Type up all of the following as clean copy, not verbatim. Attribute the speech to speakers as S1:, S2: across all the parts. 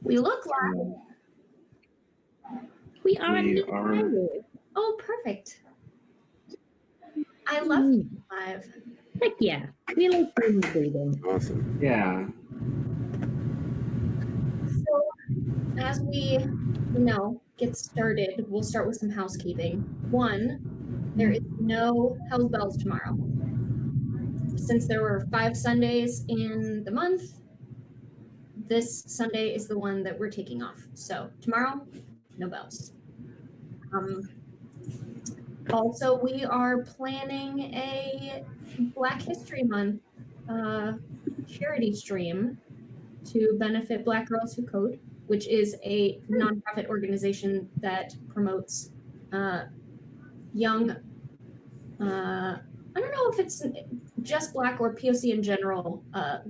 S1: We look live. We are live. Oh, perfect. I love being live.
S2: Heck yeah. We like breathing.
S3: Awesome.
S4: Yeah.
S1: So, as we, get started, we'll start with some housekeeping. One, there is no Hell's Bells tomorrow. Since there were 5 Sundays in the month, this Sunday is the one that we're taking off. So tomorrow, no bells. Also, we are planning a Black History Month charity stream to benefit Black Girls Who Code, which is a nonprofit organization that promotes young, I don't know if it's just Black or POC in general,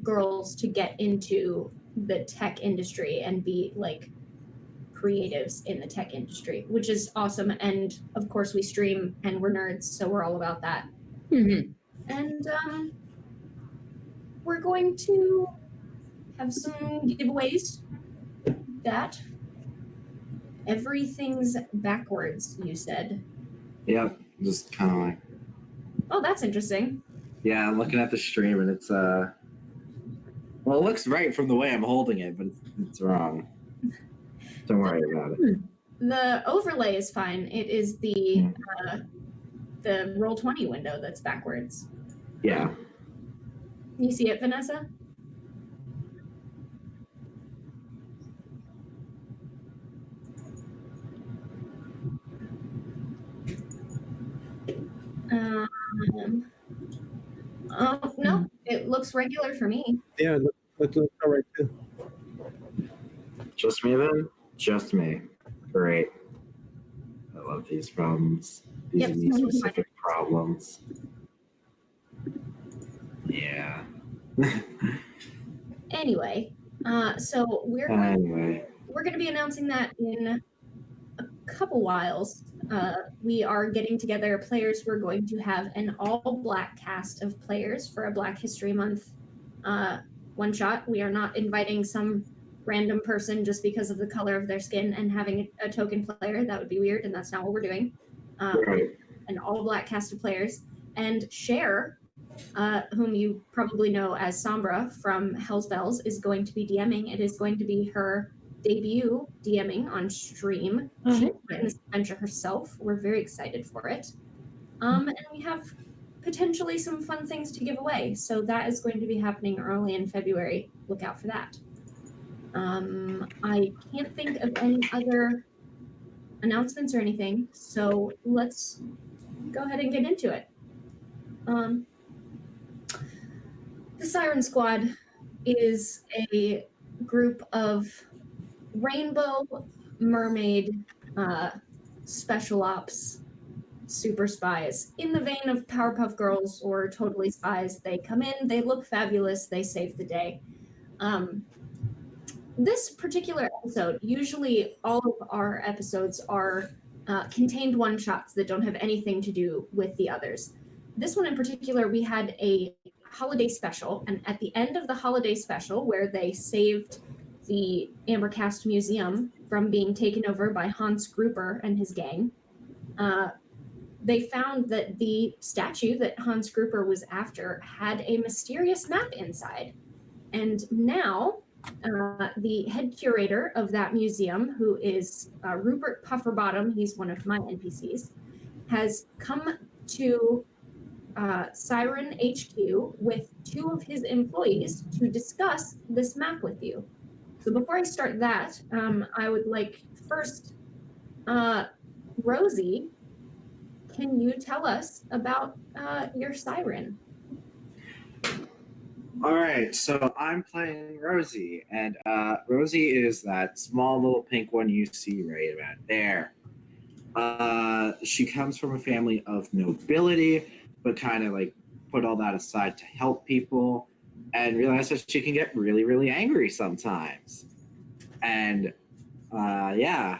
S1: girls to get into the tech industry and be like creatives in the tech industry, which is awesome. And of course we stream and we're nerds, so we're all about that.
S2: Mm-hmm.
S1: And we're going to have some giveaways. That everything's backwards, you said.
S4: Yep. Just kind of like.
S1: Oh, that's interesting.
S4: Yeah, I'm looking at the stream and it's well, it looks right from the way I'm holding it, but it's wrong. Don't worry about it.
S1: The overlay is fine. It is the Roll20 window that's backwards.
S4: Yeah.
S1: You see it, Vanessa? Oh, no, it looks regular for me.
S3: Yeah, it looks all right too.
S4: Just me then? Just me. Great. I love these problems. These specific problems. Yeah.
S1: Anyway, so we're going to be announcing that in a couple whiles. We are getting together players. We're going to have an all-Black cast of players for a Black History Month one shot. We are not inviting some random person just because of the color of their skin and having a token player. That would be weird, and that's not what we're doing.
S4: Right.
S1: An all-Black cast of players. And Cher, whom you probably know as Sombra from Hell's Bells, is going to be DMing. It is going to be her debut DMing on stream. She's written this adventure herself. We're very excited for it. And we have potentially some fun things to give away. So that is going to be happening early in February. Look out for that. I can't think of any other announcements or anything. So let's go ahead and get into it. The Siren Squad is a group of rainbow mermaid special ops super spies in the vein of Powerpuff Girls or Totally Spies. They come in, they look fabulous, they save the day. This particular episode, usually all of our episodes are contained one-shots that don't have anything to do with the others. This one in particular, we had a holiday special, and at the end of the holiday special, where they saved the Ambercast Museum from being taken over by Hans Gruber and his gang, they found that the statue that Hans Gruber was after had a mysterious map inside. And now the head curator of that museum, who is Rupert Pufferbottom, he's one of my NPCs, has come to Siren HQ with 2 of his employees to discuss this map with you. So before I start that, I would like first, Rosie, can you tell us about your Siren?
S4: All right, so I'm playing Rosie, and Rosie is that small little pink one you see right about there. She comes from a family of nobility, but kind of like put all that aside to help people, and realize that she can get really, really angry sometimes. And yeah,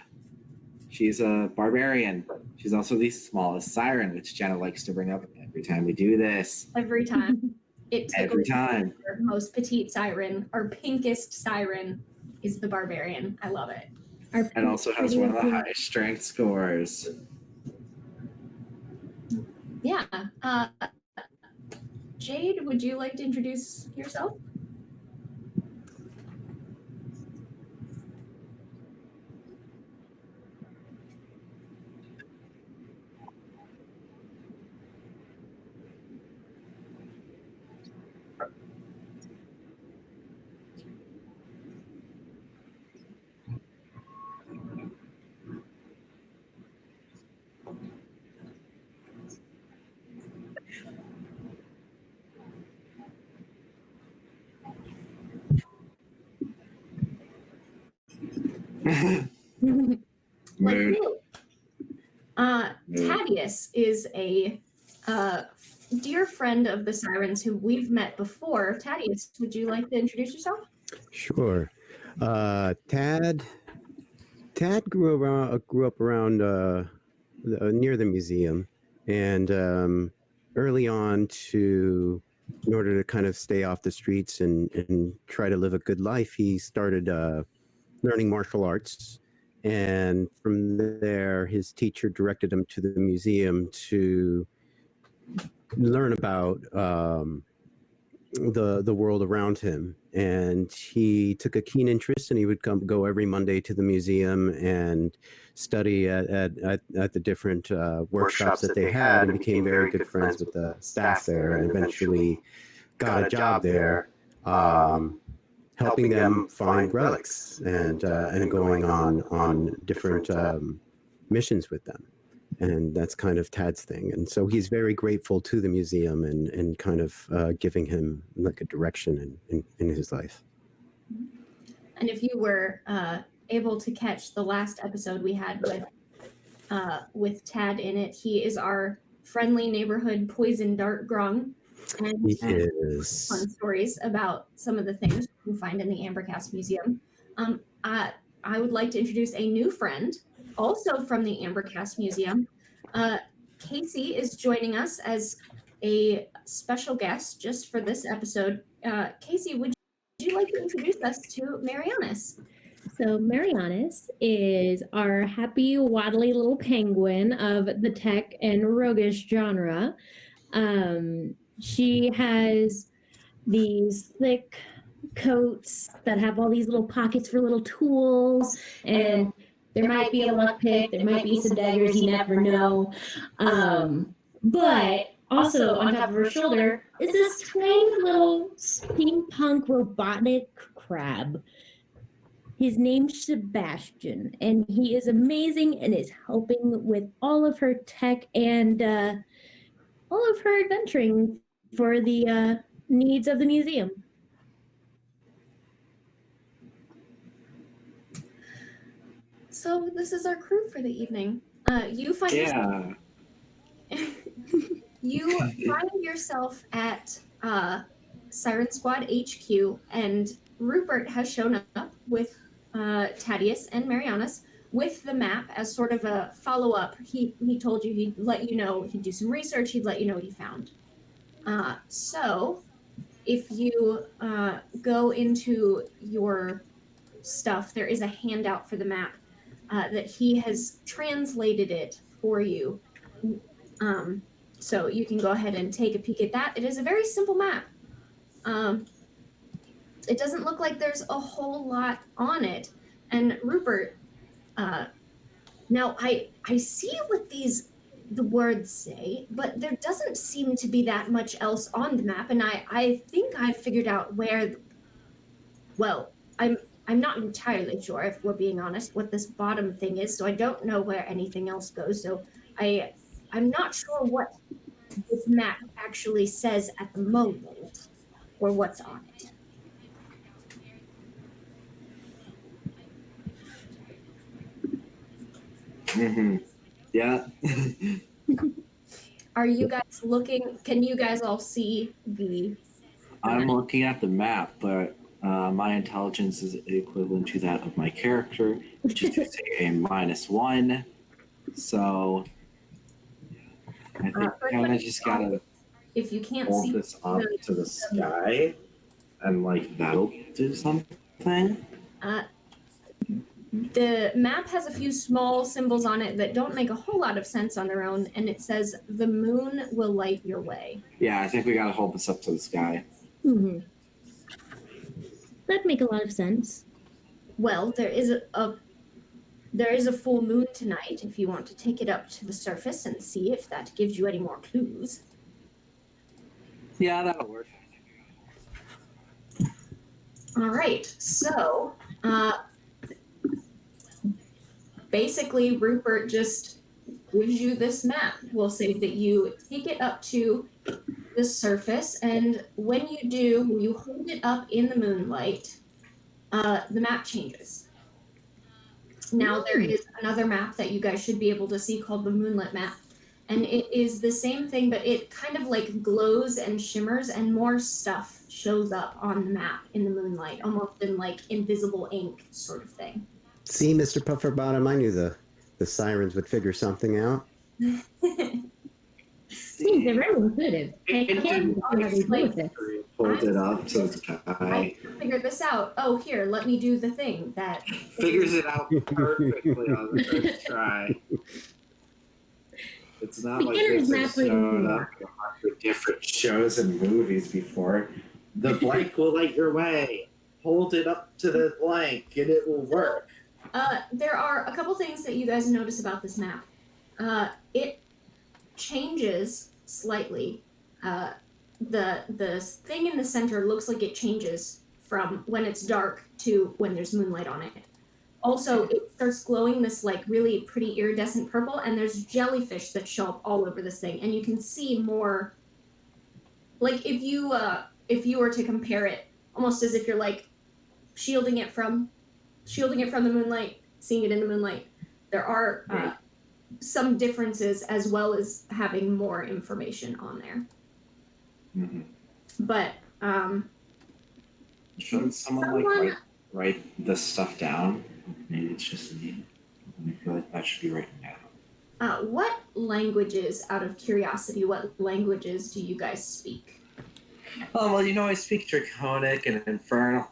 S4: she's a barbarian. She's also the smallest siren, which Jenna likes to bring up every time we do this.
S1: Every time. It
S4: Every time.
S1: Our most petite siren, our pinkest siren, is the barbarian. I love it.
S4: And also has one of the highest strength scores.
S1: Yeah. Jade, would you like to introduce yourself? Like
S4: Mood.
S1: you. Thaddeus is a dear friend of the Sirens who we've met before. Thaddeus, would you like to introduce yourself?
S5: Sure. Tad grew up around near the museum, and early on, in order to kind of stay off the streets and try to live a good life, he started learning martial arts. And from there, his teacher directed him to the museum to learn about the world around him. And he took a keen interest, and he would go every Monday to the museum and study at the different workshops that they had, and became very good friends with the staff there, and eventually got a job there, helping them find relics and going on different missions with them. And that's kind of Tad's thing. And so he's very grateful to the museum and kind of giving him like a direction in his life.
S1: And if you were able to catch the last episode we had with Tad in it, he is our friendly neighborhood poison dart grung. And
S5: Yes.
S1: fun stories about some of the things you find in the Ambercast Museum. I would like to introduce a new friend, also from the Ambercast Museum. Casey is joining us as a special guest just for this episode. Casey, would you like to introduce us to Marianis?
S2: So Marianis is our happy, waddly little penguin of the tech and roguish genre. She has these thick coats that have all these little pockets for little tools, and there might be a luck pick, there might be some daggers, you never know. But also on top of her shoulder is this tiny little steampunk robotic crab. His name's Sebastian, and he is amazing and is helping with all of her tech and all of her adventuring for the needs of the museum.
S1: So this is our crew for the evening. You find you find yourself at Siren Squad HQ, and Rupert has shown up with Thaddeus and Marianis with the map as sort of a follow-up. He told you he'd let you know, he'd do some research, he'd let you know what he found. So if you go into your stuff, there is a handout for the map that he has translated it for you. So you can go ahead and take a peek at that. It is a very simple map. It doesn't look like there's a whole lot on it. And Rupert, now I see what the words say, but there doesn't seem to be that much else on the map. And I think I figured out where, well, I'm not entirely sure, if we're being honest, what this bottom thing is. So I don't know where anything else goes. So I'm not sure what this map actually says at the moment or what's on it.
S4: Mm-hmm. Yeah.
S1: Are you guys looking? Can you guys all see the
S4: I'm looking at the map, but my intelligence is equivalent to that of my character, which is to say a -1. So I think I kind of just gotta
S1: if you can't
S4: hold
S1: see
S4: this up to the sky, and like that'll do something.
S1: the map has a few small symbols on it that don't make a whole lot of sense on their own, and it says the moon will light your way.
S4: Yeah, I think we gotta hold this up to the sky.
S2: Mm-hmm. That'd make a lot of sense.
S1: Well, there is a full moon tonight if you want to take it up to the surface and see if that gives you any more clues.
S4: Yeah, that'll work.
S1: All right, so basically Rupert just gives you this map. We'll say that you take it up to the surface, and when you do, when you hold it up in the moonlight, the map changes. Now there is another map that you guys should be able to see called the Moonlit map, and it is the same thing, but it kind of like glows and shimmers, and more stuff shows up on the map in the moonlight, almost in like invisible ink sort of thing.
S5: See, Mr. Pufferbottom, I knew the sirens would figure something out.
S2: Seems they're very intuitive. I
S4: It
S2: can't
S4: didn't
S2: see how they do with this.
S4: hold it up to the sky.
S1: I figured this out. Oh, here, let me do the thing that
S4: Figures it out perfectly on the first try. It's not like
S2: Beginner's
S4: this
S2: map
S4: has
S2: reading
S4: shown
S2: here.
S4: up in 100 different shows and movies before. The blank will light your way. Hold it up to the blank and it will work.
S1: there are a couple things that you guys notice about this map. It changes slightly. The thing in the center looks like it changes from when it's dark to when there's moonlight on it. Also, it starts glowing this like really pretty iridescent purple, and there's jellyfish that show up all over this thing, and you can see more. Like if you were to compare it, almost as if you're like shielding it from the moonlight, seeing it in the moonlight. There are some differences as well as having more information on there.
S4: Mm-hmm.
S1: But
S4: Shouldn't someone like write this stuff down? Maybe it's just me. I feel like that should be written down.
S1: what languages, out of curiosity, what languages do you guys speak?
S4: Oh, well, you know, I speak Draconic and Infernal.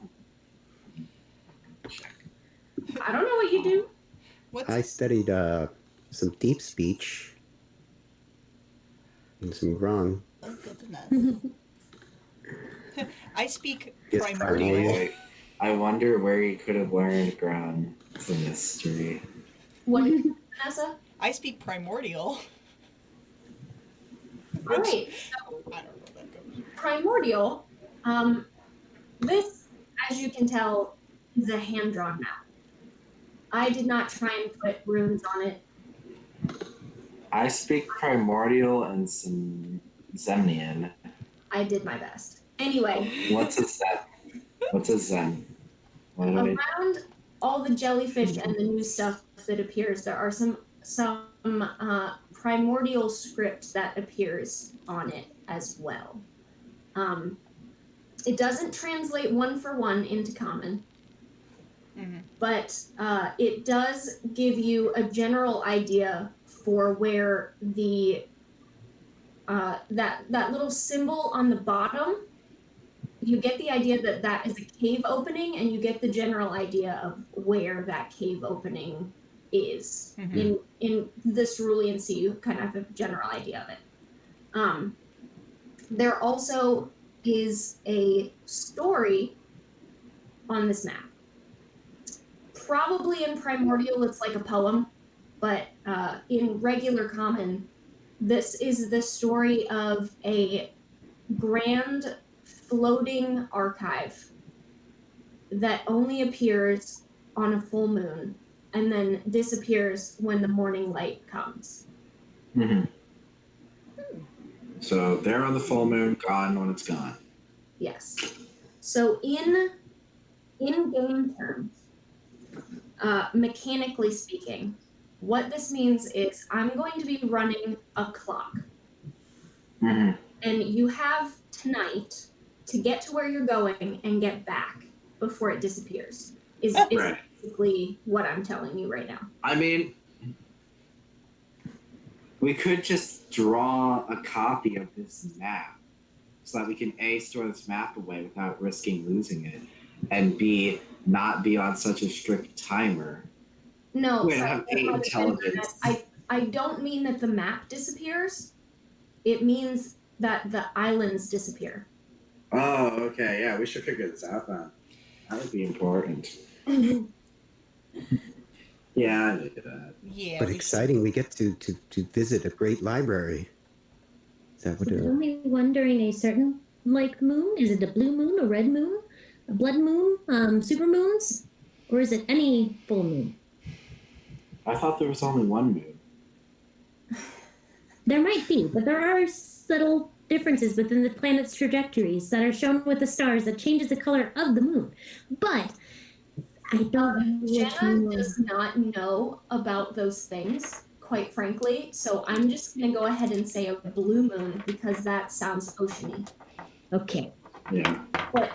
S1: I don't know what you do.
S5: I studied some deep speech. And some wrong.
S6: Oh, goodness. I speak
S5: Yes,
S6: primordial.
S5: primordial.
S4: I wonder where you could have learned Ground. It's a mystery.
S1: What is it, Vanessa?
S6: I speak primordial.
S1: All right.
S6: I don't know where that goes.
S1: Primordial. This, as you can tell, is a hand-drawn map. I did not try and put runes on it.
S4: I speak Primordial and some Zemnian.
S1: I did my best. Anyway,
S4: What's a Zen? What's a Zen? What do I-
S1: around all the jellyfish and the new stuff that appears, there are some primordial script that appears on it as well. It doesn't translate one for one into common, but it does give you a general idea for where the that little symbol on the bottom. You get the idea that that is a cave opening, and you get the general idea of where that cave opening is in this Cerulean Sea. You kind of have a general idea of it. There also is a story on this map. Probably in Primordial, it's like a poem, but in regular common, this is the story of a grand floating archive that only appears on a full moon and then disappears when the morning light comes.
S4: Mm-hmm. So there on the full moon, gone when it's gone.
S1: Yes. So in game terms, mechanically speaking, what this means is I'm going to be running a clock.
S4: Mm-hmm.
S1: And you have tonight to get to where you're going and get back before it disappears. Is
S4: Right.
S1: basically what I'm telling you right now.
S4: I mean, we could just draw a copy of this map so that we can store this map away without risking losing it. and B, not be on such a strict timer.
S1: No,
S4: Wait,
S1: sorry,
S4: have
S1: that
S4: A,
S1: might have been
S4: intelligence.
S1: I don't mean that the map disappears. It means that the islands disappear.
S4: Oh, okay. Yeah, we should figure this out then. That would be important. Yeah, I knew that.
S6: Yeah.
S5: But
S6: we
S5: exciting, we get to visit a great library. Is that what
S2: I'm
S5: it
S2: only wondering a certain like moon. Is it a blue moon, a red moon, a blood moon, super moons, or is it any full moon?
S4: I thought there was only one moon.
S2: There might be, but there are subtle differences within the planet's trajectories that are shown with the stars that changes the color of the moon. But I don't know which
S1: Jenna
S2: moon.
S1: does not know about those things, quite frankly. So I'm just gonna go ahead and say a blue moon because that sounds oceany.
S2: Okay.
S4: Yeah.
S1: But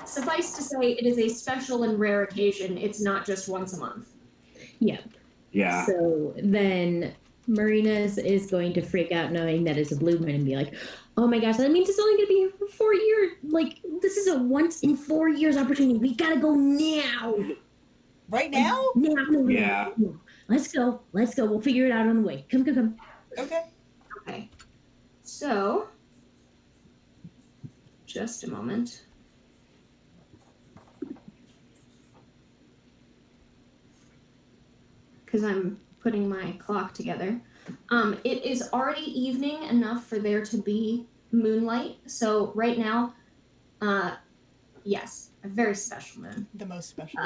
S1: suffice to say, it is a special and rare occasion. It's not just once a month.
S2: Yeah.
S4: Yeah.
S2: So then Marina is going to freak out knowing that it's a blue moon and be like, oh my gosh, that means it's only going to be here for 4 years. Like, this is a once in 4 years opportunity. We got to go now.
S6: Right now?
S2: Now.
S4: Yeah.
S2: Let's go. Let's go. We'll figure it out on the way. Come.
S6: Okay.
S1: Okay. So, just a moment. Because I'm putting my clock together. It is already evening enough for there to be moonlight. So right now, yes, a very special moon.
S6: The most special.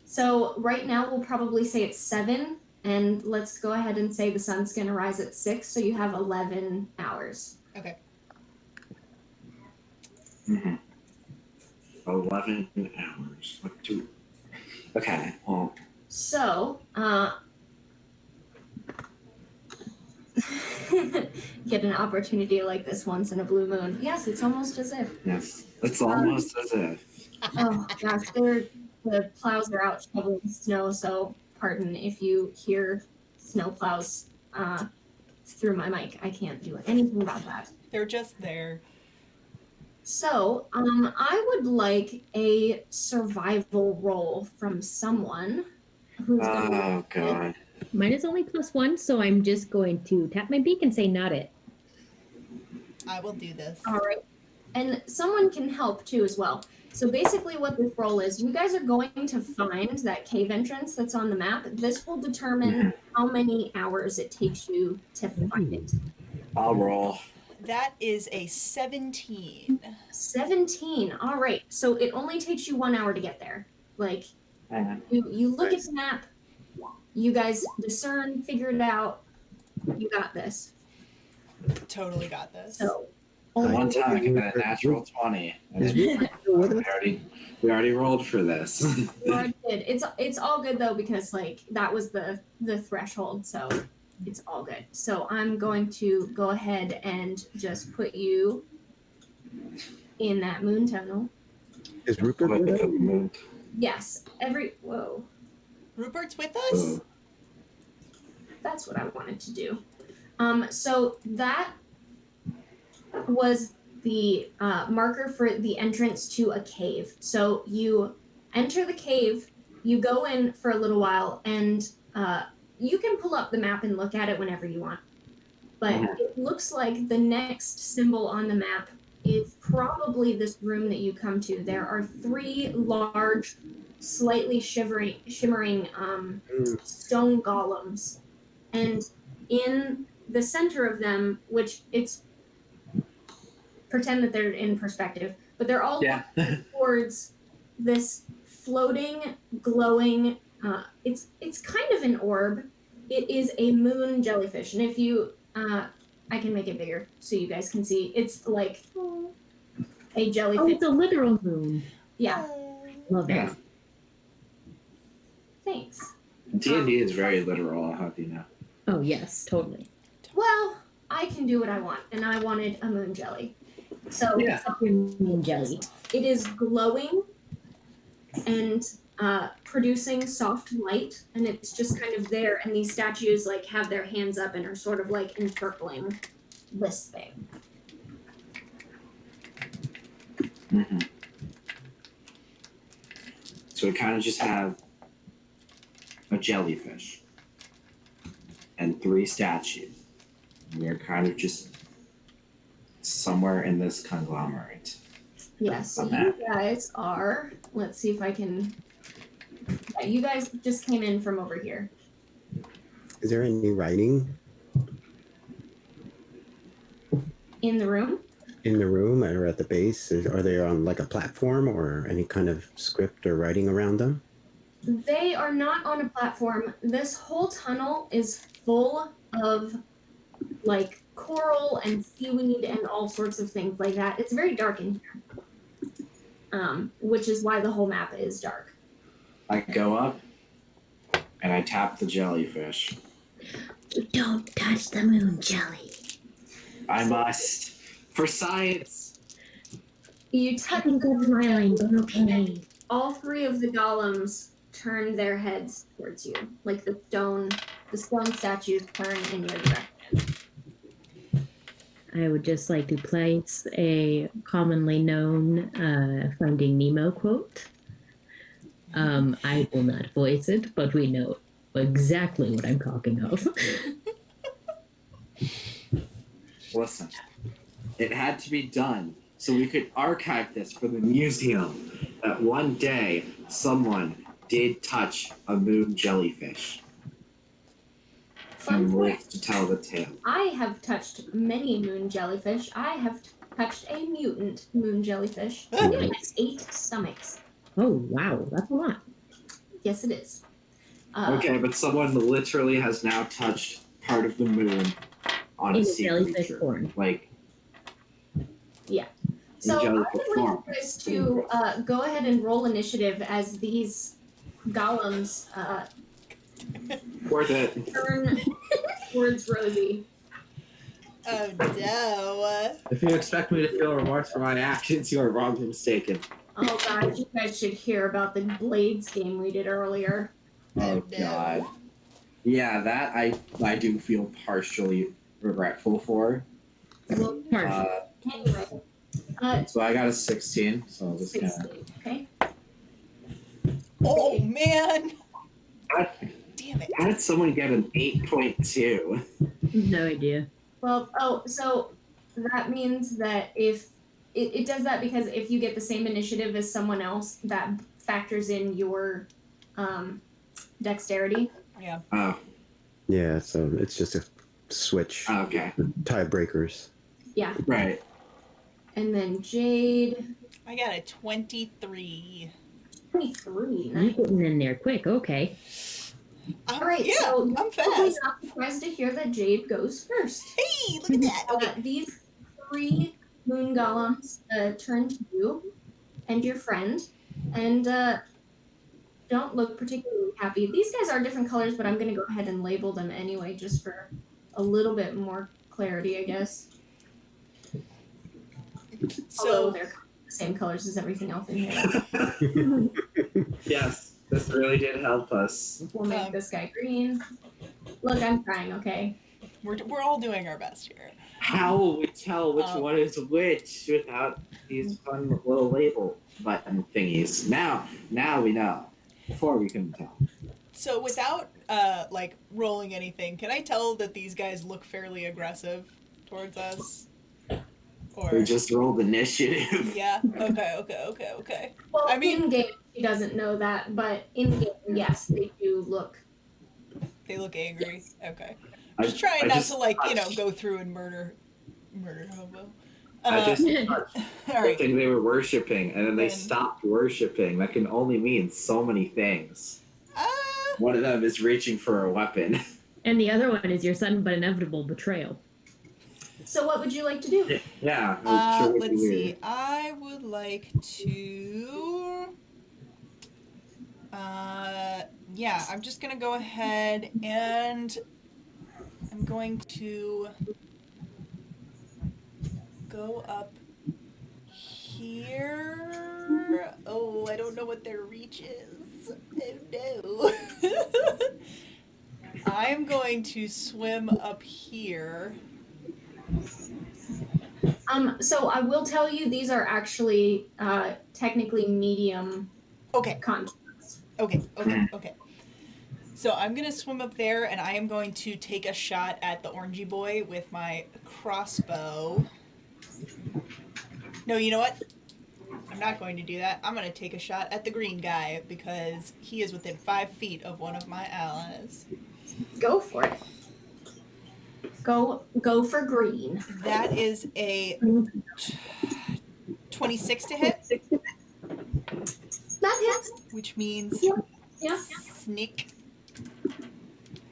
S1: So right now we'll probably say it's 7, and let's go ahead and say the sun's going to rise at 6, so you have 11 hours.
S6: Okay.
S4: Mm-hmm. 11 hours. What do? Okay. Well.
S1: So, get an opportunity like this once in a blue moon. Yes, it's almost as if.
S4: Yes. It's almost as if.
S1: Oh gosh, the plows are out shoveling snow, so pardon if you hear snow plows through my mic. I can't do anything about that.
S6: They're just there.
S1: So, I would like a survival roll from someone who's gonna
S4: Oh God.
S2: Mine is only +1, so I'm just going to tap my beak and say not it.
S6: I will do this.
S1: All right. And someone can help too as well. So basically what this roll is, you guys are going to find that cave entrance that's on the map. This will determine how many hours it takes you to find it.
S4: I'll roll.
S6: That is a 17.
S1: 17. All right. So it only takes you 1 hour to get there. Like, you look at the map, you guys discern, figure it out. You got this.
S6: Totally got this.
S1: So
S4: One time I got a natural 20. And
S5: is? Rupert still with us?
S4: we already rolled for this.
S1: you already did. It's all good though, because like that was the threshold, so it's all good. So I'm going to go ahead and just put you in that moon tunnel.
S5: Is Rupert with us?
S1: Yes. Whoa.
S6: Rupert's with us?
S1: That's what I wanted to do. So that was the marker for the entrance to a cave. So you enter the cave, you go in for a little while, and you can pull up the map and look at it whenever you want. But it looks like the next symbol on the map is probably this room that you come to. There are 3 large, slightly shimmering stone golems. And in the center of them, which it's pretend that they're in perspective, but they're all looking towards this floating, glowing, it's kind of an orb. It is a moon jellyfish. And if you, I can make it bigger so you guys can see. It's like a jellyfish.
S2: Oh, it's a literal moon.
S1: Yeah.
S2: Love it.
S4: Yeah.
S1: Thanks.
S4: D&D is very literal, I'll have you know.
S2: Oh, yes, totally.
S1: Well, I can do what I want, and I wanted a moon jelly. So
S4: Yeah.
S2: Moon jelly.
S1: it is glowing and producing soft light, and it's just kind of there, and these statues like have their hands up and are sort of like encircling this thing.
S4: Mm-hmm. So we kind of just have a jellyfish and 3 statues. We're kind of just somewhere in this conglomerate.
S1: Yeah, so
S4: A
S1: you
S4: map.
S1: guys are, let's see if I can, yeah, you guys just came in from over here.
S5: Is there any writing
S1: In the room?
S5: in the room or at the base? Are they on like a platform or any kind of script or writing around them?
S1: They are not on a platform. This whole tunnel is full of like coral and seaweed and all sorts of things like that. It's very dark in here, which is why the whole map is dark.
S4: I go up and I tap the jellyfish.
S2: Don't touch the moon jelly.
S4: I must. For science!
S1: You
S2: I
S1: touch
S2: think that's my line, but okay.
S1: all 3 of the golems turn their heads towards you. Like the stone statues turn in your direction.
S2: I would just like to place a commonly known Finding Nemo quote. I will not voice it, but we know exactly what I'm talking of.
S4: Listen, it had to be done so we could archive this for the museum that one day someone did touch a moon jellyfish
S1: Fun
S4: and
S1: fact,
S4: lived to tell the tale.
S1: I have touched many moon jellyfish. I have touched a mutant moon jellyfish. It has 8 stomachs.
S2: Oh, wow, that's a lot.
S1: Yes, it is.
S4: Okay, but someone literally has now touched part of the moon on
S2: In
S4: a
S2: a
S4: sea
S2: jellyfish
S4: creature.
S2: form.
S4: Like,
S1: So I
S4: jellyfish
S1: would like
S4: form.
S1: you guys to go ahead and roll initiative as these golems
S4: worth it.
S1: turn towards Rosie.
S6: Oh no.
S4: If you expect me to feel remorse for my actions, you are wrong and mistaken.
S1: Oh gosh, you guys should hear about the Blades game we did earlier.
S4: Oh
S6: no.
S4: god. Yeah, that I do feel partially regretful for.
S1: Well, anyway,
S4: So I got a 16, so I'll just
S1: 16, okay?
S6: Oh man.
S4: How
S6: Damn it.
S4: did someone get an 8.2?
S2: No idea.
S1: Well, so that means that if it does that because if you get the same initiative as someone else, that factors in your dexterity.
S6: Yeah.
S4: Oh,
S5: Yeah, so it's just a switch.
S4: okay.
S5: Tiebreakers.
S1: Yeah.
S4: Right.
S1: And then Jade,
S6: I got a 23.
S1: 23.
S2: You
S1: Nice.
S2: getting in there quick, okay.
S1: All right,
S6: Yeah,
S1: so
S6: I'm
S1: probably
S6: fast.
S1: not surprised to hear that Jade goes first.
S6: Hey, look at that. Okay.
S1: These 3 moon golems turn to you and your friend and don't look particularly happy. These guys are different colors, but I'm going to go ahead and label them anyway just for a little bit more clarity, I guess. Although
S6: So
S1: they're the same colors as everything else in here.
S4: Yes, this really did help us.
S1: We'll make this guy green. Look, I'm trying, okay?
S6: we're all doing our best here.
S4: How will we tell which
S6: Oh.
S4: one is which without these fun little label button thingies? Now we know. Before we couldn't tell.
S6: So without like rolling anything, can I tell that these guys look fairly aggressive towards us? Or
S4: We just rolled initiative.
S6: yeah. Okay.
S1: Well,
S6: I mean-
S1: in game, she doesn't know that, but in game, yes, they do look.
S6: They look angry. Okay.
S4: I-
S6: Just trying
S4: I
S6: not
S4: just
S6: to like,
S4: touched-
S6: go through and murder hobo.
S4: I just touched
S6: all
S4: the
S6: right.
S4: thing they were worshiping, and then they
S6: Then-
S4: stopped worshiping. That can only mean so many things. One of them is reaching for a weapon.
S2: And the other one is your sudden but inevitable betrayal.
S1: So, what would you like to do?
S4: Yeah. it sure would be
S6: Let's
S4: weird.
S6: see. I would like to. Yeah, I'm just gonna go ahead and I'm going to go up here. Oh, I don't know what their reach is. Oh no. I'm going to swim up here.
S1: So I will tell you, these are actually technically medium
S6: Okay,
S1: contracts.
S6: okay. So I'm gonna swim up there, and I am going to take a shot at the orangey boy with my crossbow. No, you know what? I'm not going to do that. I'm going to take a shot at the green guy because he is within 5 feet of one of my allies.
S1: Go for it. Go for green.
S6: That is a 26 to hit,
S1: That hits.
S6: which means
S1: Yeah.
S6: sneak.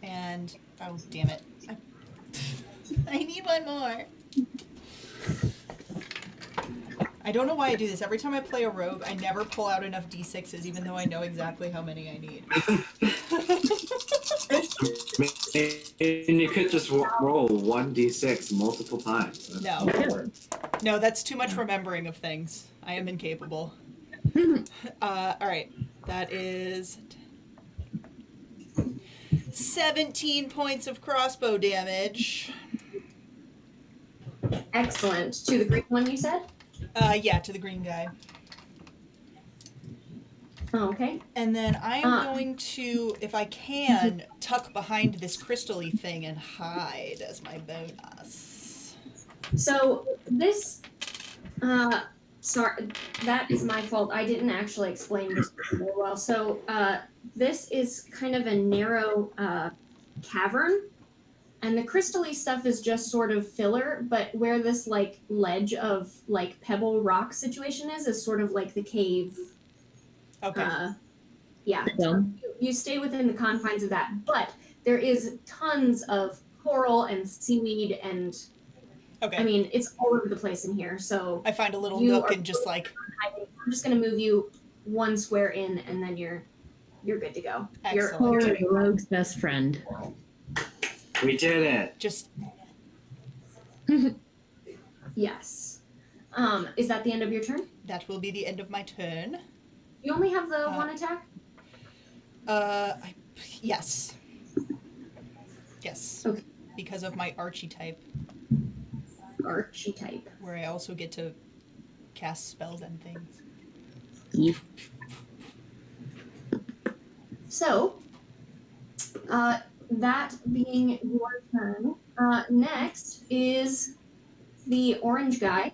S6: And oh damn it, I need one more. I don't know why I do this. Every time I play a rogue, I never pull out enough d6s, even though I know exactly how many I need.
S4: And you could just roll 1d6 multiple times.
S6: No. No, that's too much remembering of things. I am incapable. Alright. That is 17 points of crossbow damage.
S1: Excellent. To the green one, you said?
S6: Yeah, to the green guy.
S1: Okay.
S6: And then I am going to, if I can, tuck behind this crystal-y thing and hide as my bonus.
S1: So this, sorry, that is my fault. I didn't actually explain this very well. So this is kind of a narrow cavern, and the crystal-y stuff is just sort of filler, but where this like ledge of like pebble rock situation is sort of like the cave.
S6: Okay.
S1: Yeah. So you stay within the confines of that, but there is tons of coral and seaweed and
S6: Okay.
S1: I mean, it's all over the place in here. So
S6: I find a little
S1: you
S6: nook
S1: are
S6: and just like,
S1: I'm just gonna move you one square in, and then you're good to go.
S6: excellent.
S2: The rogue's best friend.
S4: We did it.
S6: Just,
S1: Yes. Is that the end of your turn?
S6: that will be the end of my turn.
S1: You only have the one attack?
S6: Yes. Yes.
S1: Okay.
S6: Because of my Archie type,
S1: Archie type.
S6: where I also get to cast spells and things.
S2: Yep.
S1: So, that being your turn, next is the orange guy.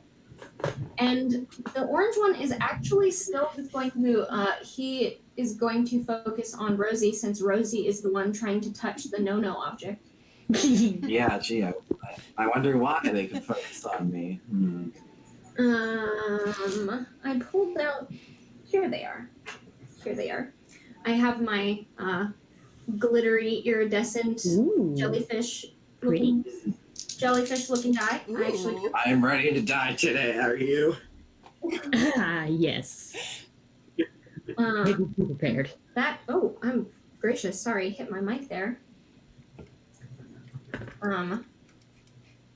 S1: And the orange one is actually still just going to, he is going to focus on Rosie since Rosie is the one trying to touch the no-no object.
S4: Yeah, gee, I wonder why they could focus on me.
S1: I pulled out, here they are. Here they are. I have my glittery iridescent
S2: Ooh,
S1: jellyfish
S2: pretty.
S1: looking die. I actually
S6: Ooh.
S4: I'm ready to die today, are you?
S2: Ah, yes. Maybe be prepared.
S1: that I'm gracious, sorry, hit my mic there.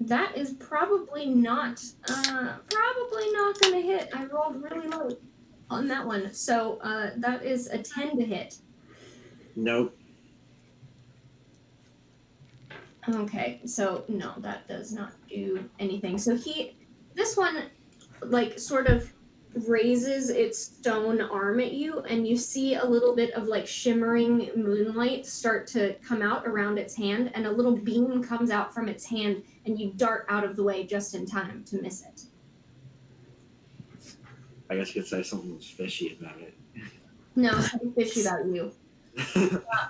S1: That is probably not gonna hit. I rolled really low on that one. So that is a 10 to hit.
S4: Nope.
S1: Okay, so no, that does not do anything. So this one, like, sort of raises its stone arm at you, and you see a little bit of, like, shimmering moonlight start to come out around its hand, and a little beam comes out from its hand, and you dart out of the way just in time to miss it.
S4: I guess you could say something was fishy about it.
S1: No, something fishy about you.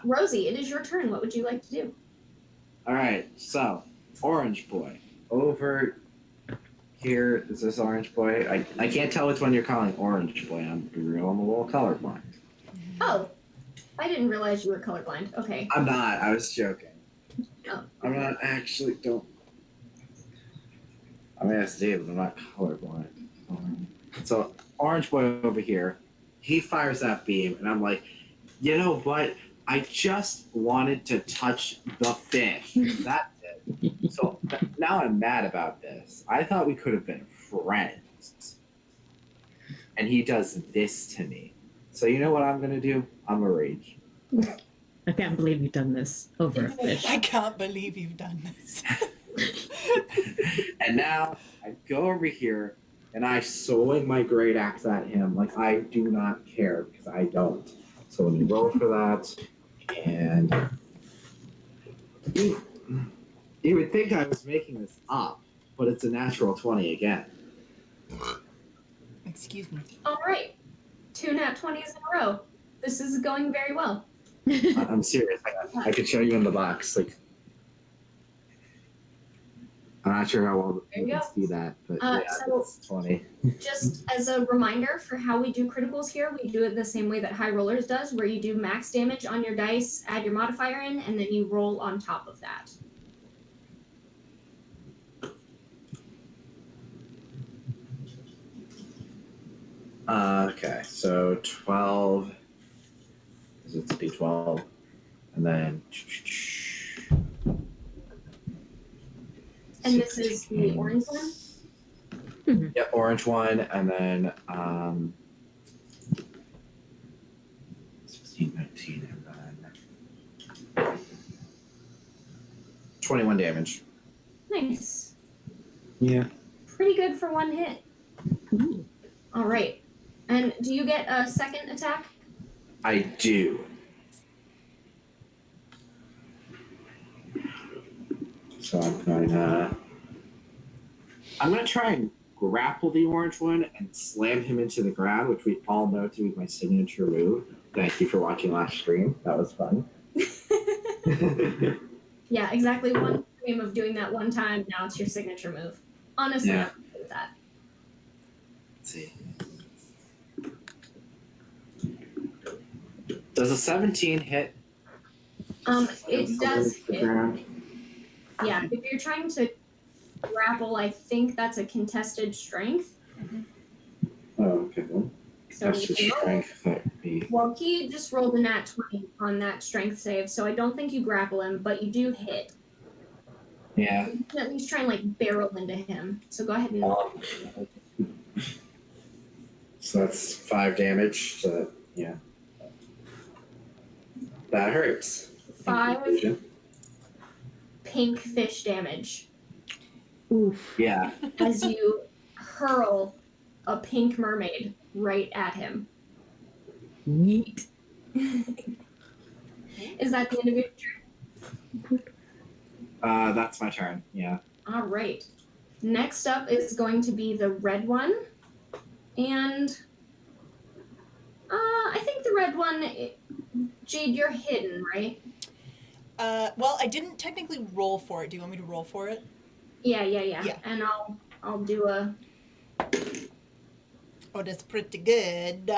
S1: Rosie, it is your turn. What would you like to do?
S4: All right, so orange boy over here. Is this orange boy? I can't tell which one you're calling orange boy. I'm a little colorblind.
S1: Oh, I didn't realize you were colorblind. Okay.
S4: I'm not. I was joking.
S1: Oh.
S4: I'm not actually. Don't. I'm ASD, but I'm not colorblind. So orange boy over here, he fires that beam, and I'm like, you know what? I just wanted to touch the fish. That's it. So now I'm mad about this. I thought we could have been friends. And he does this to me. So you know what I'm going to do? I'm going to rage.
S2: I can't believe you've done this over a fish.
S6: I can't believe you've done this.
S4: And now I go over here and I swing my great axe at him. Like, I do not care because I don't. So when you roll for that, and you would think I was making this up, but it's a natural 20 again.
S6: Excuse me.
S1: All right. 2 nat 20s in a row. This is going very well.
S4: I'm serious. I could show you in the box. Like, I'm not sure how well
S1: There
S4: you
S1: you
S4: can
S1: go.
S4: see that, but
S1: So-
S4: it's 20.
S1: Just as a reminder for how we do criticals here, we do it the same way that High Rollers does, where you do max damage on your dice, add your modifier in, and then you roll on top of that.
S4: Okay, so 12. It's D12. And then.
S1: And this is the orange one?
S4: Yeah, orange one, and then 16, 19, and then 21 damage.
S1: Nice.
S4: Yeah.
S1: Pretty good for one hit.
S2: Ooh.
S1: All right. And do you get a second attack?
S4: I do. So I'm gonna try and grapple the orange one and slam him into the ground, which we all know to be my signature move. Thank you for watching last stream. That was fun.
S1: Yeah, exactly one frame of doing that one time. Now it's your signature move. Honestly,
S4: Yeah.
S1: I'm good with that.
S4: Let's see. Does a 17 hit?
S1: It does
S4: The
S1: hit.
S4: ground?
S1: Yeah, if you're trying to grapple, I think that's a contested strength.
S4: Oh, okay. Well,
S1: So
S4: that's just strength. That would be.
S1: well, he just rolled a nat 20 on that strength save, so I don't think you grapple him, but you do hit.
S4: Yeah.
S1: You can at least try and like barrel into him. So go ahead and
S4: So that's 5 damage. So yeah, that hurts.
S1: 5 pink fish damage
S2: Oof.
S4: Yeah.
S1: as you hurl a pink mermaid right at him.
S2: Neat.
S1: Is that the end of your turn?
S4: That's my turn. Yeah.
S1: All right. Next up is going to be the red one. And I think the red one, Jade, you're hidden, right?
S6: Well, I didn't technically roll for it. Do you want me to roll for it?
S1: Yeah.
S6: Yeah.
S1: And I'll do a
S6: Oh, that's pretty good.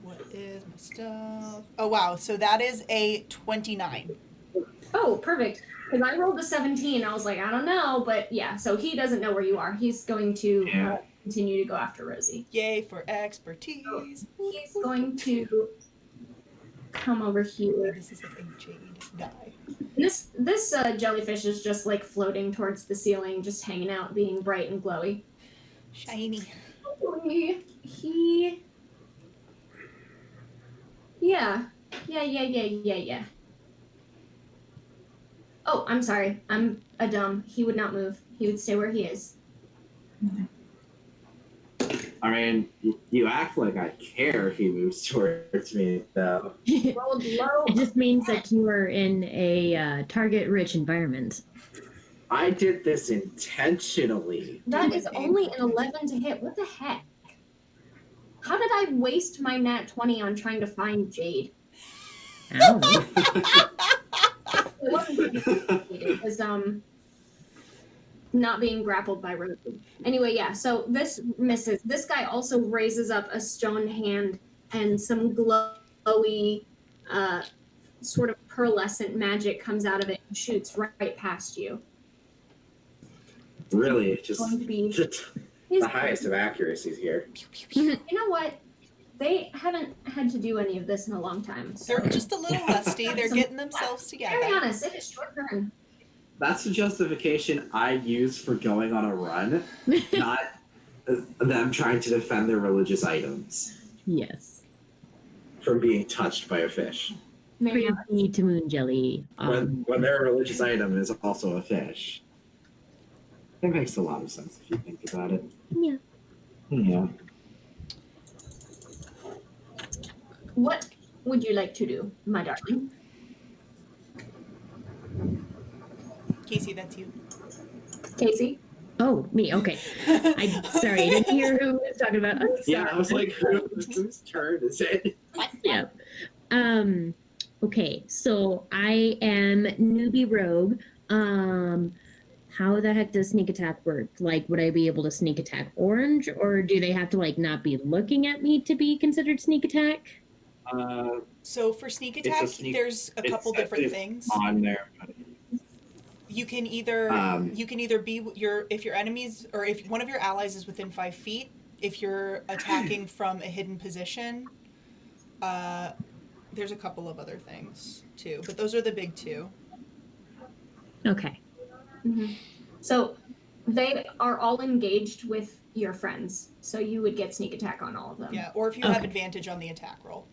S6: What is my stuff? Oh, wow. So that is a 29.
S1: oh, perfect. Because I rolled a 17. I was like, I don't know, but yeah. So he doesn't know where you are. He's going to continue to go after Rosie.
S6: Yay for expertise.
S1: He's going to come over here.
S6: This is like a jade guy.
S1: This jellyfish is just like floating towards the ceiling, just hanging out, being bright and glowy.
S6: Shiny.
S1: He. Yeah. Oh, I'm sorry. I'm a dumb. He would not move. He would stay where he is.
S4: I mean, you act like I care if he moves towards me, though.
S1: Rolled low.
S2: It just means that you are in a target-rich environment.
S4: I did this intentionally.
S1: That is only an 11 to hit. What the heck? How did I waste my nat 20 on trying to find Jade?
S2: Ow.
S1: It wasn't it was not being grappled by Rosie. Anyway, yeah, so this misses. This guy also raises up a stone hand and some glowy sort of pearlescent magic comes out of it and shoots right past you.
S4: Really,
S1: It's
S4: just
S1: going to be
S4: the highest of accuracies here.
S1: You know what? They haven't had to do any of this in a long time. So.
S6: They're just a little rusty. They're getting themselves
S1: Very
S6: together.
S1: honest, it is your turn.
S4: That's the justification I use for going on a run, not them trying to defend their religious items
S2: Yes.
S4: from being touched by a fish.
S1: Maybe
S2: Pretty to moon jelly.
S4: When their religious item is also a fish. That makes a lot of sense if you think about it.
S2: Yeah.
S4: Yeah.
S1: What would you like to do, my darling?
S6: Casey, that's you.
S1: Casey?
S2: Oh, me. Okay. I sorry, I didn't hear who was talking about. I'm sorry.
S4: Yeah, I was like, whose turn is it?
S2: Yeah. Okay, so I am newbie rogue. How the heck does sneak attack work? Like, would I be able to sneak attack orange, or do they have to like not be looking at me to be considered sneak attack?
S6: So for sneak
S4: It's a
S6: attack,
S4: sneak-
S6: there's a couple different things.
S4: On there.
S6: You can either be if your enemies or if one of your allies is within 5 feet. If you're attacking from a hidden position, there's a couple of other things too, but those are the big two.
S2: Okay.
S1: Mm-hmm. So they are all engaged with your friends, so you would get sneak attack on all of them.
S6: Yeah, or if you have advantage on the attack roll.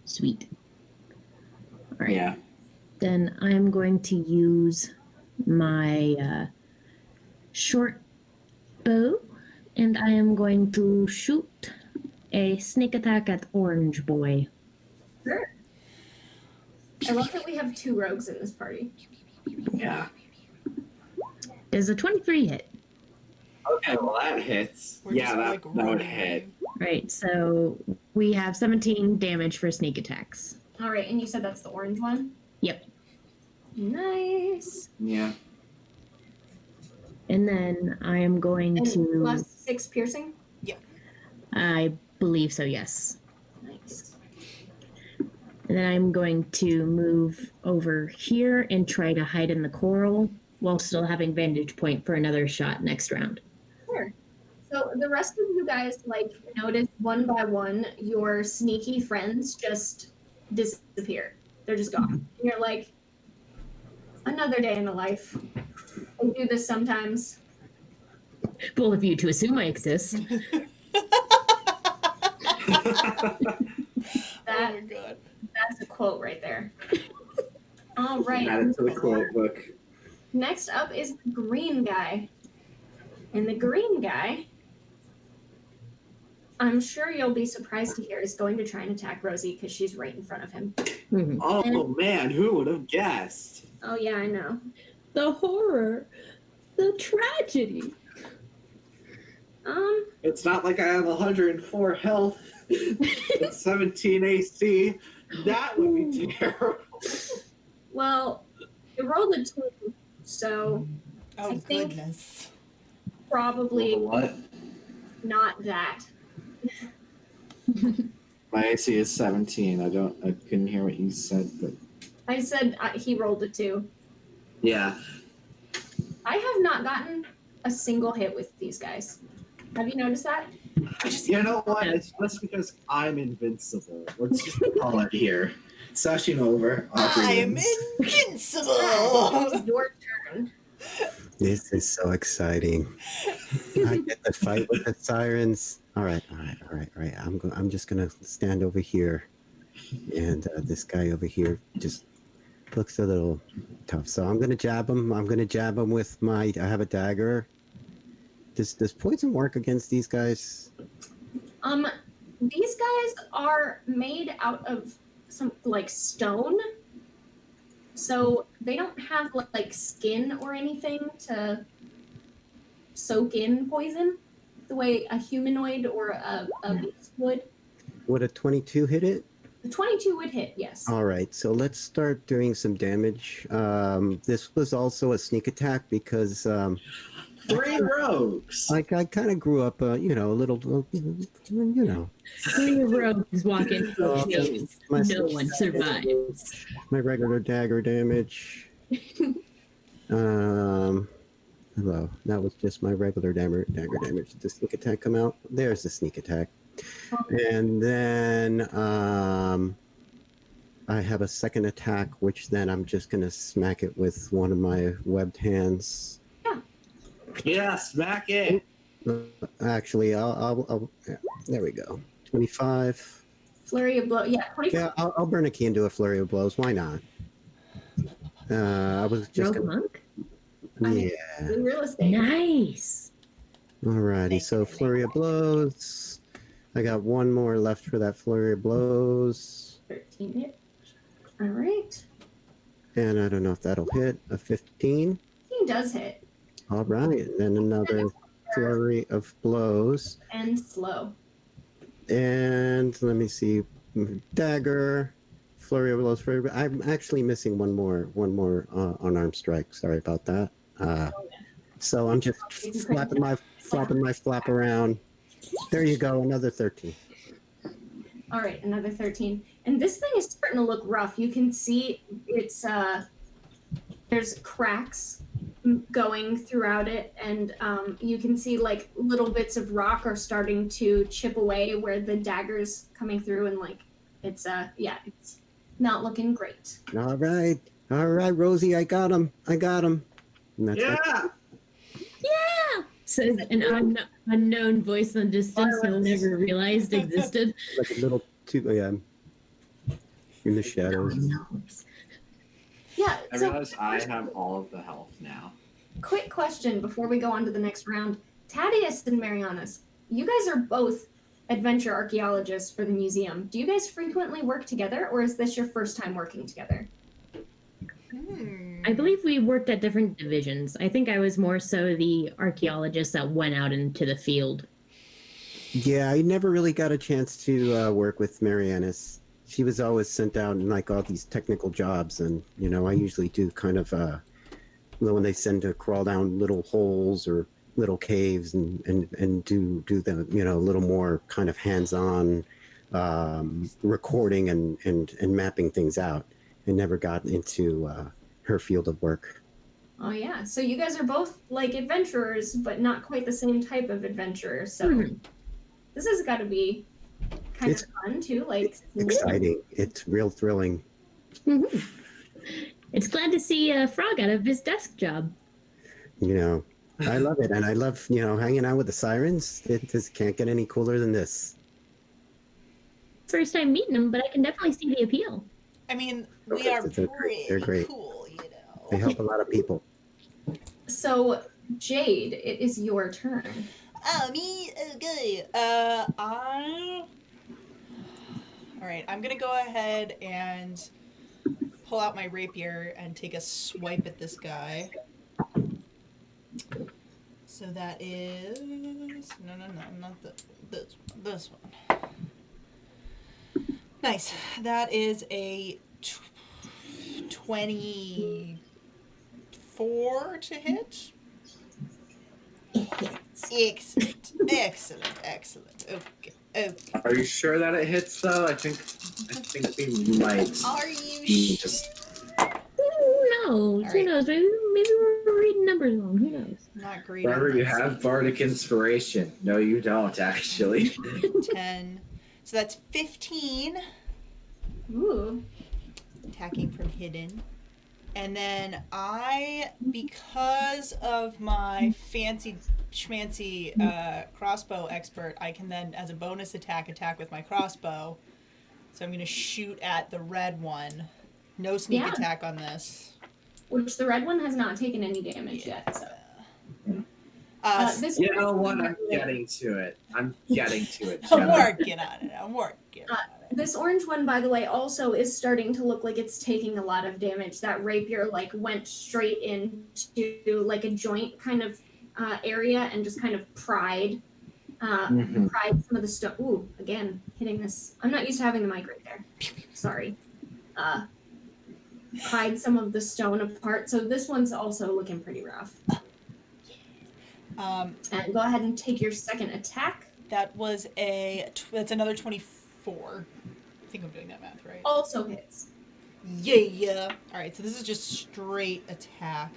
S2: Sweet. All right.
S4: Yeah.
S2: Then I'm going to use my short bow, and I am going to shoot a sneak attack at Orange Boy.
S1: Sure. I love that we have 2 rogues in this party.
S4: Yeah.
S2: Does a 23 hit?
S4: Okay, well that hits.
S6: We're
S4: Yeah,
S6: just,
S4: that,
S6: like,
S4: that would
S6: rolling.
S4: hit.
S2: Right, so we have 17 damage for sneak attacks.
S1: All right, and you said that's the orange one?
S2: Yep.
S1: Nice.
S4: Yeah.
S2: And then I am going
S1: And
S2: to.
S1: plus 6 piercing?
S2: I believe so, yes.
S1: Nice.
S2: And then I'm going to move over here and try to hide in the coral while still having vantage point for another shot next round.
S1: Sure. So the rest of you guys, like, notice one by one, your sneaky friends just disappear. They're just gone. And you're like, another day in the life. I do this sometimes.
S2: Well, if you to assume I exist.
S6: Oh my god.
S1: That's a quote right there. All right.
S4: Add it to the quote book.
S1: Next up is the green guy. And the green guy, I'm sure you'll be surprised to hear, is going to try and attack Rosie because she's right in front of him.
S2: Mhm.
S4: Oh man, who would have guessed?
S1: Oh, yeah, I know.
S2: The horror, the tragedy.
S4: It's not like I have 104 health and 17 AC. That would be terrible.
S1: Well, you rolled a 2, so
S6: Oh
S1: I think-
S6: goodness.
S1: probably
S4: What?
S1: not that.
S4: My AC is 17. I couldn't hear what you said, but
S1: I said he rolled a 2.
S4: yeah.
S1: I have not gotten a single hit with these guys. Have you noticed that?
S4: You know what? It's just because I'm invincible. Let's just call it here. Session over. Audrey
S6: I'm
S4: wins.
S6: invincible.
S1: It's your turn.
S5: This is so exciting. I get the fight with the sirens. All right. I'm just gonna stand over here, and this guy over here just looks a little tough. So I'm gonna jab him. With my. I have a dagger. Does poison work against these guys?
S1: These guys are made out of some like stone, so they don't have like skin or anything to soak in poison the way a humanoid or a beast would.
S5: Would a 22 hit it?
S1: The 22 would hit, yes.
S5: All right, so let's start doing some damage. This was also a sneak attack because
S4: 3 rogues.
S5: I kind of grew up, a little, you know.
S2: Three rogues walk in chains.
S5: My-
S2: No one survives.
S5: My regular dagger damage. Hello. That was just my regular dagger damage. Did the sneak attack come out? There's the sneak attack. And then I have a second attack, which then I'm just gonna smack it with one of my webbed hands.
S4: Yeah, smack it.
S5: Actually, I'll there we go. 25.
S1: Flurry of blow. Yeah, 25.
S5: Yeah, I'll burn a key and do a flurry of blows. Why not? I was just
S2: Rogue monk?
S1: I mean,
S5: Yeah.
S1: really realistic.
S2: Nice.
S5: Alrighty. So flurry of blows. I got one more left for that flurry of blows.
S1: 13 hit. All right.
S5: And I don't know if that'll hit. A 15.
S1: 15 does hit.
S5: All right. Then another flurry of blows.
S1: And slow.
S5: And let me see. Dagger. Flurry of blows. Flurry. I'm actually missing one more unarmed strike. Sorry about that. So I'm just flapping my flap around. There you go. Another 13.
S1: All right, another 13. And this thing is starting to look rough. You can see it's there's cracks going throughout it, and you can see like little bits of rock are starting to chip away where the dagger's coming through, and like it's it's not looking great.
S5: All right, Rosie, I got him. And that's
S4: Yeah.
S2: Yeah, says an unknown voice in the distance no one ever realized existed.
S5: like a little in the shadows.
S1: Yeah.
S4: I
S1: So
S4: realize I have all of the health now.
S1: quick question before we go on to the next round. Thaddeus and Marianas, you guys are both adventure archaeologists for the museum. Do you guys frequently work together, or is this your first time working together?
S2: I believe we worked at different divisions. I think I was more so the archaeologist that went out into the field.
S5: Yeah, I never really got a chance to work with Marianis. She was always sent out in like all these technical jobs, and I usually do kind of when they send to crawl down little holes or little caves and do the a little more kind of hands-on recording and mapping things out. I never got into her field of work.
S1: Oh yeah, so you guys are both like adventurers, but not quite the same type of adventurer. So this has got to be kind of fun too. Like
S5: Exciting. It's real thrilling.
S2: Mm-hmm. It's glad to see a frog out of his desk job.
S5: I love it, and I love hanging out with the Sirens. It just can't get any cooler than this.
S2: First time meeting them, but I can definitely see the appeal.
S6: I mean, we are
S5: They're
S6: pretty
S5: great.
S6: cool,
S5: They help a lot of people.
S1: So Jade, it is your turn.
S6: Oh, me? Okay. All right, I'm gonna go ahead and pull out my rapier and take a swipe at this guy. So that is no, not this one. Nice. That is a 24 to hit. Excellent. Okay.
S4: Are you sure that it hits though? I think we might.
S6: Are you
S4: just
S2: Who knows?
S6: All
S2: Who
S6: right.
S2: knows? Maybe we're reading numbers wrong. Who knows?
S6: not great?
S4: Remember,
S6: on
S4: you
S6: this.
S4: have bardic inspiration. No, you don't actually.
S6: 10. So that's 15
S1: Ooh.
S6: attacking from hidden. And then because of my fancy schmancy crossbow expert, I can then, as a bonus attack with my crossbow. So I'm going to shoot at the red one. No sneak attack on this.
S1: Which the red one has not taken any damage yet. So. This
S4: You know what? I'm getting to it.
S6: I'm working on it.
S1: This orange one, by the way, also is starting to look like it's taking a lot of damage. That rapier went straight into like a joint kind of area and just kind of pried some of the stone. Ooh, again, hitting this. I'm not used to having the mic right there. Sorry. Pried some of the stone apart. So this one's also looking pretty rough. And go ahead and take your second attack.
S6: That's another 24. I think I'm doing that math right.
S1: Also hits.
S6: Yeah. All right, so this is just straight attack.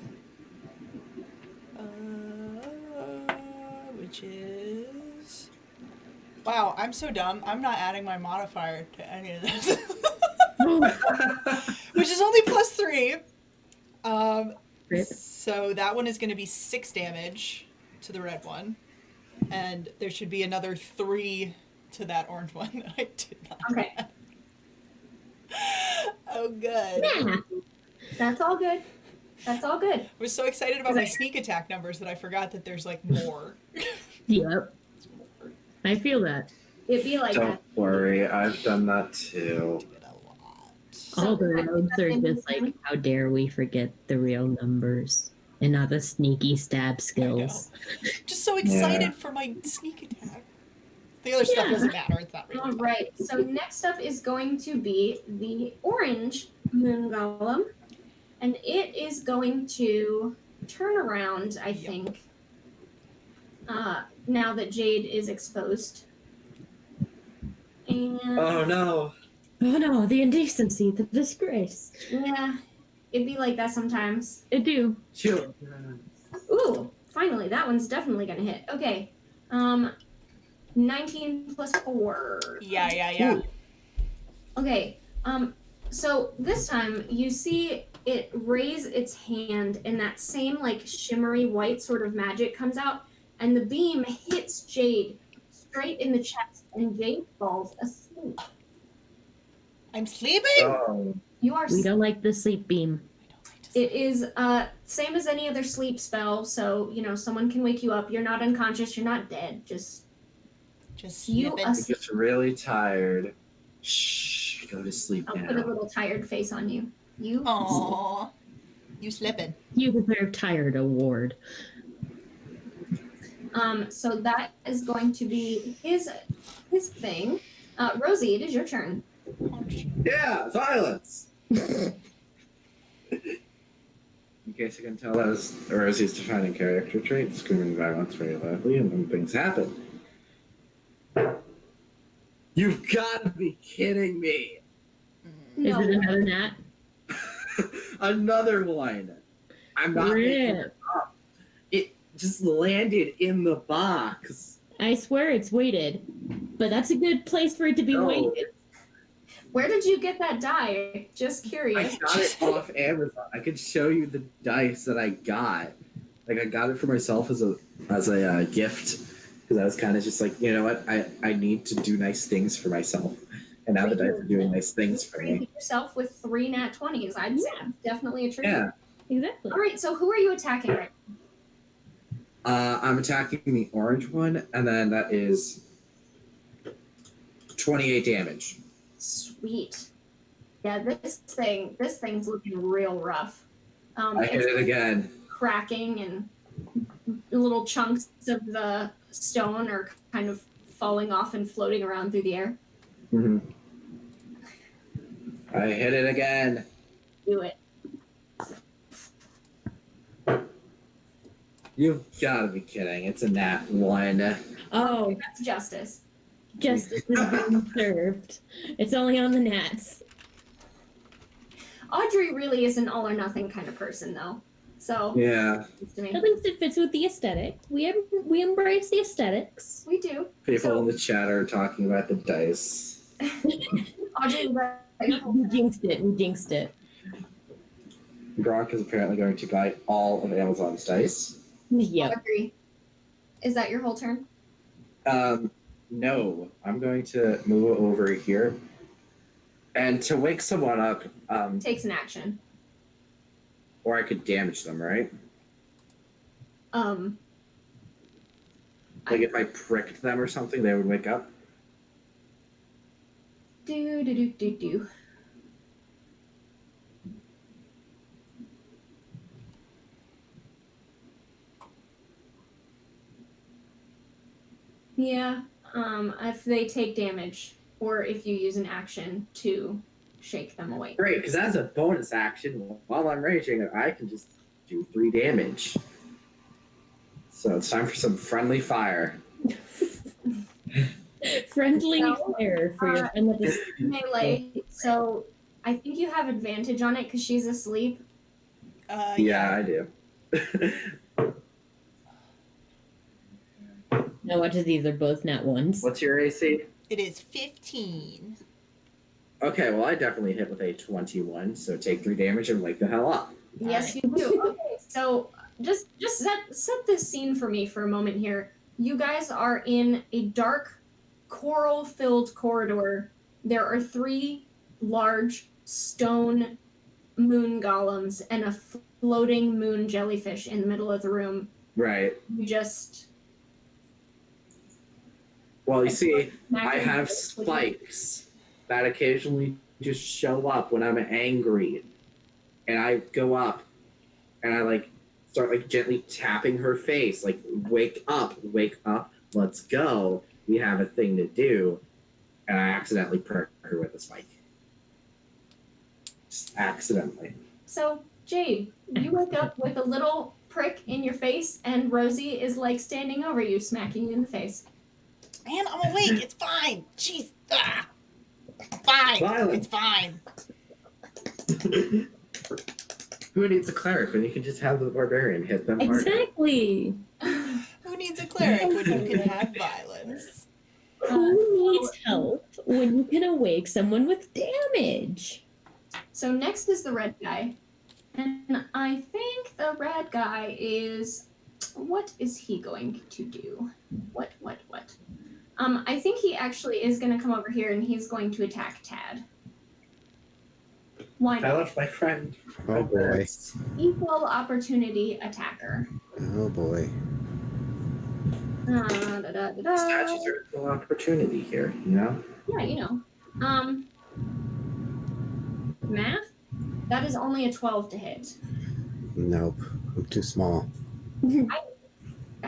S6: Which is... Wow, I'm so dumb. I'm not adding my modifier to any of this. Which is only +3. So that one is going to be 6 damage to the red one. And there should be another 3 to that orange one that I did not add. Oh, good.
S2: Yeah.
S1: That's all good. That's all good.
S6: I was so excited about my sneak attack numbers that I forgot that there's like more.
S2: Yep. I feel that.
S1: It'd be like
S4: Don't
S1: that.
S4: worry, I've done that too.
S6: Did a lot.
S2: All the roads are just like, how dare we forget the real numbers and not the sneaky stab skills.
S6: Just so excited
S4: Yeah.
S6: for my sneak attack. The other stuff
S2: Yeah.
S6: doesn't matter. It's not really.
S1: All
S6: fun.
S1: right. So next up is going to be the orange moon golem, and it is going to turn around. I think. Now that Jade is exposed. And
S4: Oh no.
S2: Oh no, the indecency, the disgrace.
S1: yeah, it'd be like that sometimes.
S2: I do.
S4: Chill.
S1: Ooh, finally, that one's definitely gonna hit. Okay. 19 plus 4.
S6: Yeah.
S2: Ooh.
S1: Okay. So this time you see it raise its hand and that same like shimmery white sort of magic comes out and the beam hits Jade straight in the chest and Jade falls asleep.
S6: I'm sleeping.
S4: Oh.
S1: You are
S2: We don't like the sleep beam.
S1: It is same as any other sleep spell, so someone can wake you up. You're not unconscious, you're not dead. Just you
S6: sleeping.
S4: I'm just really tired. Shh. Go to sleep
S1: I'll
S4: now.
S1: put a little tired face on you. You
S6: Aww. You slipping.
S2: You deserve tired award.
S1: So that is going to be his thing. Rosie, it is your turn.
S4: Yeah, violence. In case you can tell, that was Rosie's defining character trait, screaming violence very loudly, and then things happen. You've got to be kidding me!
S1: No.
S2: Is it another gnat?
S4: Another one! I'm not making
S2: Rip.
S4: it up. It just landed in the box.
S2: I swear it's weighted, but that's a good place for it to be
S4: No.
S2: weighted.
S1: Where did you get that die? Just
S4: I
S1: curious.
S4: got it off Amazon. I could show you the dice that I got. Like, I got it for myself as a gift. Because I was kind of just like, you know what? I need to do nice things for myself. And now the dice are doing nice things for me.
S1: Treat yourself with 3 nat 20s. I'd say
S2: Yeah.
S1: definitely a treat.
S4: Yeah.
S2: Exactly.
S1: All right, so who are you attacking right now?
S4: I'm attacking the orange one, and then that is 28 damage.
S1: Sweet. Yeah, this thing's looking real rough.
S4: I hit it again.
S1: Cracking and little chunks of the stone are kind of falling off and floating around through the air.
S4: Mm-hmm. I hit it again.
S1: Do it.
S4: You've got to be kidding. It's a nat 1.
S2: Oh,
S1: That's justice.
S2: justice is being served. It's only on the gnats.
S1: Audrey really is an all or nothing kind of person, though. So
S4: Yeah.
S1: it's to me.
S2: At least it fits with the aesthetic. We embrace the aesthetics.
S1: We do.
S4: People in the chat are talking about the dice.
S1: Audrey,
S2: We jinxed it. We jinxed it.
S4: Gronk is apparently going to buy all of Amazon's dice.
S2: Yep.
S1: Audrey, is that your whole turn?
S4: No, I'm going to move over here. And to wake someone up,
S1: Takes an action.
S4: or I could damage them, right? Like if I pricked them or something, they would wake up.
S1: Do. Yeah. If they take damage, or if you use an action to shake them awake.
S4: Great, because as a bonus action, while I'm raging, I can just do 3 damage. So it's time for some friendly fire.
S2: Friendly
S1: No,
S2: fire for your friend that is
S1: Melee. So I think you have advantage on it because she's asleep.
S4: Yeah, I do.
S2: Now watch as these are both nat ones.
S4: What's your AC?
S6: It is 15.
S4: Okay, well, I definitely hit with a 21, so take 3 damage and wake the hell up.
S1: Yes, you do. Okay, so just set this scene for me for a moment here. You guys are in a dark, coral-filled corridor. There are 3 large stone moon golems and a floating moon jellyfish in the middle of the room.
S4: Right.
S1: You just
S4: Well, you see,
S1: smack
S4: I
S1: him
S4: have
S1: with it.
S4: spikes that occasionally just show up when I'm angry. And I go up and I like start like gently tapping her face, like, wake up, let's go. We have a thing to do. And I accidentally prick her with a spike. Just accidentally.
S1: So, Jade, you wake up with a little prick in your face, and Rosie is like standing over you, smacking you in the face.
S6: Man, I'm awake. It's fine. Jeez. Ah. Fine.
S4: Violent.
S6: It's fine.
S4: Who needs a cleric when you can just have the barbarian hit them harder?
S2: Exactly.
S6: Who needs a cleric when you can have violence?
S2: Who needs help when you can awake someone with damage?
S1: So next is the red guy. And I think the red guy is... What is he going to do? What? I think he actually is going to come over here and he's going to attack Tad. Why
S4: I
S1: not?
S4: left my friend.
S5: Oh boy.
S1: Equal opportunity attacker.
S5: Oh boy.
S4: Statues are an opportunity here, you know?
S1: Yeah, you know. Math? That is only a 12 to hit.
S5: Nope. I'm too small.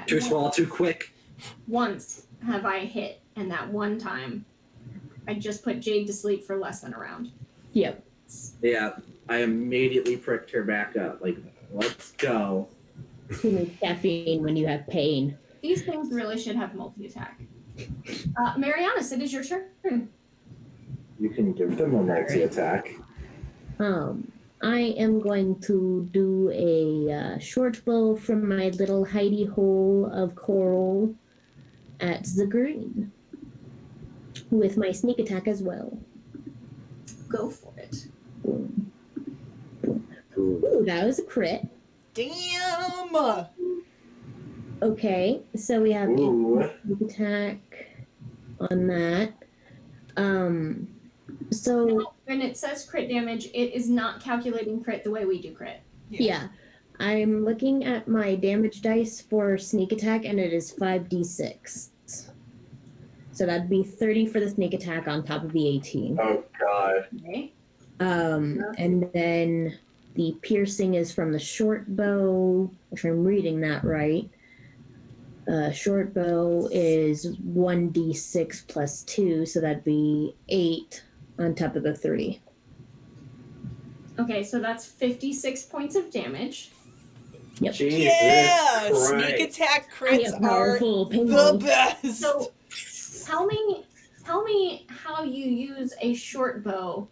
S4: Too small, too quick.
S1: Once have I hit, and that one time I just put Jade to sleep for less than a round.
S2: Yep.
S4: Yeah, I immediately pricked her back up. Like, let's go.
S2: Who needs caffeine when you have pain?
S1: These things really should have multi-attack. Marianas, it is your turn.
S4: You can give them a multi-attack.
S2: I am going to do a short bow from my little hidey hole of coral at the green with my sneak attack as well.
S1: Go for it.
S2: Boom.
S5: Ooh.
S2: Ooh, that was a crit.
S6: Damn!
S2: Okay, so we have
S4: Ooh.
S2: a sneak attack on that. So
S1: Now, when it says crit damage, it is not calculating crit the way we do crit.
S2: yeah, I'm looking at my damage dice for sneak attack, and it is 5d6. So that'd be 30 for the sneak attack on top of the 18.
S4: Oh, God.
S1: Okay.
S2: And then the piercing is from the short bow, if I'm reading that right. Short bow is 1d6 plus 2, so that'd be 8 on top of the 3.
S1: Okay, so that's 56 points of damage.
S2: Yep.
S4: Jesus
S6: Yeah!
S4: Christ.
S6: Sneak attack
S2: I
S6: crits
S2: have
S6: are
S2: powerful
S6: the
S2: pinball.
S6: best!
S1: So tell me how you use a short bow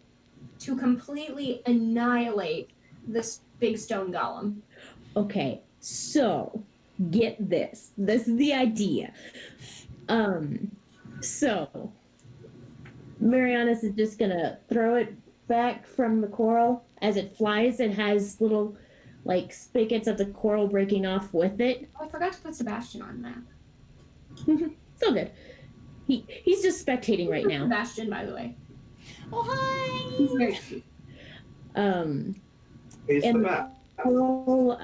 S1: to completely annihilate this big stone golem.
S2: Okay, so get this. This is the idea. So Marianas is just gonna throw it back from the coral as it flies. It has little like spigots of the coral breaking off with it.
S1: Oh, I forgot to put Sebastian on the map.
S2: It's all good. He's just spectating right now.
S1: Sebastian, by the way.
S6: Oh, hi!
S1: He's very cute.
S4: He's
S2: And-
S4: the best.
S2: Coral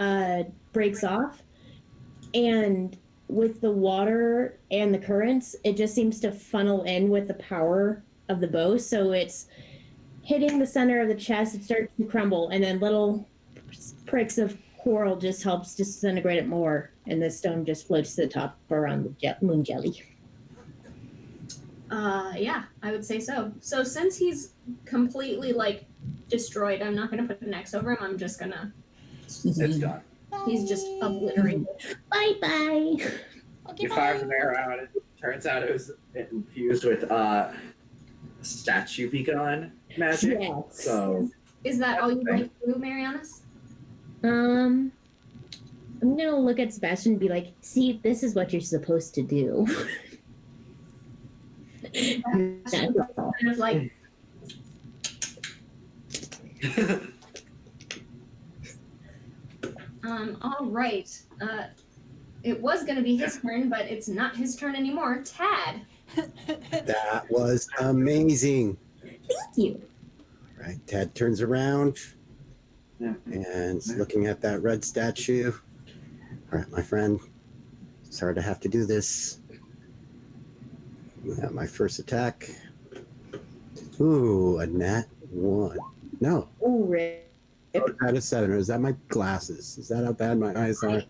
S2: breaks off, and with the water and the currents, it just seems to funnel in with the power of the bow. So it's hitting the center of the chest, it starts to crumble, and then little pricks of coral just helps disintegrate it more, and the stone just floats to the top around the moon jelly.
S1: Yeah, I would say so. So since he's completely like destroyed, I'm not gonna put an X over him. I'm just gonna.
S4: It's gone.
S1: He's just obliterated.
S2: Bye bye.
S6: Okay,
S4: You fired an arrow out. It turns out it was infused with statue beacon magic.
S2: Yes.
S4: So
S1: Is that all you'd like to do, Marianas?
S2: I'm gonna look at Sebastian and be like, "See, this is what you're supposed to do."
S1: Kind of like all right. It was going to be his turn, but it's not his turn anymore. Tad.
S5: That was amazing.
S2: Thank you.
S5: Right, Tad turns around, and looking at that red statue. All right, my friend. Sorry to have to do this. Yeah, my first attack. Ooh, a nat 1. No.
S2: Oh, Rip.
S5: Out of 7. Or is that my glasses? Is that how bad my eyes are?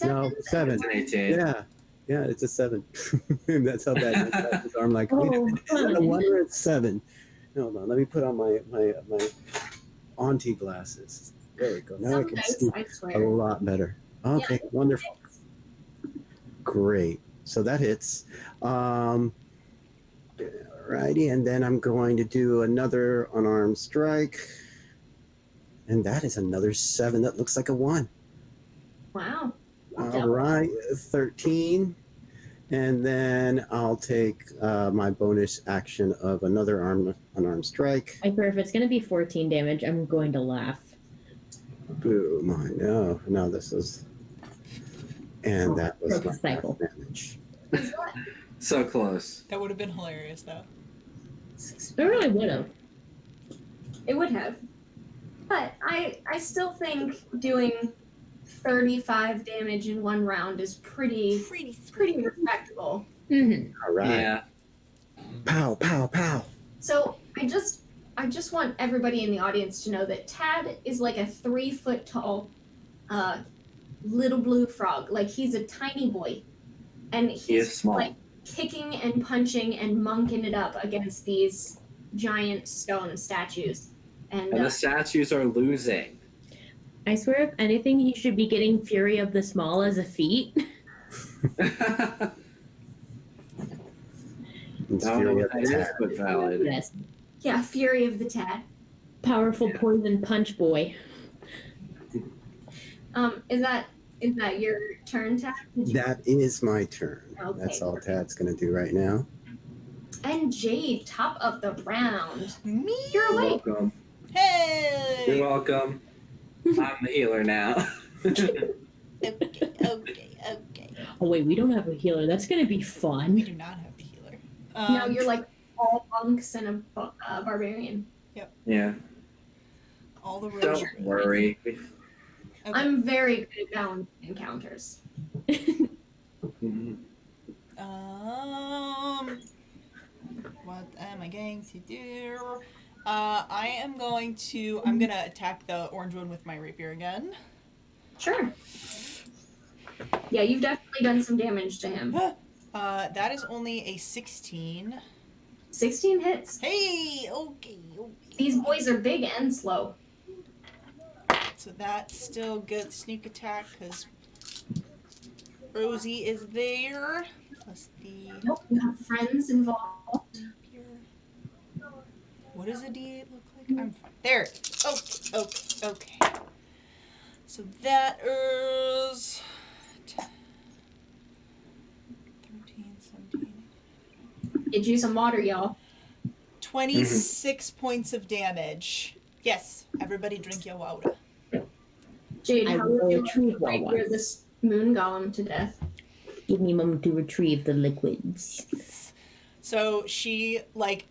S5: No, 7.
S4: It's an 18.
S5: Yeah, it's a 7. That's how bad my glasses are. I'm like,
S2: Oh,
S5: wait a minute, is that a
S2: fun.
S5: 1 or a 7? Hold on, let me put on my auntie glasses. There we go. Now I
S1: Some
S5: can
S1: dice,
S5: see
S1: I
S5: a
S1: swear.
S5: lot better. Okay, wonderful. Great. So that hits. Alrighty, and then I'm going to do another unarmed strike. And that is another 7. That looks like a 1.
S1: Wow.
S5: All right, 13. And then I'll take my bonus action of another unarmed strike.
S2: I swear, if it's going to be 14 damage, I'm going to laugh.
S5: Boom. I know. No, this is. And that was
S2: Broke
S5: my
S2: the cycle.
S5: damage.
S4: So close.
S6: That would have been hilarious, though.
S2: I really would have.
S1: It would have. But I still think doing 35 damage in one round is pretty respectable.
S2: Mm-hmm.
S5: All right.
S4: Yeah.
S5: Pow, pow, pow.
S1: So I just want everybody in the audience to know that Tad is like a 3-foot tall little blue frog. Like he's a tiny boy. And
S4: He is
S1: he's
S4: small.
S1: like kicking and punching and monking it up against these giant stone statues. And
S4: And the statues are losing.
S2: I swear, if anything, he should be getting Fury of the Small as a feat.
S5: It's
S4: I don't know
S5: Fury
S4: what
S5: of
S4: that
S5: the
S4: is,
S5: Tad.
S4: but valid.
S2: Yes.
S1: yeah, Fury of the Tad.
S2: Powerful poison punch boy.
S1: Is that your turn, Tad? Did you-
S5: That is my turn.
S1: Okay,
S5: That's all
S1: perfect.
S5: Tad's going to do right now.
S1: And Jade, top of the round.
S6: Me?
S1: You're
S4: You're
S1: awake.
S4: welcome.
S6: Hey!
S4: You're welcome. I'm the healer now.
S6: Okay.
S2: Oh, wait, we don't have a healer. That's going to be
S6: We
S2: fun.
S6: do not have a healer.
S1: No, you're like all monks and a barbarian.
S4: Yeah.
S6: all the roads.
S4: Don't worry.
S6: Okay.
S1: I'm very good at balancing encounters.
S4: Mhm.
S6: What am I going to do? I'm gonna attack the orange one with my rapier again.
S1: Sure. Yeah, you've definitely done some damage to him.
S6: That is only a 16.
S1: 16 hits.
S6: Hey, okay.
S1: These boys are big and slow.
S6: So that's still good sneak attack because Rosie is there. Plus the
S1: Nope, you have friends involved.
S6: rapier. What does a D8 look like? I'm fine. There. Okay. So that is 10, 13, 17,
S1: Get you some water, y'all.
S6: 26 points of damage. Yes, everybody drink your water.
S1: Jade,
S2: I
S1: how
S2: will
S1: would you
S2: retrieve
S1: like
S2: one.
S1: this moon golem to death?
S2: Give me a moment to retrieve the liquids.
S6: So she, I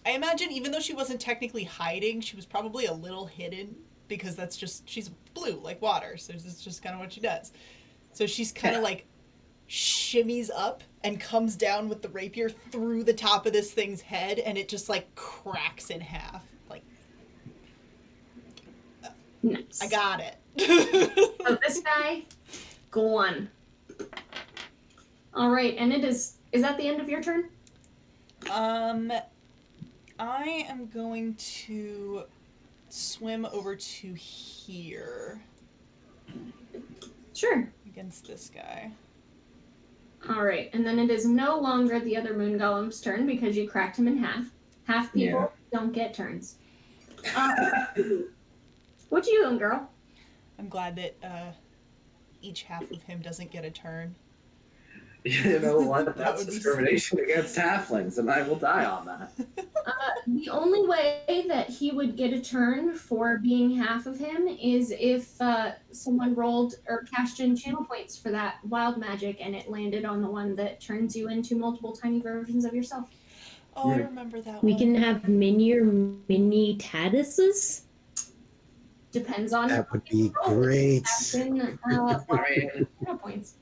S6: imagine even though she wasn't technically hiding, she was probably a little hidden because she's blue like water. So this is just kind of what she does. So she's kind of shimmies up and comes down with the rapier through the top of this thing's head and it just cracks in half.
S1: Nice.
S6: I got it.
S1: So this guy, gone. All right, and is that the end of your turn?
S6: I am going to swim over to here
S1: Sure.
S6: against this guy.
S1: All right, and then it is no longer the other moon golem's turn because you cracked him in half. Half people don't get turns. What you doing, girl?
S6: I'm glad that each half of him doesn't get a turn.
S4: You know what?
S6: That
S4: That's
S6: would be
S4: discrimination against halflings, and I will die on that.
S1: The only way that he would get a turn for being half of him is if someone rolled or cashed in channel points for that wild magic and it landed on the one that turns you into multiple tiny versions of yourself.
S6: Oh, I
S4: Yeah.
S6: remember that
S2: We
S6: one.
S2: can have mini Tadises.
S1: Depends on
S5: That would be
S1: roll.
S5: great.
S1: Captain,
S4: I mean,
S1: no points.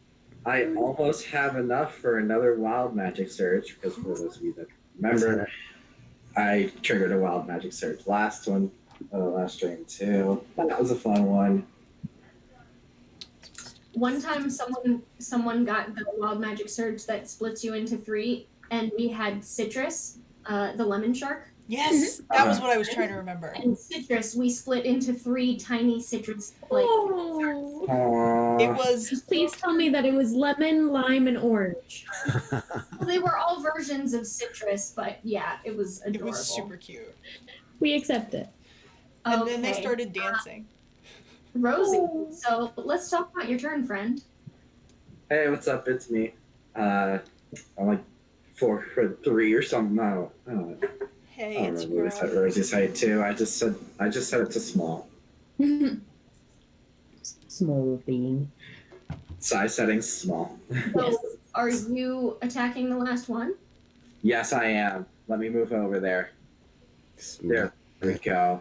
S4: I almost have enough for another wild magic surge because for those of you that remember, I triggered a wild magic surge last stream too. That was a fun one.
S1: One time, someone got the wild magic surge that splits you into 3, and we had Citrus, the lemon shark,
S6: Yes, that was what I was trying to remember.
S1: and Citrus. We split into 3 tiny citrus like.
S2: Oh.
S4: Aww.
S6: It was
S2: Please tell me that it was lemon, lime, and orange.
S1: Well, they were all versions of citrus, but yeah, it was adorable.
S6: it was super cute.
S2: We accept it.
S6: And then they
S1: Okay.
S6: started dancing.
S1: Rosie.
S2: Oh.
S1: So let's talk about your turn, friend.
S4: Hey, what's up? It's me. I'm like 4 for 3 or something. I don't know.
S6: Hey,
S4: I don't
S6: it's
S4: remember what I said
S6: Rob.
S4: Rosie's height too. I just said it to small.
S2: Small being.
S4: Size settings small.
S1: So
S2: Yes.
S1: are you attacking the last one?
S4: Yes, I am. Let me move over there. There we go.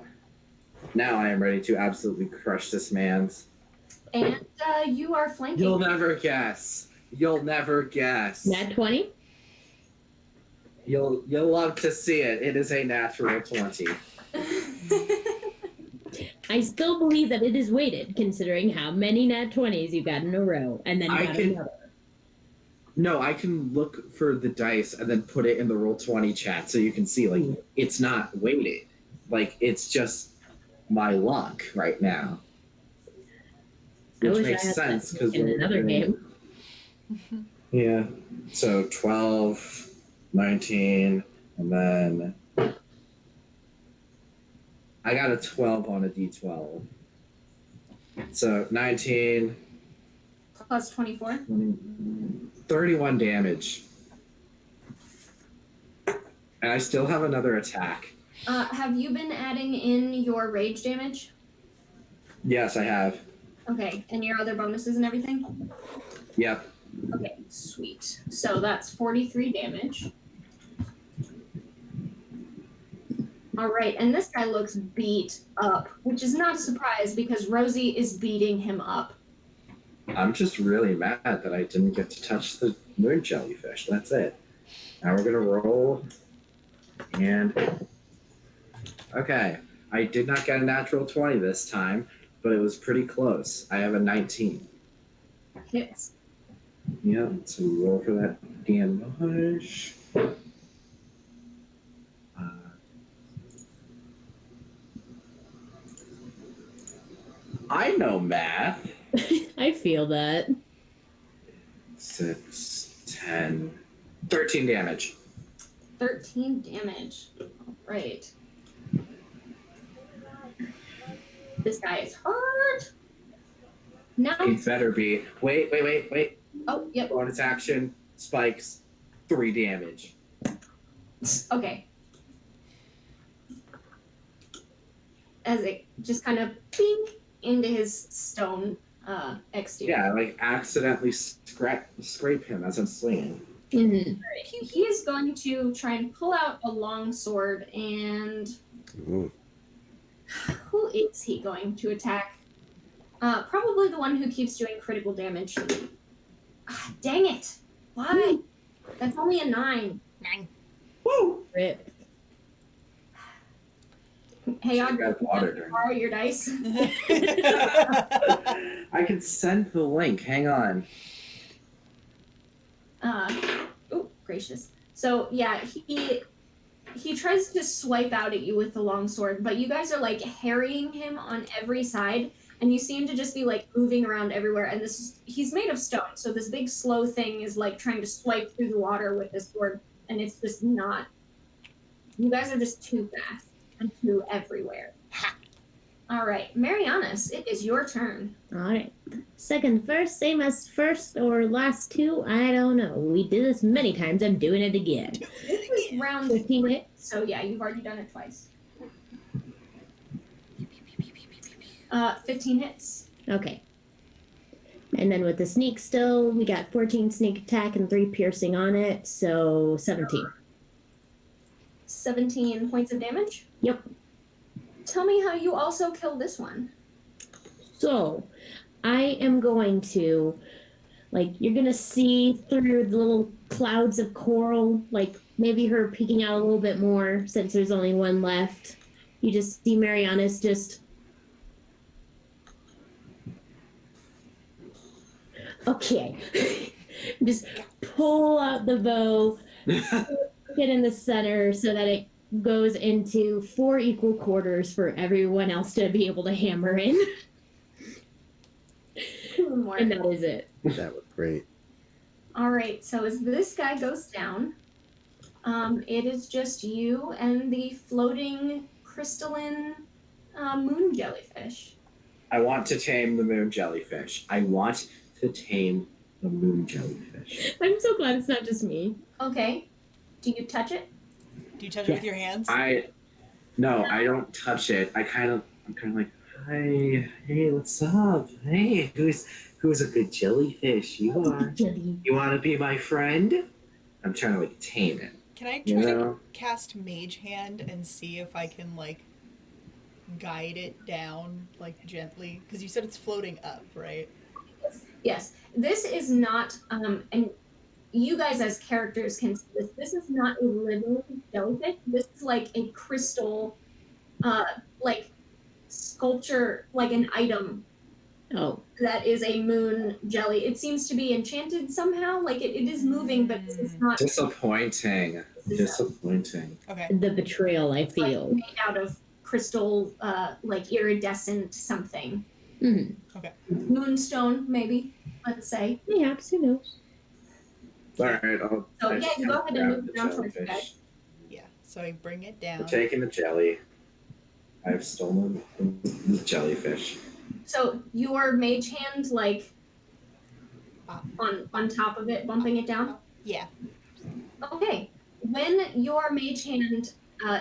S4: Now I am ready to absolutely crush this man's.
S1: And you are flanking.
S4: You'll never guess. You'll never guess.
S2: Nat 20?
S4: You'll love to see it. It is a natural 20.
S2: I still believe that it is weighted, considering how many nat 20s you got in a row, and then
S4: I
S2: got
S4: can-
S2: another.
S4: No, I can look for the dice and then put it in the Roll20 chat so you can see, like, it's not weighted. Like, it's just my luck right now.
S2: I
S4: Which
S2: wish I
S4: makes
S2: had
S4: sense
S2: that
S4: because
S2: in another game.
S4: Yeah. So 12, 19, and then I got a 12 on a d12. So 19,
S1: Plus 24.
S4: 20, 31 damage. And I still have another attack.
S1: Have you been adding in your rage damage?
S4: Yes, I have.
S1: Okay, and your other bonuses and everything?
S4: Yep.
S1: Okay, sweet. So that's 43 damage. All right, and this guy looks beat up, which is not a surprise because Rosie is beating him up.
S4: I'm just really mad that I didn't get to touch the moon jellyfish. That's it. Now we're gonna roll. And okay, I did not get a natural 20 this time, but it was pretty close. I have a 19.
S1: Hits.
S4: Yeah, so we roll for that damage. I know math.
S2: I feel that.
S4: 6, 10, 13 damage.
S1: 13 damage. All right. This guy is hurt. Now,
S4: It better be. Wait.
S1: oh, yep.
S4: Bonus action, spikes, 3 damage.
S1: Okay. As it just kind of ping into his stone exterior.
S4: Yeah, like accidentally scrape him as I'm swinging.
S2: Mhm.
S1: He is going to try and pull out a long sword, and
S5: Ooh.
S1: who is he going to attack? Probably the one who keeps doing critical damage. Ah, dang it! Why? That's only a 9.
S4: Woo!
S2: Rip.
S1: Hey,
S4: I
S1: I'll
S4: got water during.
S1: borrow your dice.
S4: I can send the link. Hang on.
S1: Oh, gracious. So yeah, he tries to swipe out at you with the long sword, but you guys are like harrying him on every side, and you seem to just be like moving around everywhere. And he's made of stone, so this big slow thing is like trying to swipe through the water with this sword, and it's just not. You guys are just too fast and too everywhere. All right, Marianas, it is your turn.
S2: All right. Second, first, same as first or last two. I don't know. We did this many times. I'm doing it again.
S1: This is round
S2: 15
S1: 3,
S2: hit.
S1: so yeah, you've already done it twice. 15 hits.
S2: Okay. And then with the sneak still, we got 14 sneak attack and 3 piercing on it, so 17.
S1: 17 points of damage.
S2: Yep.
S1: Tell me how you also kill this one.
S2: So, I am going to, like, you're gonna see through the little clouds of coral, like maybe her peeking out a little bit more since there's only one left. You just see Mariana's just. Okay. Just pull out the bow, get in the center so that it goes into 4 equal quarters for everyone else to be able to hammer in.
S1: More.
S2: And that is it.
S5: That was great.
S1: All right, so as this guy goes down, it is just you and the floating crystalline moon jellyfish.
S4: I want to tame the moon jellyfish. I want to tame the moon jellyfish.
S2: I'm so glad it's not just me.
S1: Okay. Do you touch it?
S6: Do you touch it with your hands?
S4: No, I don't touch it. I'm kind of like, hi, hey, what's up? Hey, who's a good jellyfish? You are. You want to be my friend? I'm trying to like tame it.
S6: Can I try to cast Mage Hand and see if I can like guide it down like gently? Because you said it's floating up, right?
S1: Yes. This is not, and you guys as characters can see this. This is not a living jellyfish. This is like a crystal, like sculpture, like an item.
S2: Oh.
S1: That is a moon jelly. It seems to be enchanted somehow. Like it is moving, but this is not.
S4: Disappointing. Disappointing.
S6: Okay.
S2: The betrayal I feel.
S1: Like made out of crystal, like iridescent something.
S2: Mm-hmm.
S6: Okay.
S1: Moonstone, maybe. Let's say.
S2: Perhaps, who knows?
S4: All right.
S1: So yeah, you go ahead and move down towards the guy.
S6: Yeah. So I bring it down.
S4: We're taking the jelly. I've stolen the jellyfish.
S1: So your mage hand, like on top of it, bumping it down.
S6: Yeah.
S1: Okay. When your mage hand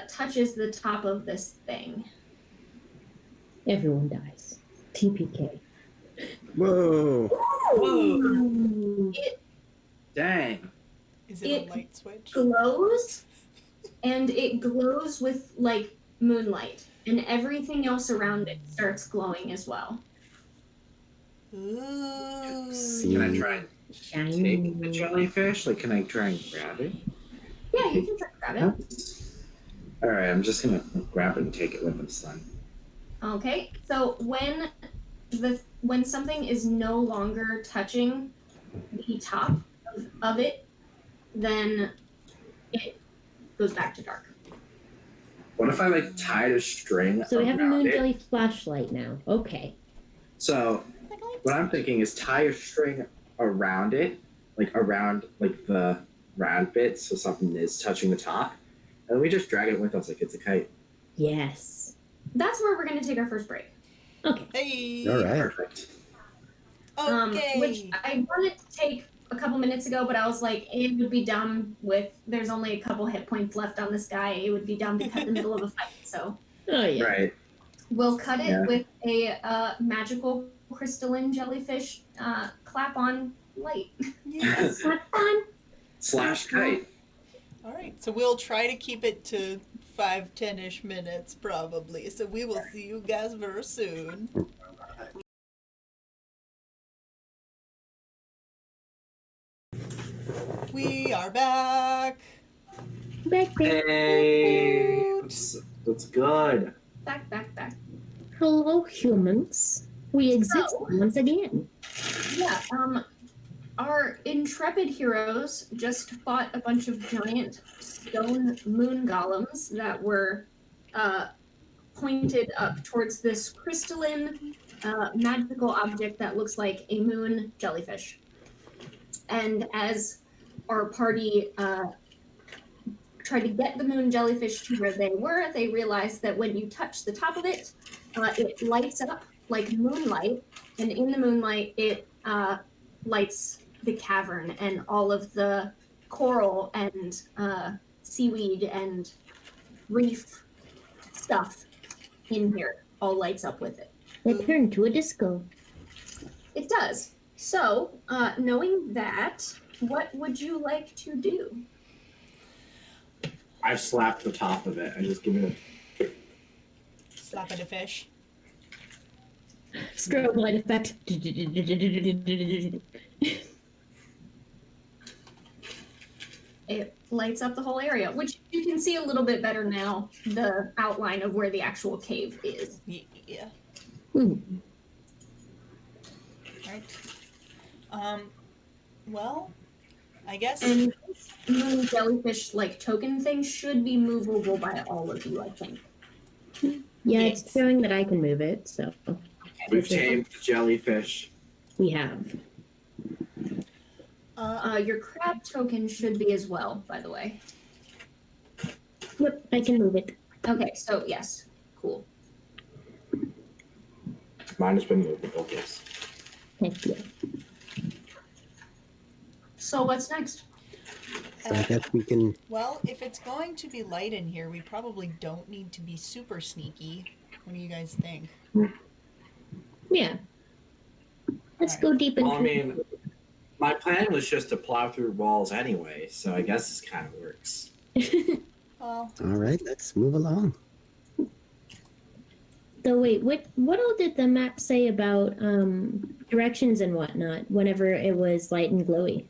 S1: touches the top of this thing,
S2: Everyone dies. TPK.
S5: Whoa.
S4: Whoa.
S1: it
S4: Dang.
S6: Is it
S1: It
S6: a light switch?
S1: glows, and it glows with like moonlight, and everything else around it starts glowing as well.
S6: Ooh.
S5: See.
S4: Can I try and
S2: Shiny.
S4: take the jellyfish? Like, can I try and grab it?
S1: Yeah, you can try to grab it.
S4: All right, I'm just gonna grab it and take it with us then.
S1: Okay, so when something is no longer touching the top of it, then it goes back to dark.
S4: What if I like tied a string
S2: So we have a
S4: around
S2: moon
S4: it?
S2: jelly flashlight now. Okay.
S4: So what I'm thinking is tie a string around it, like around like the round bit, so something is touching the top, and then we just drag it with us like it's a kite.
S2: Yes.
S1: That's where we're going to take our first break.
S2: Okay.
S6: Hey.
S5: All right.
S4: Perfect.
S6: Okay.
S1: Which I wanted to take a couple minutes ago, but I was like, it would be dumb there's only a couple hit points left on this guy. It would be dumb to cut the middle of a fight. So
S2: Oh yeah.
S4: Right.
S1: we'll cut it
S4: Yeah.
S1: with a magical crystalline jellyfish clap-on light.
S6: Yes.
S2: Have fun.
S4: Slash kite.
S6: All right. So we'll try to keep it to 5-10-ish minutes probably. So we will see you guys very soon. We are back.
S2: Back, back.
S4: Hey, that's good.
S1: Back.
S2: Hello, humans. We exist
S1: So-
S2: once again.
S1: Yeah, our intrepid heroes just fought a bunch of giant stone moon golems that were pointed up towards this crystalline magical object that looks like a moon jellyfish. And as our party tried to get the moon jellyfish to where they were, they realized that when you touch the top of it, it lights up like moonlight, and in the moonlight, it lights the cavern, and all of the coral and seaweed and reef stuff in here all lights up with it.
S2: It turned to a disco.
S1: It does. So, knowing that, what would you like to do?
S4: I slap the top of it. I just give it
S6: Slap at a fish.
S2: Strobe light effect.
S1: It lights up the whole area, which you can see a little bit better now, the outline of where the actual cave is.
S6: Yeah.
S2: Ooh.
S6: Right. Well, I guess.
S1: And this moon jellyfish like token thing should be movable by all of you, I think.
S2: Yeah,
S6: Yes.
S2: it's showing that I can move it, so
S4: We've tamed the jellyfish.
S2: we have.
S1: Your crab token should be as well, by the way.
S2: Yep, I can move it.
S1: Okay, so yes, cool.
S4: Mine has been movable, yes.
S2: Thank you.
S1: So what's next?
S5: So I guess we can.
S6: Well, if it's going to be light in here, we probably don't need to be super sneaky. What do you guys think?
S2: Yeah. Let's go deep into
S4: Well, I mean, my plan was just to plow through walls anyway, so I guess this kind of works.
S6: Well,
S5: All right, let's move along.
S2: So wait, what all did the map say about directions and whatnot whenever it was light and glowy?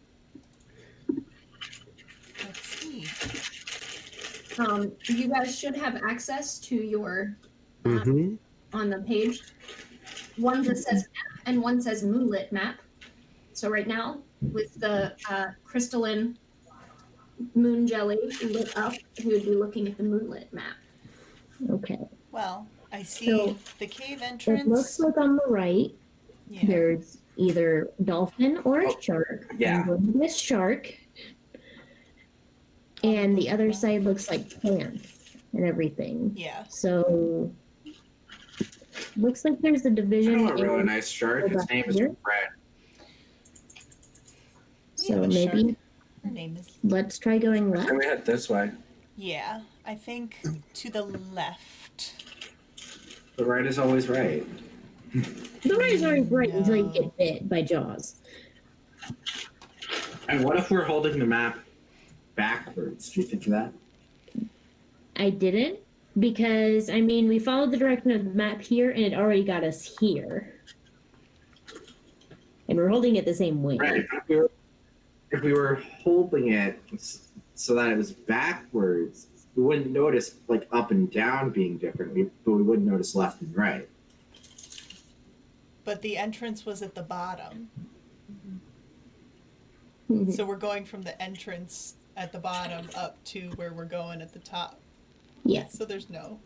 S6: let's see.
S1: You guys should have access to your
S5: Mm-hmm.
S1: on the page. One just says map and one says moonlit map. So right now, with the crystalline moon jelly lit up, we would be looking at the moonlit map.
S2: Okay.
S6: Well, I see
S2: So,
S6: the cave
S2: It
S6: entrance.
S2: looks like on the right
S6: Yeah.
S2: there's either dolphin or a
S4: Oh,
S2: shark.
S4: yeah.
S2: I'm going with shark. And the other side looks like plants and everything.
S6: Yeah.
S2: So looks like there's a division.
S4: Oh, a really
S2: in-
S4: nice shark. His name is
S2: Here?
S4: Rupert.
S2: So
S6: Yeah,
S2: maybe
S6: shark. Her name is.
S2: let's try going left.
S4: Then we head this way.
S6: Yeah, I think to the left.
S4: The right is always right.
S2: The right is always right until you
S6: No.
S2: get bit by Jaws.
S4: And what if we're holding the map backwards? Do you think of that?
S2: I didn't because I mean we followed the direction of the map here and it already got us here. And we're holding it the same way.
S4: Right. If we were holding it so that it was backwards, we wouldn't notice like up and down being different, but we wouldn't notice left and right.
S6: But the entrance was at the bottom.
S2: Mhm.
S6: So we're going from the entrance at the bottom up to where we're going at the top.
S2: Yes.
S6: So there's no.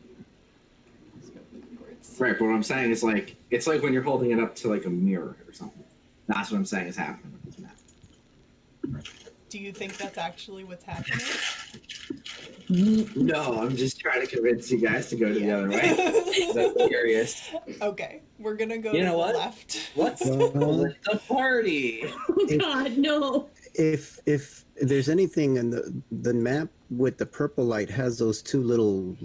S6: Let's go backwards.
S4: Right, but what I'm saying is like it's like when you're holding it up to like a mirror or something. That's what I'm saying is happening with this map.
S6: Do you think that's actually what's happening?
S4: No, I'm just trying to convince you guys to go to the other way. I'm curious.
S6: Okay, we're gonna go
S4: You
S6: to
S4: know
S6: the
S4: what?
S6: left.
S4: Let's
S5: Well-
S4: split the party.
S2: Oh God, no.
S5: If there's anything in the map with the purple light has those two little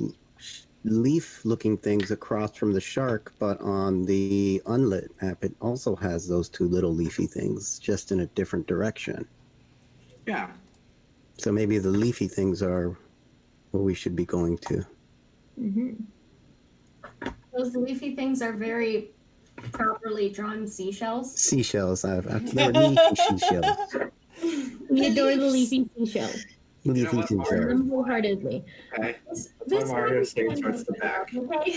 S5: leaf-looking things across from the shark, but on the unlit map it also has those two little leafy things, just in a different direction.
S4: Yeah.
S5: So maybe the leafy things are what we should be going to.
S2: Mm-hmm.
S1: Those leafy things are very properly drawn seashells.
S5: Seashells. They're leafy seashells.
S2: We adore the leafy seashell.
S5: Leafy
S4: know what,
S5: seashells.
S4: Mario?
S2: Them wholeheartedly.
S4: Okay.
S1: This
S4: Mario
S1: might
S4: stays
S1: be
S4: towards the back.
S1: Okay.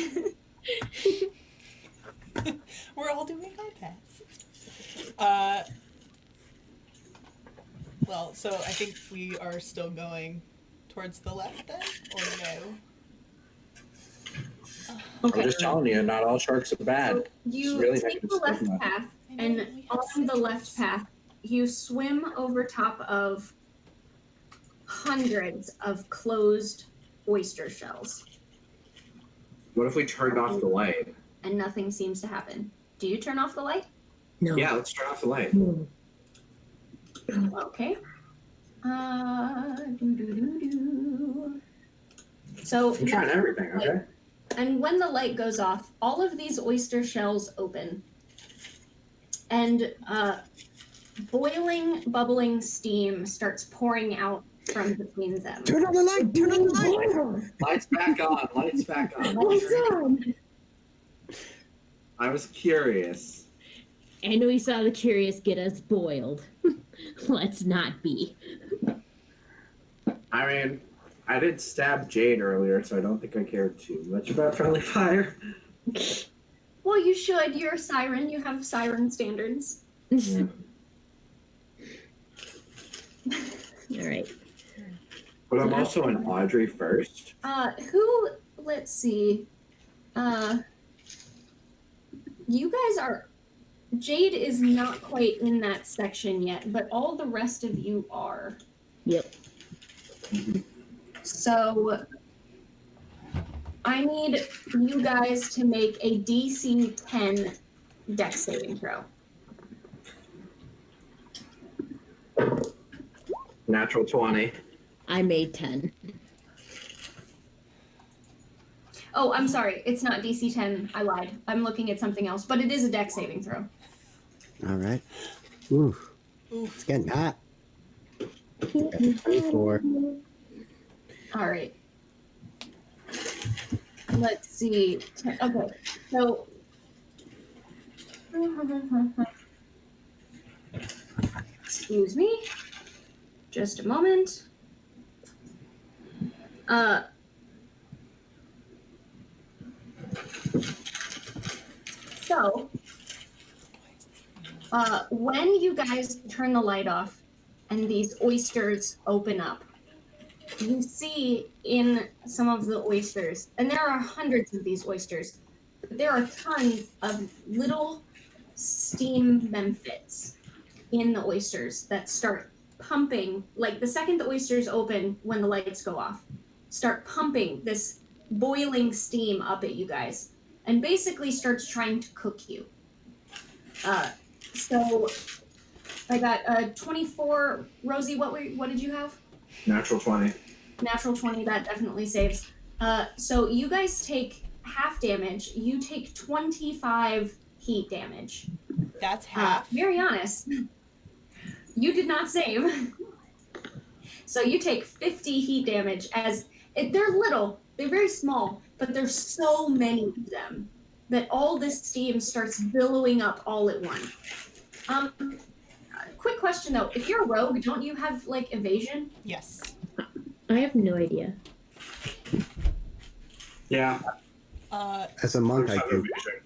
S6: We're all doing our best. Well, so I think we are still going towards the left then, or no?
S1: Okay.
S4: I'm just telling you, not all sharks are bad.
S1: So you
S4: really
S1: take
S4: making
S1: the left
S4: stigma.
S1: path,
S6: I know,
S1: and
S6: we have
S1: on the left
S6: six.
S1: path, you swim over top of hundreds of closed oyster shells,
S4: What if we turned off the light?
S1: and nothing seems to happen. Do you turn off the light?
S2: No.
S4: Yeah, let's turn off the light.
S2: No.
S1: Okay. Do. So,
S4: I'm trying everything, okay?
S1: and when the light goes off, all of these oyster shells open, and boiling, bubbling steam starts pouring out from between them.
S5: Turn on the light! Turn on the light!
S4: Lights back on. Lights back on.
S2: Lights on.
S4: I was curious.
S2: I know you saw the curious get us boiled. Let's not be.
S4: I mean, I did stab Jade earlier, so I don't think I care too much about friendly fire.
S1: Well, you should. You're a siren. You have siren standards.
S4: Yeah.
S2: All right.
S4: But I'm also an Audrey first.
S1: Let's see. You guys are. Jade is not quite in that section yet, but all the rest of you are.
S2: Yep.
S1: So I need you guys to make a DC 10 dex saving throw.
S4: Natural 20.
S2: I made 10.
S1: Oh, I'm sorry. It's not DC 10. I lied. I'm looking at something else, but it is a dex saving throw.
S5: All right. Ooh,
S6: Oof.
S5: it's getting hot. 24.
S1: All right. Let's see. Okay, so. Excuse me. Just a moment. So, when you guys turn the light off and these oysters open up, you see in some of the oysters, and there are hundreds of these oysters, but there are tons of little steam memphits in the oysters that start pumping, like the second the oysters open when the lights go off, start pumping this boiling steam up at you guys, and basically starts trying to cook you. So I got 24. Rosie, what did you have?
S4: Natural 20.
S1: Natural 20, that definitely saves. So you guys take half damage. You take 25 heat damage.
S6: That's half.
S1: Very honest. You did not save. So you take 50 heat damage they're little, they're very small, but there's so many of them that all this steam starts billowing up all at once. Quick question though, if you're a rogue, don't you have like evasion?
S6: Yes.
S2: I have no idea.
S4: Yeah.
S5: As a monk, I
S4: There's
S5: do,
S4: evasion.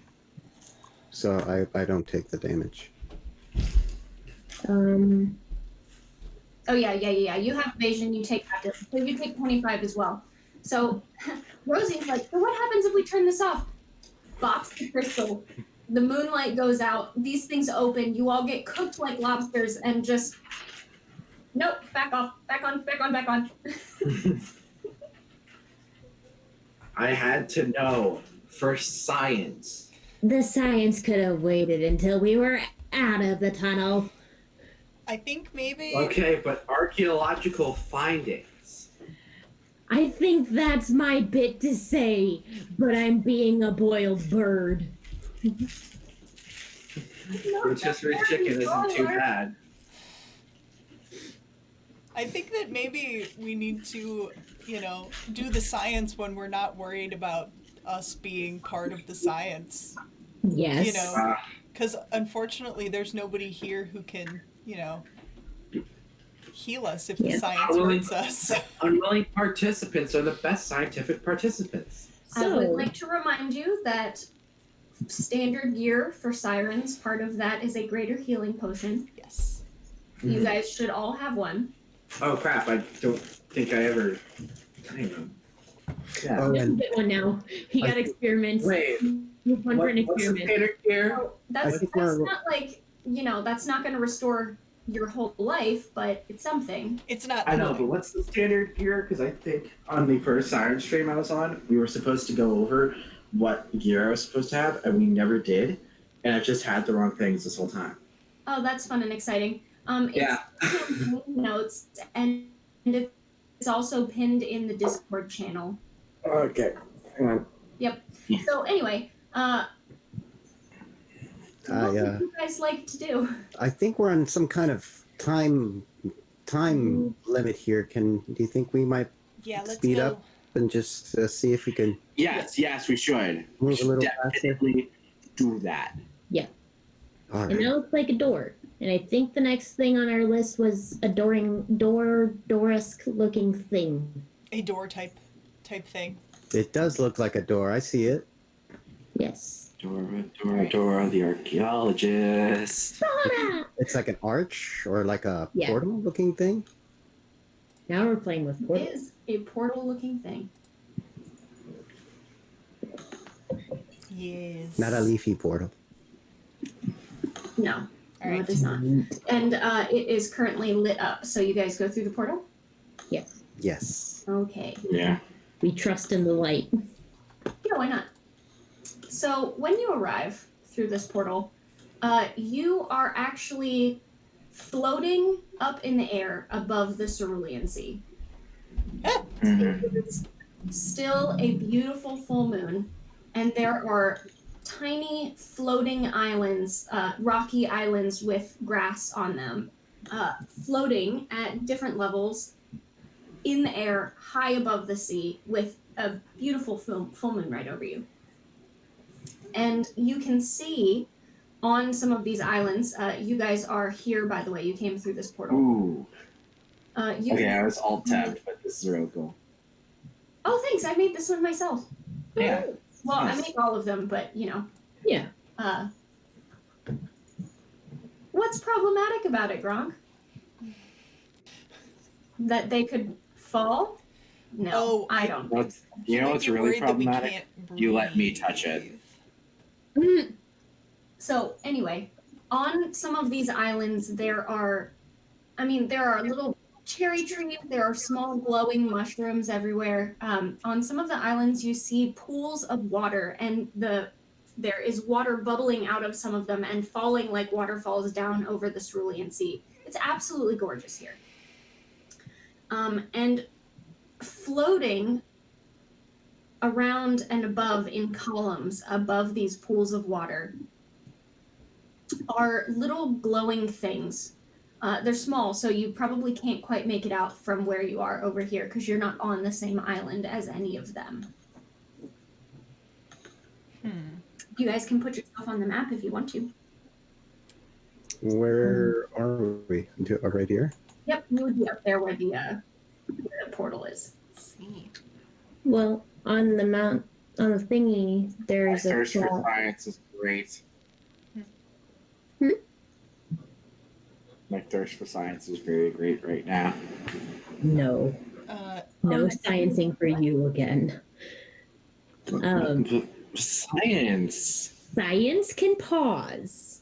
S5: so I don't take the damage.
S1: Oh yeah. You have evasion, you take active. So you take 25 as well. So Rosie's like, so what happens if we turn this off? Box the crystal. The moonlight goes out, these things open, you all get cooked like lobsters and just nope, back off, back on.
S4: I had to know for science.
S2: The science could have waited until we were out of the tunnel.
S6: I think maybe.
S4: Okay, but archaeological findings.
S2: I think that's my bit to say, but I'm being a boiled bird.
S4: Rotisserie chicken isn't too bad.
S6: I think that maybe we need to, do the science when we're not worried about us being part of the science.
S2: Yes.
S6: Because unfortunately, there's nobody here who can, heal us if the science hurts us.
S4: Unwilling participants are the best scientific participants.
S1: I would like to remind you that standard gear for sirens, part of that is a greater healing potion.
S6: Yes.
S1: You guys should all have one.
S4: Oh crap, I don't think I ever. Hang on. Yeah.
S5: Oh,
S2: You can
S5: and
S2: get one now. He got experiments.
S4: Wait,
S2: You have one for an
S4: what's the
S2: experiment.
S4: standard gear?
S1: So
S5: I
S1: that's
S5: think we're-
S1: not like, that's not going to restore your whole life, but it's something.
S6: It's not.
S4: I know, but what's the standard gear? Because I think on the first Siren stream I was on, we were supposed to go over what gear I was supposed to have, and we never did. And I've just had the wrong things this whole time.
S1: Oh, that's fun and exciting.
S4: Yeah.
S1: It's in notes, and it's also pinned in the Discord channel.
S4: Okay. Hang on.
S1: Yep. So anyway, what
S5: I
S1: would you guys like to do?
S5: I think we're on some kind of time limit here. Do you think we might
S6: Yeah, let's
S5: speed
S6: go.
S5: up and just see if we can
S4: Yes, we should.
S5: move
S4: We
S5: a
S4: should
S5: little faster?
S4: definitely do that.
S5: All
S2: And
S5: right.
S2: now it's like a door. And I think the next thing on our list was a Doris looking thing.
S6: A door type thing.
S5: It does look like a door. I see it.
S2: Yes.
S4: Dora, the archaeologist.
S5: It's like an arch or like a
S2: Yeah.
S5: portal looking thing.
S2: Now we're playing with
S1: It
S2: portals.
S1: is a portal-looking thing.
S6: Yes.
S5: Not a leafy portal.
S1: No,
S6: All
S1: no,
S6: right.
S1: it is not. And it is currently lit up. So you guys go through the portal?
S2: Yes.
S5: Yes.
S1: Okay.
S4: Yeah.
S2: We trust in the light.
S1: Yeah, why not? So when you arrive through this portal, you are actually floating up in the air above the Cerulean Sea.
S4: Mhm.
S1: It is still a beautiful full moon, and there are tiny floating islands, rocky islands with grass on them, floating at different levels in the air, high above the sea, with a beautiful full moon right over you. And you can see on some of these islands, you guys are here, by the way, you came through this portal.
S4: Ooh.
S1: You
S4: Okay,
S1: can-
S4: I was alt tabbed, but this is real cool.
S1: Oh, thanks, I made this one myself.
S4: Yeah.
S1: Well, I
S4: Nice.
S1: make all of them, but you know.
S2: Yeah.
S1: What's problematic about it, Gronk? That they could fall? No,
S6: Oh,
S1: I don't.
S4: You know
S6: might
S4: what's
S6: be
S4: really
S6: worried that we
S4: problematic?
S6: can't
S4: You let me
S6: breathe.
S4: touch it.
S1: So anyway, on some of these islands, there are little cherry trees. There are small glowing mushrooms everywhere. On some of the islands, you see pools of water, and there is water bubbling out of some of them and falling like waterfalls down over the Cerulean Sea. It's absolutely gorgeous here. And floating around and above in columns above these pools of water are little glowing things. They're small, so you probably can't quite make it out from where you are over here because you're not on the same island as any of them. You guys can put yourself on the map if you want to.
S5: Where are we? Right here?
S1: Yep, you would be up there where the portal is.
S6: See.
S2: Well, on the thingy,
S4: My
S2: there's a
S4: thirst for
S2: plot.
S4: science is great.
S2: Hmm?
S4: My thirst for science is very great right now.
S2: No. No
S1: Oh,
S2: sciencing for you again.
S4: Science.
S2: Science can pause.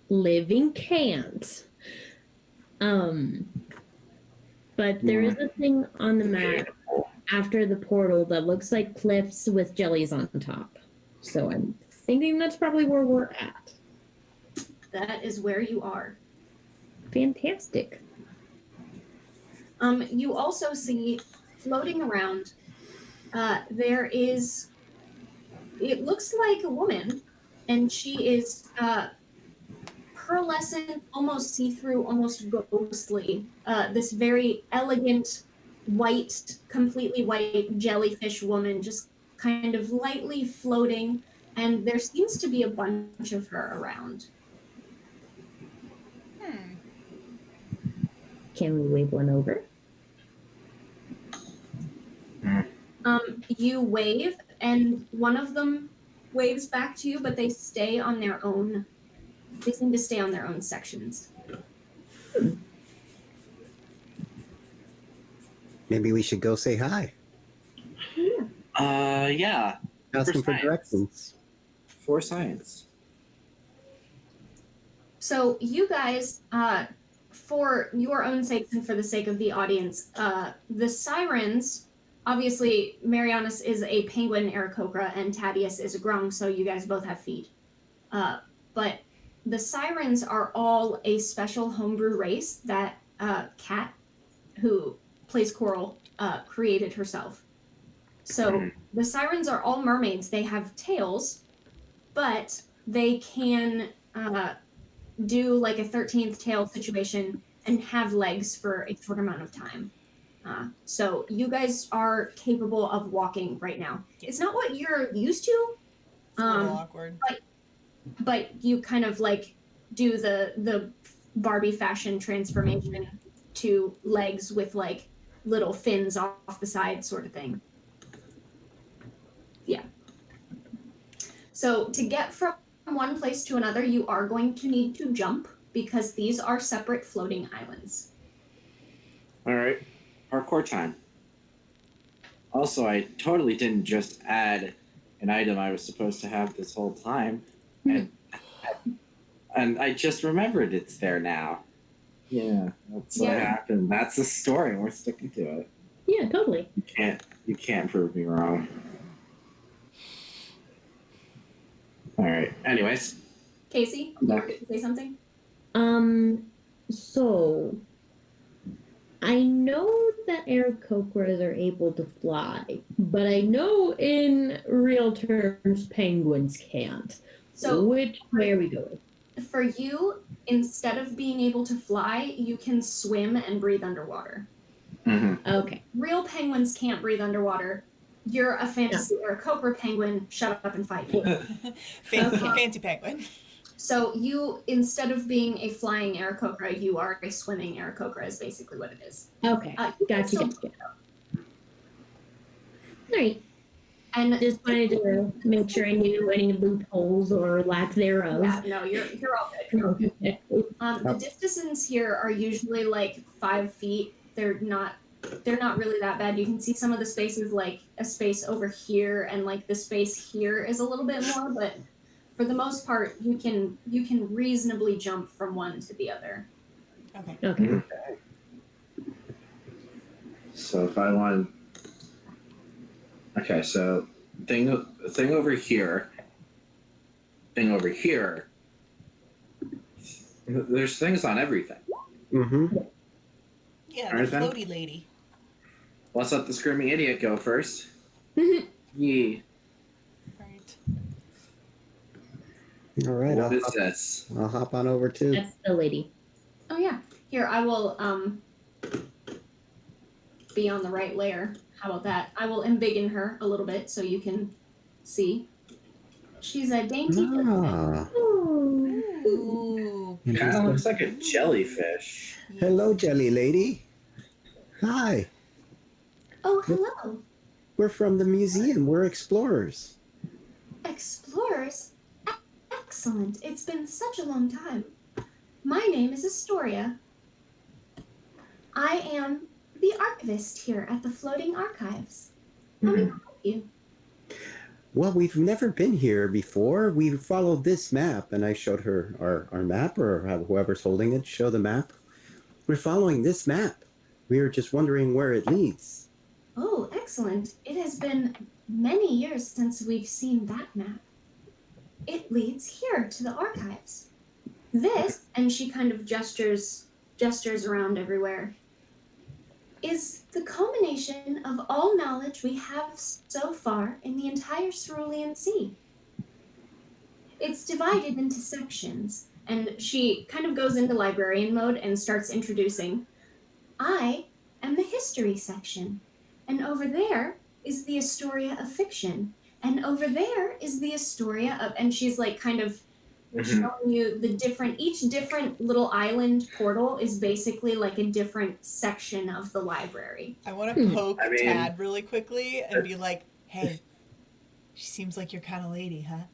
S2: Living can't. But there is a thing on the map after the portal that looks like cliffs with jellies on top. So I'm thinking that's probably where we're at.
S1: That is where you are.
S2: Fantastic.
S1: You also see floating around, there is, it looks like a woman, and she is pearlescent, almost see-through, almost ghostly. This very elegant, white, completely white jellyfish woman just kind of lightly floating, and there seems to be a bunch of her around.
S2: Can we wave one over?
S1: You wave, and one of them waves back to you, but they stay on their own. They seem to stay on their own sections.
S5: Maybe we should go say hi.
S4: Yeah.
S5: Ask them for
S4: science.
S5: directions.
S4: For science.
S1: So you guys, for your own sakes and for the sake of the audience, the Sirens, obviously Marianus is a penguin Aarakocra and Tadius is a grung, so you guys both have feet. But the Sirens are all a special homebrew race that Kat, who plays Coral, created herself. So the Sirens are all mermaids. They have tails, but they can do like a 13th tail situation and have legs for a short amount of time. So you guys are capable of walking right now. It's not what you're used to.
S6: It's a little awkward.
S1: but you kind of like do the Barbie fashion transformation to legs with like little fins off the side sort of thing. Yeah. So to get from one place to another, you are going to need to jump because these are separate floating islands.
S4: All right, parkour time. Also, I totally didn't just add an item I was supposed to have this whole time, and I just remembered it's there now. Yeah, that's what happened. That's the story, and we're sticking to it.
S2: Yeah, totally.
S4: You can't prove me wrong. All right. Anyways,
S1: Casey, you were going to say something?
S2: So I know that Aarakocras are able to fly, but I know in real terms penguins can't.
S1: So
S2: which way are we going?
S1: for you, instead of being able to fly, you can swim and breathe underwater.
S2: Okay.
S1: Real penguins can't breathe underwater. You're a fantasy or a cobra penguin. Shut up and fight me.
S6: Fancy penguin.
S1: So you, instead of being a flying Aarakocra, you are a swimming Aarakocra is basically what it is.
S2: Okay. Gotcha. All right.
S1: And
S2: Just wanted to make sure I knew any loopholes or lack thereof.
S1: yeah, no, you're all good. You're all good. The distances here are usually like 5 feet. They're not really that bad. You can see some of the spaces, like a space over here, and like the space here is a little bit more, but for the most part, you can reasonably jump from one to the other.
S2: Okay.
S4: So if I want, okay, so thing over here. There's things on everything.
S5: Mm-hmm.
S6: Yeah,
S4: All
S6: the
S4: right,
S6: floaty lady.
S4: Let's let the screaming idiot go first.
S2: Mhm.
S4: Yeah.
S6: Right.
S5: All right.
S4: What is this?
S5: I'll hop on over too.
S2: That's the lady.
S1: Oh yeah. Here, I will be on the right layer. How about that? I will embiggen her a little bit so you can see. She's a dainty.
S5: Ah,
S6: Ooh.
S4: Kind of looks like a jellyfish.
S5: hello, jelly lady. Hi.
S1: Oh, hello.
S5: We're from the museum. We're explorers.
S1: Explorers? Excellent. It's been such a long time. My name is Astoria. I am the archivist here at the Floating Archives. How may I help you?
S5: Well, we've never been here before. We followed this map, and I showed her our map, or whoever's holding it, show the map. We're following this map. We were just wondering where it leads.
S1: Oh, excellent. It has been many years since we've seen that map. It leads here to the archives. This, and she kind of gestures around everywhere, is the culmination of all knowledge we have so far in the entire Cerulean Sea. It's divided into sections, and she kind of goes into librarian mode and starts introducing. I am the history section, and over there is the Astoria of fiction, and over there is the Astoria of, and she's like kind of showing you each different little island portal is basically like a different section of the library.
S6: I want to poke Tad really quickly and be like, hey, she seems like your kind of lady, huh?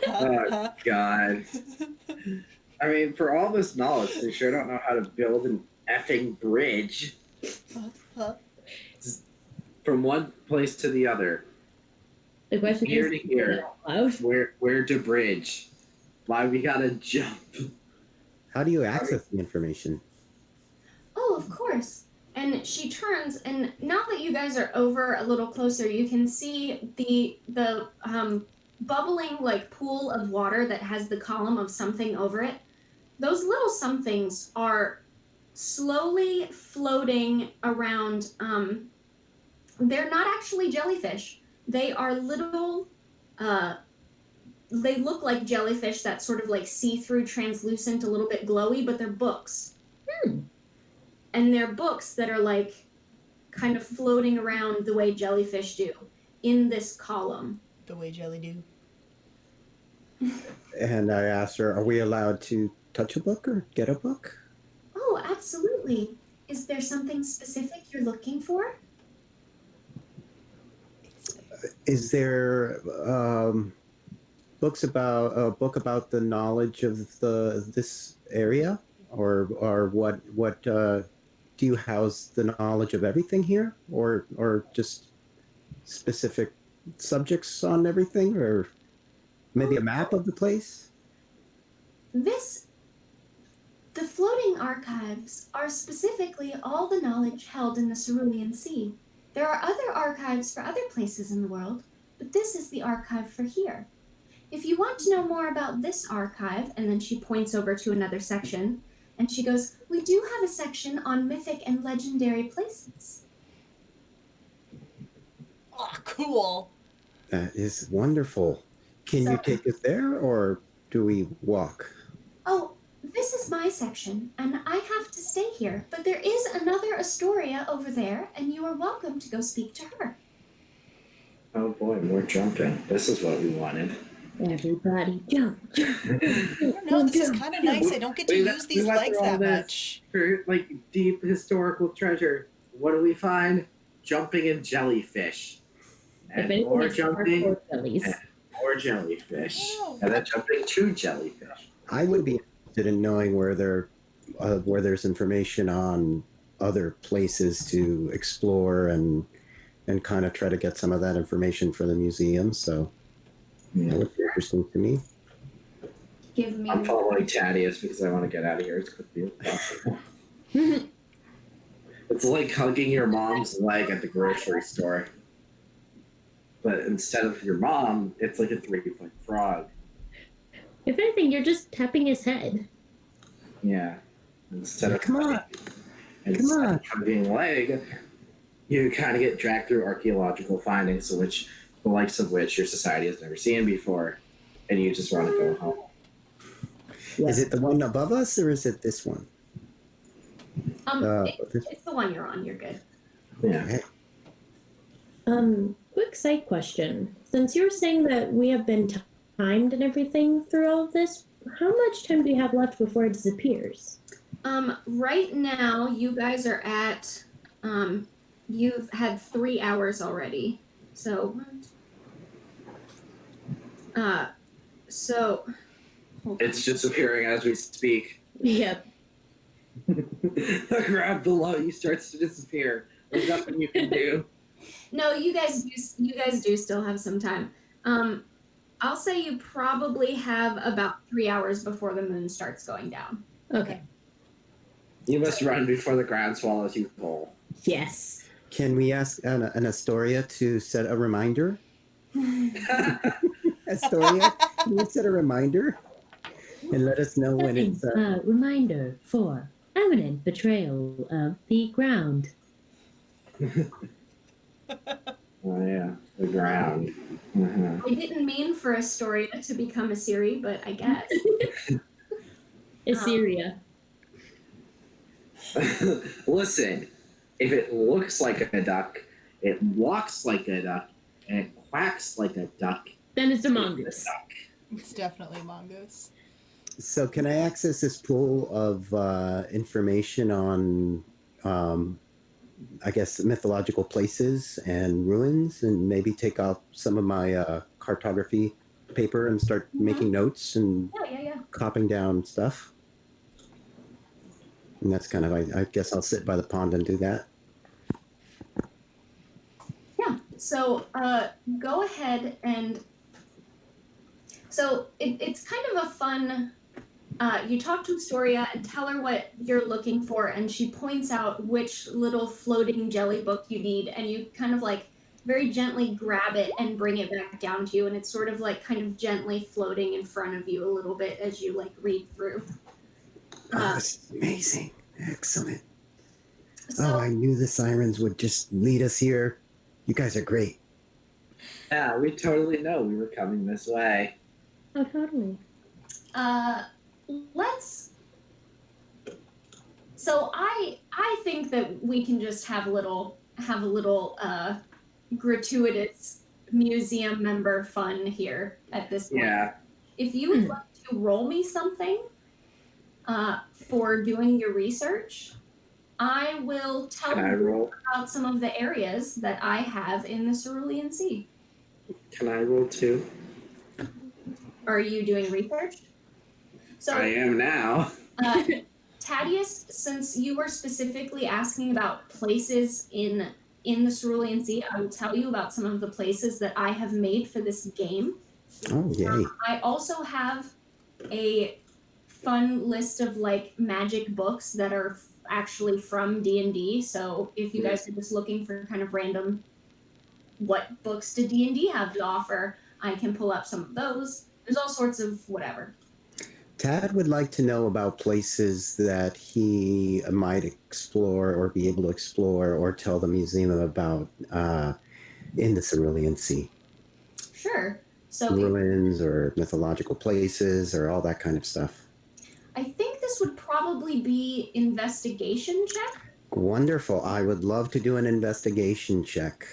S4: Oh, God. I mean, for all this knowledge, they sure don't know how to build an effing bridge. From one place to the other.
S2: The question
S4: Here
S2: is,
S4: to here. Where to bridge? Why we gotta jump?
S5: How do you access the information?
S1: Oh, of course. And she turns, and now that you guys are over a little closer, you can see the bubbling like pool of water that has the column of something over it. Those little somethings are slowly floating around. They're not actually jellyfish. They are little, they look like jellyfish that sort of like see-through, translucent, a little bit glowy, but they're books. And they're books that are like kind of floating around the way jellyfish do. in this column.
S6: The way jelly do.
S5: And I asked her, are we allowed to touch a book or get a book?
S1: Oh, absolutely. Is there something specific you're looking for?
S5: Is there books about a book about the knowledge of this area, or what do you house the knowledge of everything here, or just specific subjects on everything, or maybe a map of the place?
S1: The floating archives are specifically all the knowledge held in the Cerulean Sea. There are other archives for other places in the world, but this is the archive for here. If you want to know more about this archive, and then she points over to another section, and she goes, we do have a section on mythic and legendary places.
S6: Oh, cool.
S5: That is wonderful. Can you take us there, or do we walk?
S1: Oh, this is my section, and I have to stay here, but there is another Astoria over there, and you are welcome to go speak to her.
S4: Oh boy, more jumping. This is what we wanted.
S2: Everybody jump.
S6: I don't know, this is kind of nice. I don't get to use these legs that much.
S4: For like deep historical treasure, what do we find? Jumping and jellyfish. And more jumping and more jellyfish. And then jumping to jellyfish.
S5: I would be interested in knowing where there's information on other places to explore and kind of try to get some of that information for the museum. So that would be interesting to me.
S4: I'm following Thaddeus because I want to get out of here as quickly as possible. It's like hugging your mom's leg at the grocery store. But instead of your mom, it's like a 3-foot frog.
S2: If anything, you're just tapping his head.
S4: Yeah. Instead of
S5: Come on.
S4: hugging leg, you kind of get dragged through archaeological findings, the likes of which your society has never seen before, and you just want to go home.
S5: Yeah. Is it the one above us, or is it this one?
S1: It's the one you're on. You're good.
S4: Yeah.
S2: Quick side question. Since you're saying that we have been timed and everything through all of this, how much time do you have left before it disappears?
S1: Right now, you guys are at, you've had 3 hours already. So,
S4: It's disappearing as we speak.
S2: Yep.
S4: The grab below you starts to disappear. There's nothing you can do.
S1: No, you guys do still have some time. I'll say you probably have about 3 hours before the moon starts going down.
S2: Okay.
S4: You must run before the ground swallows you whole.
S2: Yes.
S5: Can we ask an Astoria to set a reminder? Astoria, can you set a reminder and let us know when it's...
S2: Reminder for imminent betrayal of the ground.
S4: Oh yeah, the ground. Uh-huh.
S1: I didn't mean for Astoria to become a Siri, but I guess.
S2: Assyria.
S4: Listen, if it looks like a duck, it walks like a duck, and it quacks like a duck,
S2: Then it's a mongoose.
S6: It's definitely a mongoose.
S5: So can I access this pool of information on, I guess, mythological places and ruins, and maybe take out some of my cartography paper and start making notes and copying down stuff? And that's kind of, I guess I'll sit by the pond and do that.
S1: Yeah, so go ahead and... So it's kind of a fun... you talk to Astoria and tell her what you're looking for, and she points out which little floating jelly book you need, and you kind of like very gently grab it and bring it back down to you, and it's sort of like kind of gently floating in front of you a little bit as you like read through.
S5: That's amazing. Excellent.
S1: So,
S5: I knew the Sirens would just lead us here. You guys are great.
S4: Yeah, we totally know we were coming this way.
S2: Oh, totally.
S1: let's... So I think that we can just have a little gratuitous museum member fun here at this point.
S4: Yeah.
S1: If you would like to roll me something for doing your research, I will tell
S4: Can I
S1: you
S4: roll?
S1: about some of the areas that I have in the Cerulean Sea.
S4: Can I roll too?
S1: Are you doing research? So
S4: I am now.
S1: Thaddeus, since you were specifically asking about places in the Cerulean Sea, I will tell you about some of the places that I have made for this game.
S5: Oh, yay.
S1: I also have a fun list of like magic books that are actually from D&D. So if you guys are just looking for kind of random what books did D&D have to offer, I can pull up some of those. There's all sorts of whatever.
S5: Tad would like to know about places that he might explore or be able to explore or tell the museum about in the Cerulean Sea.
S1: Sure. So
S5: Ruins or mythological places or all that kind of stuff.
S1: I think this would probably be investigation check.
S5: Wonderful. I would love to do an investigation check.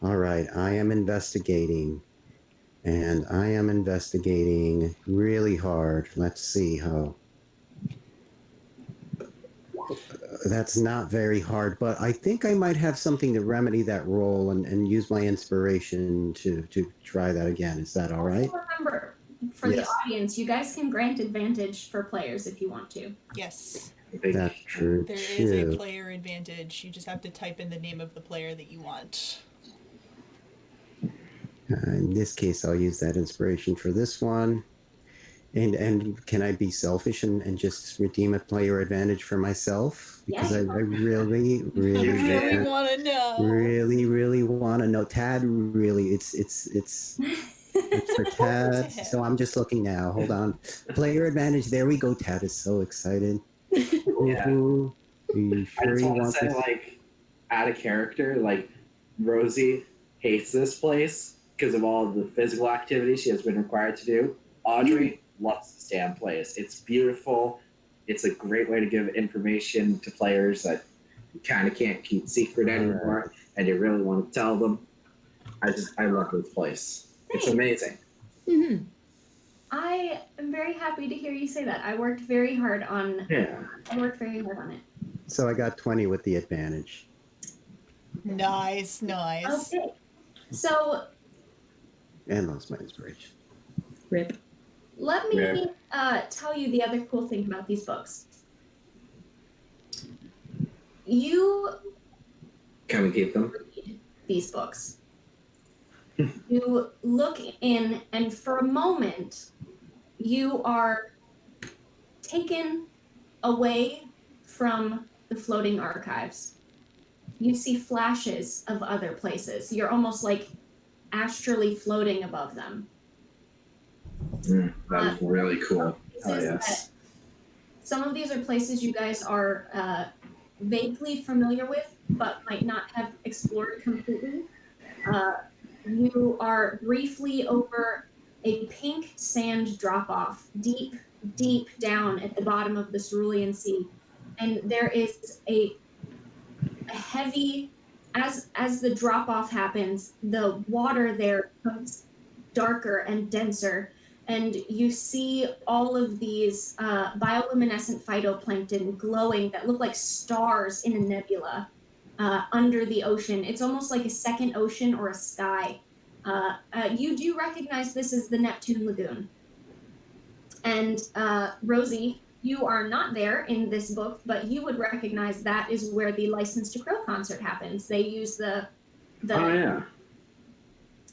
S5: All right, I am investigating. And I am investigating really hard. Let's see how. That's not very hard, but I think I might have something to remedy that roll and use my inspiration to try that again. Is that all right?
S1: Remember, for
S5: Yes.
S1: the audience, you guys can grant advantage for players if you want to.
S6: Yes.
S5: That's true
S6: There is
S5: too.
S6: a player advantage. You just have to type in the name of the player that you want.
S5: In this case, I'll use that inspiration for this one. And can I be selfish and just redeem a player advantage for myself? Because
S1: Yeah.
S5: I really,
S6: I
S5: really,
S6: really want to know.
S5: really want to know. Tad really, it's for Tad.
S6: him.
S5: So I'm just looking now. Hold on. Player advantage. There we go. Tad is so excited.
S4: Yeah.
S5: Ooh, are you
S4: I
S5: sure
S4: just
S5: you
S4: want to
S5: want
S4: say,
S5: this?
S4: like, out of character, like, Rosie hates this place because of all the physical activity she has been required to do. Audrey loves this damn place. It's beautiful. It's a great way to give information to players that you kind of can't keep secret anymore, and you really want to tell them. I love this place. It's amazing.
S2: Mm-hmm.
S1: I am very happy to hear you say that. I worked very hard on
S4: Yeah.
S1: it.
S5: So I got 20 with the advantage.
S6: Nice.
S1: Okay. So
S5: And lost my inspiration.
S2: Rip.
S1: let me tell you the other cool thing about these books. You
S4: Can we keep them?
S1: read these books. You look in, and for a moment, you are taken away from the floating archives. You see flashes of other places. You're almost like astrally floating above them.
S4: That is really cool. Oh,
S1: Places
S4: yes.
S1: that- some of these are places you guys are vaguely familiar with, but might not have explored completely. You are briefly over a pink sand drop-off, deep down at the bottom of the Cerulean Sea, and there is a heavy. As the drop-off happens, the water there becomes darker and denser, and you see all of these bioluminescent phytoplankton glowing that look like stars in a nebula under the ocean. It's almost like a second ocean or a sky. You do recognize this as the Neptune Lagoon. And Rosie, you are not there in this book, but you would recognize that is where the License to Krill concert happens. They use the
S4: Oh, yeah.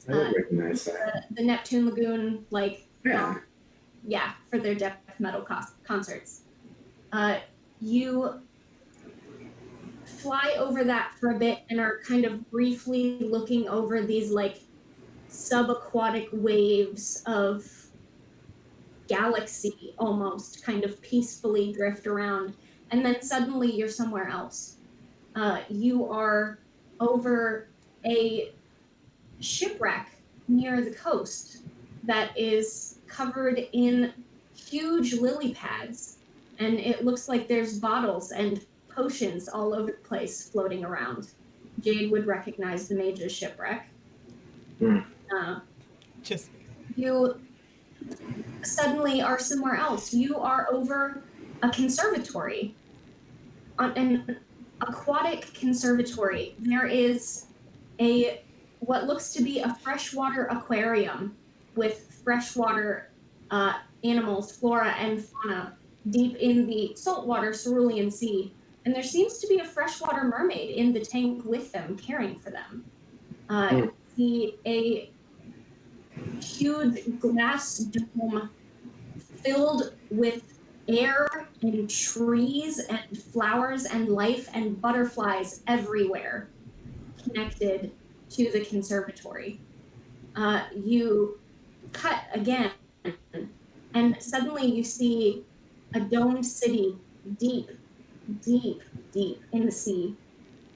S4: I would recognize that.
S1: the Neptune Lagoon, like,
S4: Yeah.
S1: yeah, for their death metal concerts. You fly over that for a bit and are kind of briefly looking over these like subaquatic waves of galaxy almost kind of peacefully drift around, and then suddenly you're somewhere else. You are over a shipwreck near the coast that is covered in huge lily pads, and it looks like there's bottles and potions all over the place floating around. Jade would recognize the Mage's shipwreck.
S4: Mm.
S6: Just
S1: You suddenly are somewhere else. You are over a conservatory, an aquatic conservatory. There is a what looks to be a freshwater aquarium with freshwater animals, flora and fauna, deep in the saltwater cerulean sea. And there seems to be a freshwater mermaid in the tank with them, caring for them. You see a huge glass dome filled with air and trees and flowers and life and butterflies everywhere connected to the conservatory. You cut again, and suddenly you see a domed city deep, deep, deep in the sea.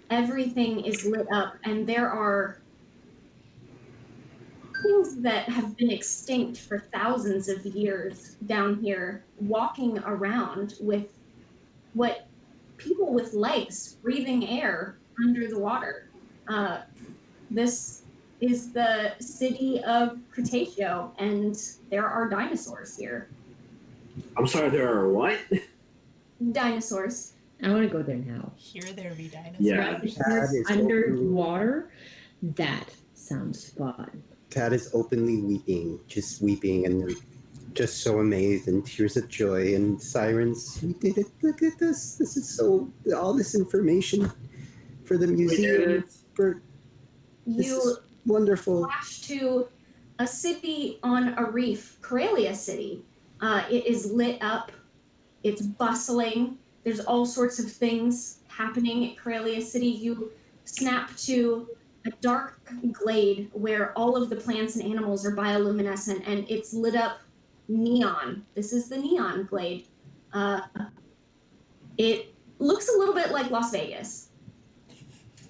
S1: Everything is lit up, and there are things that have been extinct for thousands of years down here walking around with what people with legs breathing air under the water. This is the city of Cretaceous, and there are dinosaurs here.
S4: I'm sorry, there are what?
S1: Dinosaurs.
S2: I want to go there now.
S6: here there be dinosaurs.
S4: Yeah.
S5: That is
S2: Underwater? That sounds fun.
S5: Tad is openly weeping, just weeping and just so amazed and tears of joy. And Sirens, we did it. Look at this. This is so, all this information for the museum. For, this
S1: You
S5: is wonderful.
S1: flash to a city on a reef, Corelia City. It is lit up. It's bustling. There's all sorts of things happening at Corelia City. You snap to a dark glade where all of the plants and animals are bioluminescent, and it's lit up neon. This is the neon glade. It looks a little bit like Las Vegas.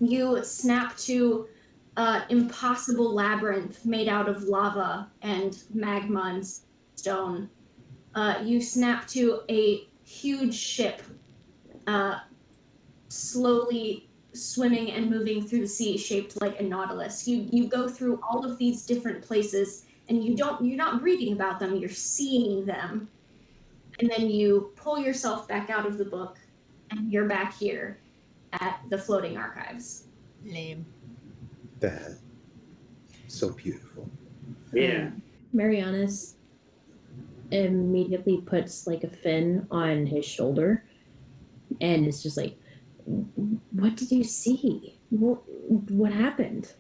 S1: You snap to an impossible labyrinth made out of lava and magma and stone. You snap to a huge ship slowly swimming and moving through the sea shaped like a nautilus. You go through all of these different places, and you're not reading about them, you're seeing them. And then you pull yourself back out of the book, and you're back here at the floating archives.
S6: Lame.
S5: That. So beautiful.
S4: Yeah.
S2: Marianus immediately puts like a fin on his shoulder and it's just like, what did you see? What happened?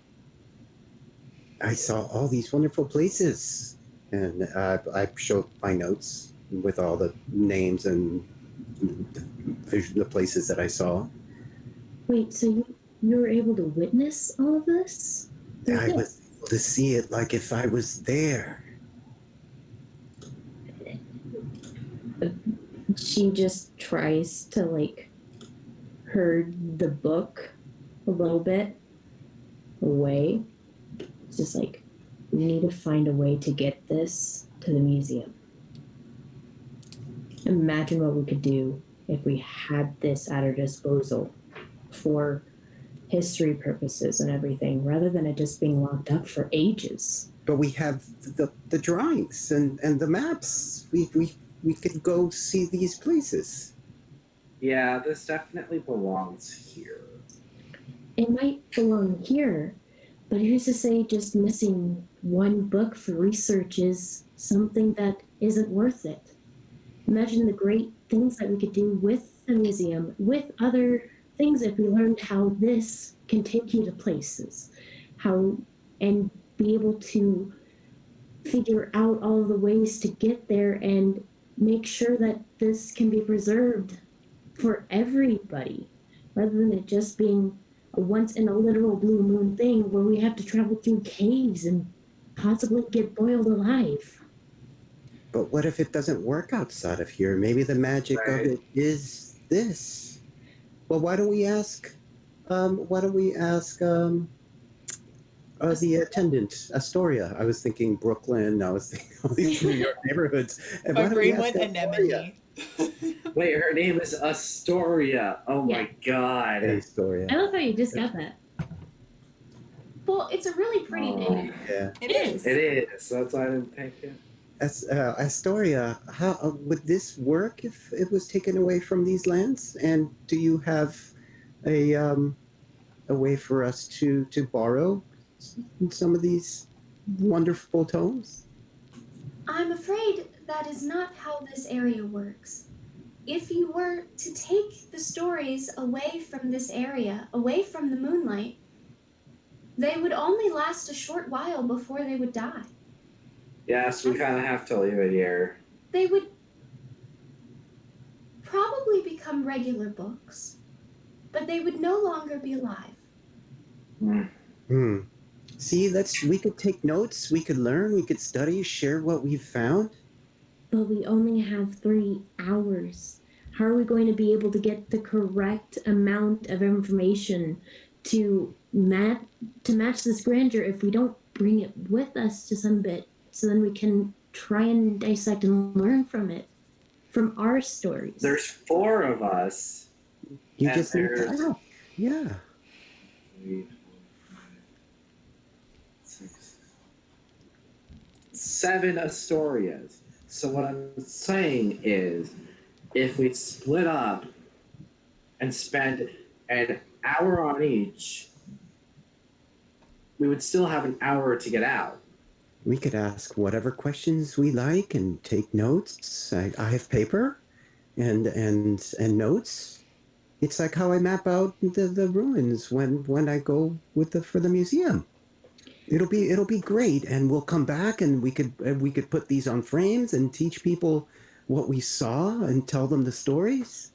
S5: I saw all these wonderful places. And I showed my notes with all the names and the places that I saw.
S2: Wait, so you were able to witness all of this?
S5: I was able to see it like if I was there.
S2: She just tries to like herd the book a little bit away. It's just like, we need to find a way to get this to the museum. Imagine what we could do if we had this at our disposal for history purposes and everything, rather than it just being locked up for ages.
S5: But we have the drawings and the maps. We could go see these places.
S4: Yeah, this definitely belongs here.
S2: It might belong here, but who's to say just missing one book for research is something that isn't worth it? Imagine the great things that we could do with the museum, with other things if we learned how this can take you to places, and be able to figure out all of the ways to get there and make sure that this can be preserved for everybody, rather than it just being a once in a literal blue moon thing where we have to travel through caves and possibly get boiled alive.
S5: But what if it doesn't work outside of here? Maybe the magic of it is this. Well, why don't we ask the attendant, Astoria? I was thinking Brooklyn. I was thinking all these New York neighborhoods. And why don't we ask
S6: Greenwood
S5: Astoria?
S6: anemone.
S4: Wait, her name is Astoria. Oh my god.
S5: Hey, Astoria.
S2: I love how you just got that.
S1: Well, it's a really pretty name.
S3: Yeah.
S6: It is.
S4: It is. That's why I didn't pick it.
S5: Astoria, how would this work if it was taken away from these lands? And do you have a way for us to borrow some of these wonderful tomes?
S1: I'm afraid that is not how this area works. If you were to take the stories away from this area, away from the moonlight, they would only last a short while before they would die.
S4: Yes, we kind of have to leave it here.
S1: They would probably become regular books, but they would no longer be alive.
S5: See, we could take notes, we could learn, we could study, share what we've found.
S2: But we only have 3 hours. How are we going to be able to get the correct amount of information to match this grandeur if we don't bring it with us to some bit, so then we can try and dissect and learn from it, from our stories?
S4: There's 4 of us.
S5: You
S4: And
S5: just need
S4: there's-
S5: to help. Yeah.
S4: 3, 4, 5, 6, 7 Astorias. So what I'm saying is, if we split up and spend an hour on each, we would still have an hour to get out.
S5: We could ask whatever questions we like and take notes. I have paper and notes. It's like how I map out the ruins when I go for the museum. It'll be great, and we'll come back and we could put these on frames and teach people what we saw and tell them the stories.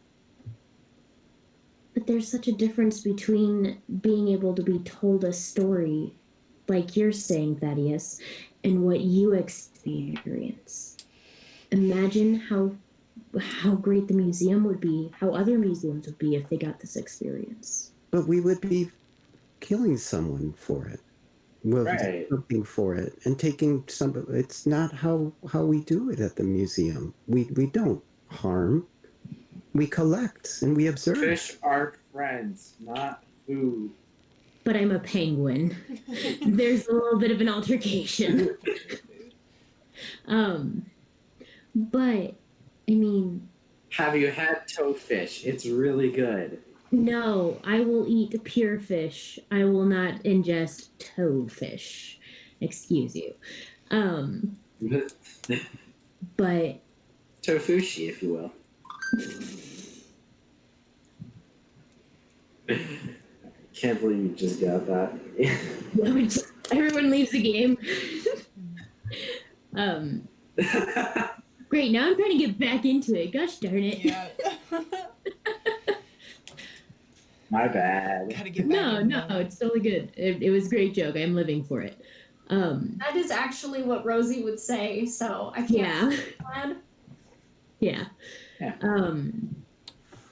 S2: But there's such a difference between being able to be told a story, like you're saying, Thaddeus, and what you experience. Imagine how great the museum would be, how other museums would be if they got this experience.
S5: But we would be killing someone for it. We'll
S4: Right.
S5: do something for it and taking some. It's not how we do it at the museum. We don't harm. We collect and we observe.
S4: Fish are friends, not food.
S2: But I'm a penguin. There's a little bit of an altercation. But I mean,
S4: Have you had toadfish? It's really good.
S2: no, I will eat pure fish. I will not ingest toadfish. Excuse you. But
S4: Tofushi, if you will. Can't believe you just got that.
S2: everyone leaves the game. Great, now I'm trying to get back into it. Gosh darn it.
S6: Yeah.
S4: My bad.
S6: Gotta get back in
S2: No,
S6: there.
S2: it's totally good. It was a great joke. I'm living for it.
S1: That is actually what Rosie would say, so I can't
S2: Yeah.
S1: be glad.
S2: Yeah.
S4: Yeah.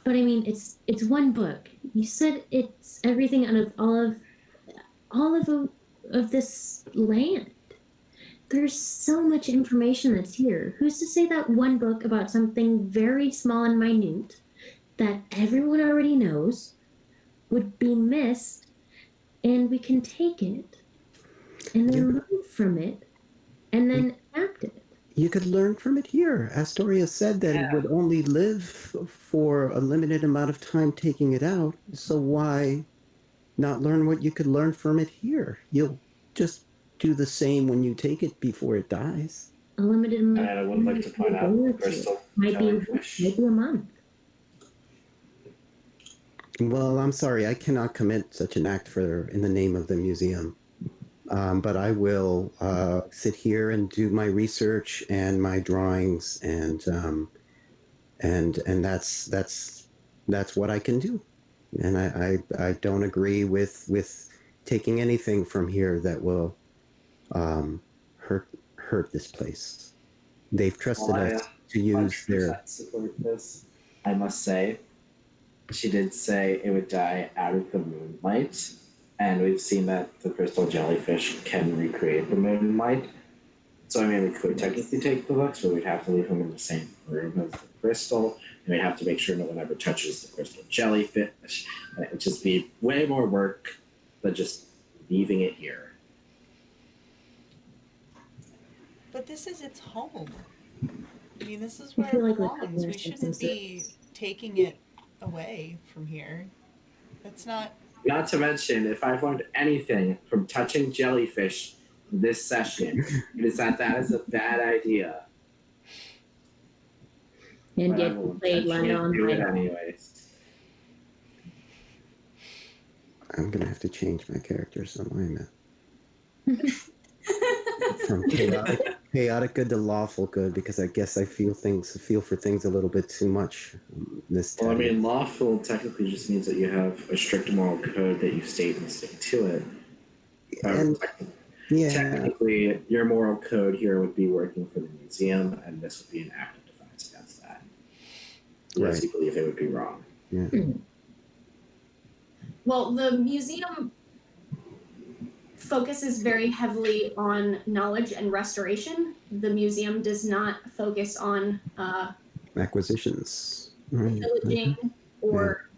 S2: But I mean, it's one book. You said it's everything out of all of this land. There's so much information that's here. Who's to say that one book about something very small and minute that everyone already knows would be missed, and we can take it and then learn from it and then adapt it?
S5: You could learn from it here. Astoria said that it would only live for a limited amount of time taking it out. So why not learn what you could learn from it here? You'll just do the same when you take it before it dies.
S2: A limited amount.
S4: And I would like to point out crystal
S2: Might be
S4: jellyfish.
S2: a month.
S5: Well, I'm sorry, I cannot commit such an act in the name of the museum. But I will sit here and do my research and my drawings, and that's what I can do. And I don't agree with taking anything from here that will hurt this place. They've trusted us to use their.
S4: 100% support this. I must say, she did say it would die out of the moonlight, and we've seen that the crystal jellyfish can recreate the moonlight. So I mean, we could technically take the books, but we'd have to leave them in the same room as the crystal, and we'd have to make sure no one ever touches the crystal jellyfish. And it would just be way more work than just leaving it here.
S6: But this is its home. I mean, this is
S2: I
S6: where
S2: feel
S6: it
S2: like
S6: belongs.
S2: there's
S6: We shouldn't be taking it away from here. That's not.
S4: Not to mention, if I've learned anything from touching jellyfish this session, it is that is a bad idea.
S2: and
S4: But I
S2: get
S4: will
S2: played right
S4: intentionally
S2: on
S4: do it
S2: by
S4: anyways.
S5: I'm gonna have to change my character somehow. From chaotic good to lawful good, because I guess I feel for things a little bit too much.
S4: Well, I mean, lawful technically just means that you have a strict moral code that you state and stick to it.
S5: And
S4: Technically, your moral code here would be working for the museum, and this would be an act of defiance against that. Unless you believe it would be wrong.
S5: Yeah.
S1: Well, the museum focuses very heavily on knowledge and restoration. The museum does not focus on
S5: Acquisitions.
S1: pillaging or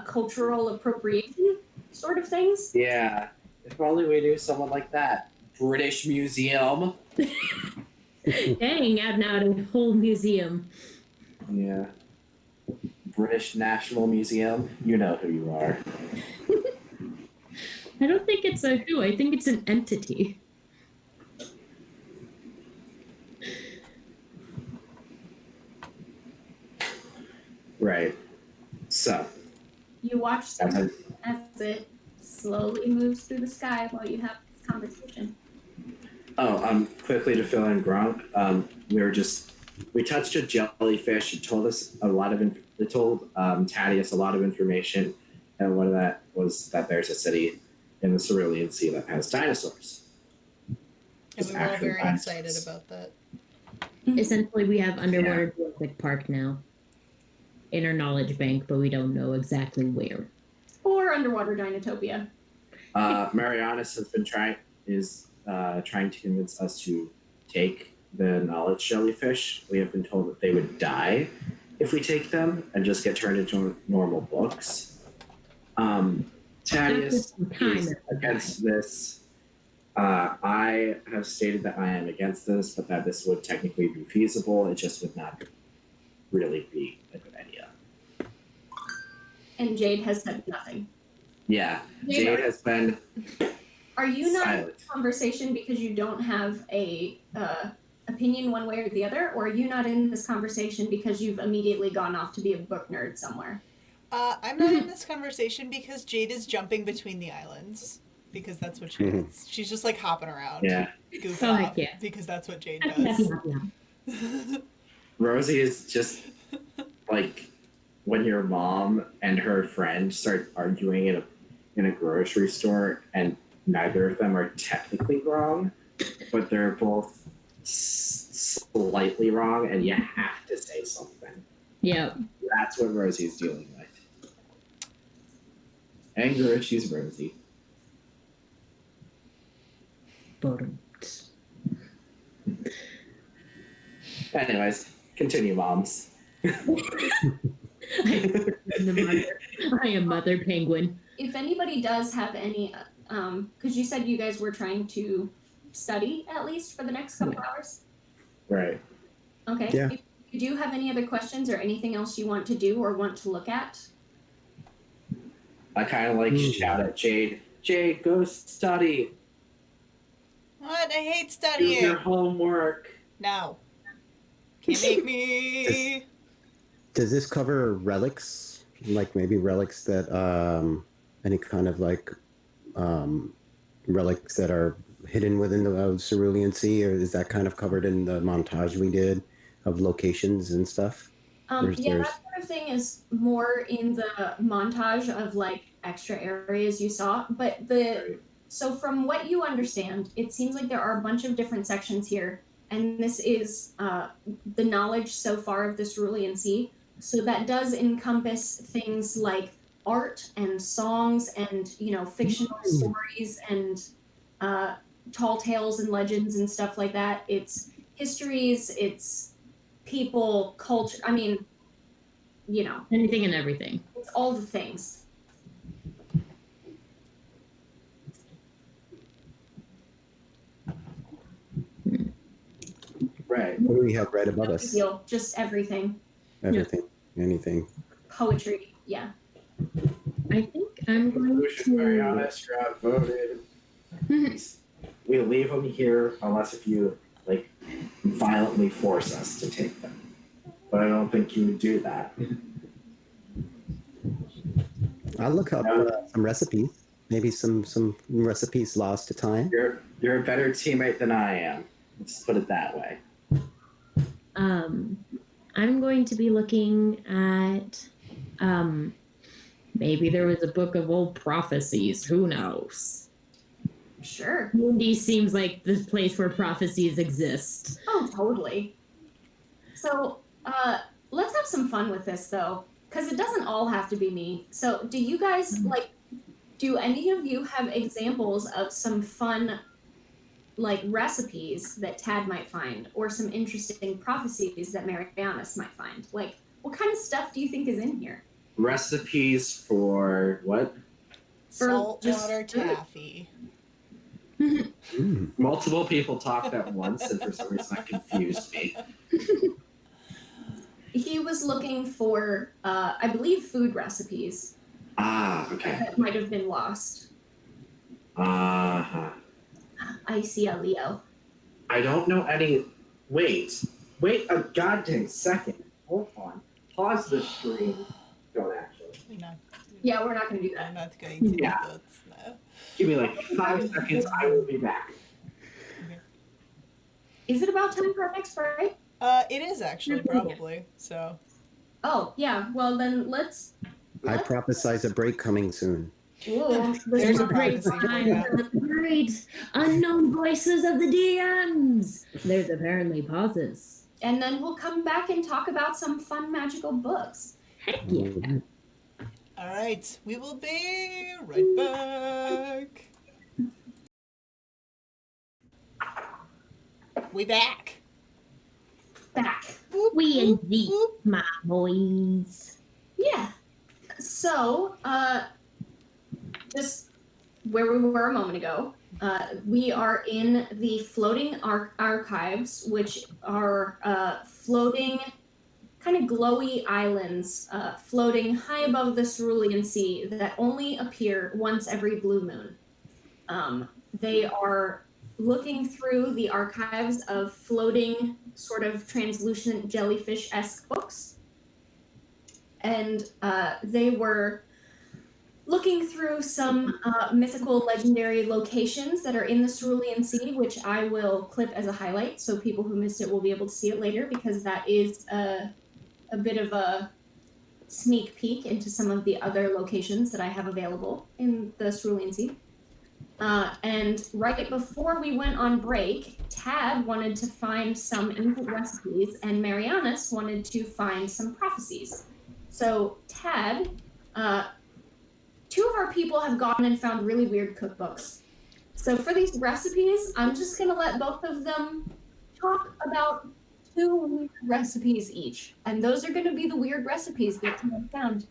S1: cultural appropriation sort of things.
S4: Yeah. If only we knew someone like that. British Museum.
S2: Dang, out now at a whole museum.
S4: Yeah. British National Museum. You know who you are.
S2: I don't think it's a who, I think it's an entity.
S4: Right. So.
S1: You watch them as it slowly moves through the sky while you have this conversation.
S4: Quickly to fill in Gronk, we touched a jellyfish. It told us it told Thaddeus a lot of information, and one of that was that there's a city in the Cerulean Sea that has dinosaurs.
S6: And we were all very excited about that.
S2: Essentially, we have underwater Jurassic Park now in our knowledge bank, but we don't know exactly where.
S1: Or underwater Dinotopia.
S4: Marianas has been trying to convince us to take the knowledge jellyfish. We have been told that they would die if we take them and just get turned into normal books. Thaddeus is against this. I have stated that I am against this, but that this would technically be feasible. It just would not really be a good idea.
S1: And Jade has said nothing.
S4: Yeah, Jade has been.
S1: Are you not
S4: silent.
S1: in this conversation because you don't have a opinion one way or the other, or are you not in this conversation because you've immediately gone off to be a book nerd somewhere?
S6: I'm not in this conversation because Jade is jumping between the islands. Because that's what she does. She's just like hopping around.
S4: Yeah.
S6: Goofing off. Yeah. Because that's what Jade does.
S4: Rosie is just like when your mom and her friend start arguing in a grocery store, and neither of them are technically wrong, but they're both slightly wrong, and you have to say something.
S2: Yeah.
S4: That's what Rosie's dealing with. Anger issues, Rosie. Anyways, continue, moms.
S2: I am Mother Penguin.
S1: If anybody does have any, because you said you guys were trying to study at least for the next couple hours.
S4: Right.
S1: Okay.
S5: Yeah.
S1: If you do have any other questions or anything else you want to do or want to look at?
S4: I kind of like shout at Jade. Jade, go study.
S6: What? I hate
S4: Do
S6: studying.
S4: your homework.
S6: No. Can't make me.
S5: Does this cover relics? Like maybe relics that any kind of like relics that are hidden within the Cerulean Sea, or is that kind of covered in the montage we did of locations and stuff?
S1: Yeah, that sort of thing is more in the montage of like extra areas you saw. But so from what you understand, it seems like there are a bunch of different sections here, and this is the knowledge so far of the Cerulean Sea. So that does encompass things like art and songs and fictional stories and tall tales and legends and stuff like that. It's histories, it's people, culture. I mean,
S2: anything and everything.
S1: it's all the things.
S4: Right.
S5: What do we have right above
S1: No
S5: us?
S1: big deal. Just everything.
S5: Everything, anything.
S1: Poetry. Yeah.
S2: I think I'm going
S4: Lucius, very
S2: to.
S4: honest, you're outvoted. We'll leave them here unless if you like violently force us to take them. But I don't think you would do that.
S5: I'll look up some recipes. Maybe some recipes lost to time.
S4: You're a better teammate than I am. Let's put it that way.
S2: I'm going to be looking at. Maybe there was a book of old prophecies. Who knows?
S1: Sure.
S2: Mundi seems like the place where prophecies exist.
S1: Oh, totally. So, let's have some fun with this though, because it doesn't all have to be me. So, do you guys do any of you have examples of some fun, recipes that Tad might find, or some interesting prophecies that Marianus might find? Like, what kind of stuff do you think is in here?
S4: Recipes for what?
S6: Saltwater taffy.
S4: Multiple people talked at once, and for some reason that confused me.
S1: He was looking for, I believe, food recipes
S4: Ah, okay.
S1: that might have been lost.
S4: Uh-huh.
S1: I see a Leo.
S4: I don't know any. Wait a goddamn second. Hold on. Pause the stream. Don't actually.
S6: No,
S1: Yeah, we're not going to do
S6: I'm
S1: that.
S6: not going to.
S4: Yeah.
S6: No.
S4: Give me like 5 seconds. I will be back.
S1: Is it about time for our next break?
S6: It is actually probably. So.
S1: Oh, yeah. Well, then let's.
S5: I prophesize a break coming soon.
S1: Ooh,
S6: There's a
S2: Great
S6: prophecy for
S2: time
S6: you.
S2: for the great unknown voices of the DMs. There's apparently pauses.
S1: And then we'll come back and talk about some fun magical books.
S2: Heck yeah.
S6: All right, we will be right back. We back.
S1: Back.
S2: We indeed, my boys.
S1: Yeah. So, just where we were a moment ago, we are in the floating archives, which are floating, kind of glowy islands floating high above the Cerulean Sea that only appear once every blue moon. They are looking through the archives of floating, sort of translucent jellyfish-esque books. And they were looking through some mythical legendary locations that are in the Cerulean Sea, which I will clip as a highlight, so people who missed it will be able to see it later, because that is a bit of a sneak peek into some of the other locations that I have available in the Cerulean Sea. And right before we went on break, Tad wanted to find some ancient recipes, and Marianus wanted to find some prophecies. So, Tad, two of our people have gone and found really weird cookbooks. So for these recipes, I'm just going to let both of them talk about 2 weird recipes each. And those are going to be the weird recipes that Tad found.